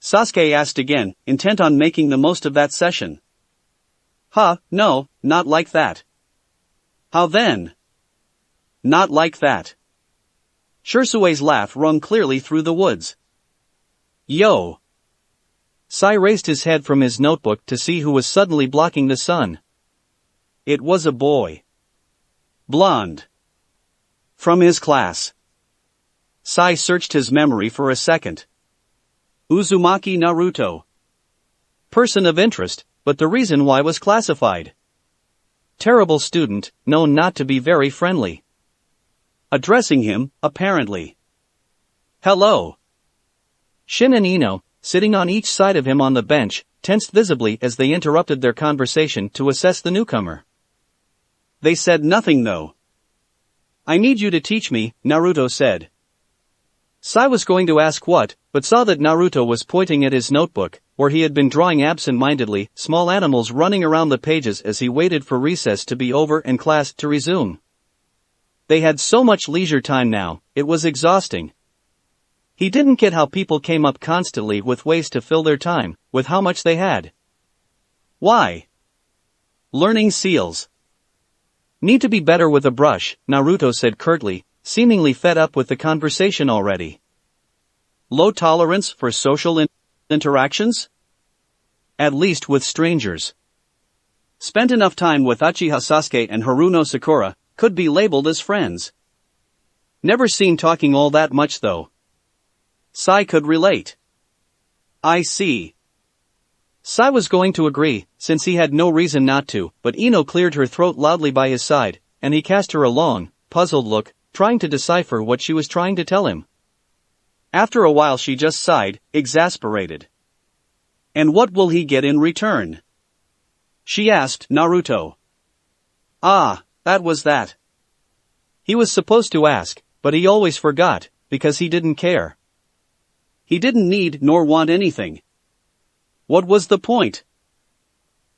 A: Sasuke asked again, intent on making the most of that session. No, not like that. How then? Not like that. Shisui's laugh rung clearly through the woods. Yo! Sai raised his head from his notebook to see who was suddenly blocking the sun. It was a boy. Blonde. From his class. Sai searched his memory for a second. Uzumaki Naruto. Person of interest, but the reason why was classified. Terrible student, known not to be very friendly. Addressing him, apparently. Hello. Shin and Ino, sitting on each side of him on the bench, tensed visibly as they interrupted their conversation to assess the newcomer. They said nothing though. I need you to teach me, Naruto said. Sai was going to ask what, but saw that Naruto was pointing at his notebook, where he had been drawing absent-mindedly, small animals running around the pages as he waited for recess to be over and class to resume. They had so much leisure time now, it was exhausting. He didn't get how people came up constantly with ways to fill their time, with how much they had. Why? Learning seals. Need to be better with a brush, Naruto said curtly, seemingly fed up with the conversation already. Low tolerance for social interactions? At least with strangers. Spent enough time with Uchiha Sasuke and Haruno Sakura, could be labeled as friends. Never seen talking all that much though. Sai could relate. I see. Sai was going to agree, since he had no reason not to, but Ino cleared her throat loudly by his side, and he cast her a long, puzzled look, trying to decipher what she was trying to tell him. After a while she just sighed, exasperated. And what will he get in return? She asked Naruto. Ah, that was that. He was supposed to ask, but he always forgot, because he didn't care. He didn't need nor want anything. What was the point?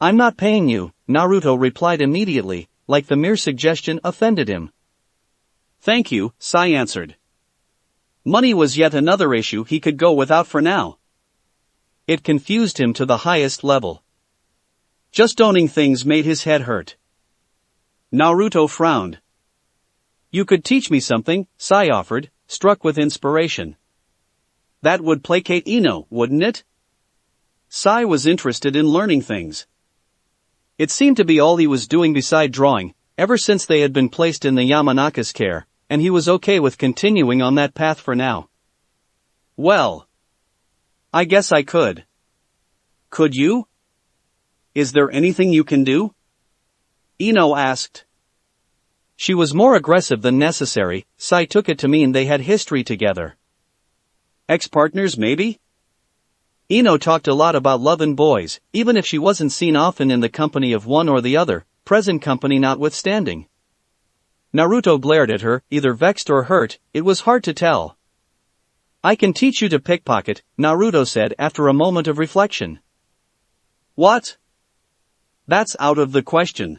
A: I'm not paying you, Naruto replied immediately, like the mere suggestion offended him. Thank you, Sai answered. Money was yet another issue he could go without for now. It confused him to the highest level. Just owning things made his head hurt. Naruto frowned. You could teach me something, Sai offered, struck with inspiration. That would placate Ino, wouldn't it? Sai was interested in learning things. It seemed to be all he was doing beside drawing, ever since they had been placed in the Yamanaka's care, and he was okay with continuing on that path for now. Well, I guess I could. Could you? Is there anything you can do? Ino asked. She was more aggressive than necessary. Sai took it to mean they had history together. Ex-partners maybe? Ino talked a lot about love and boys, even if she wasn't seen often in the company of one or the other, present company notwithstanding. Naruto glared at her, either vexed or hurt, it was hard to tell. I can teach you to pickpocket, Naruto said after a moment of reflection. What? That's out of the question.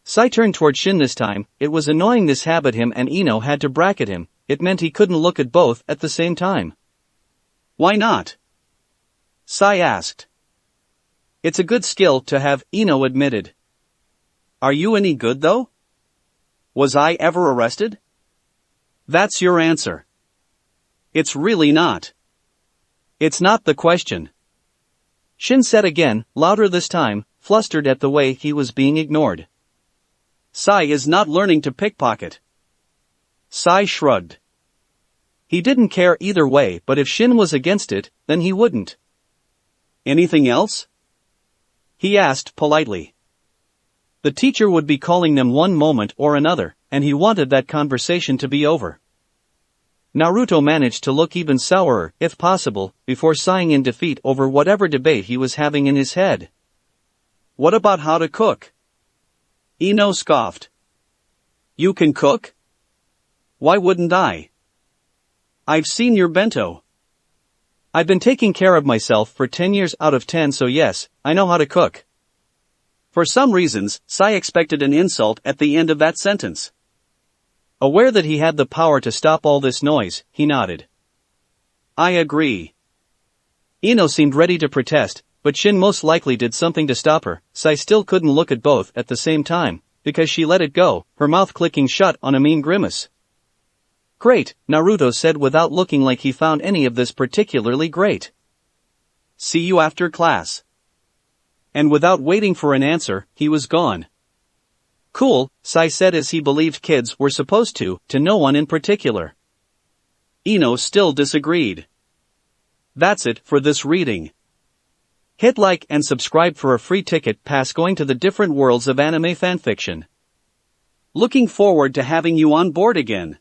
A: Sai turned toward Shin this time. It was annoying this habit him and Ino had to bracket him. It meant he couldn't look at both at the same time. Why not? Sai asked. It's a good skill to have, Ino admitted. Are you any good though? Was I ever arrested? That's your answer. It's really not. It's not the question. Shin said again, louder this time, flustered at the way he was being ignored. Sai is not learning to pickpocket. Sai shrugged. He didn't care either way, but if Shin was against it, then he wouldn't. Anything else? He asked politely. The teacher would be calling them one moment or another, and he wanted that conversation to be over. Naruto managed to look even sourer, if possible, before sighing in defeat over whatever debate he was having in his head. What about how to cook? Ino scoffed. You can cook? Why wouldn't I? I've seen your bento. I've been taking care of myself for 10 years out of 10, so yes, I know how to cook. For some reasons, Sai expected an insult at the end of that sentence. Aware that he had the power to stop all this noise, he nodded. I agree. Ino seemed ready to protest, but Shin most likely did something to stop her. Sai still couldn't look at both at the same time, because she let it go, her mouth clicking shut on a mean grimace. Great, Naruto said without looking like he found any of this particularly great. See you after class. And without waiting for an answer, he was gone. Cool, Sai said as he believed kids were supposed to no one in particular. Ino still disagreed. That's it for this reading. Hit like and subscribe for a free ticket pass going to the different worlds of anime fanfiction. Looking forward to having you on board again.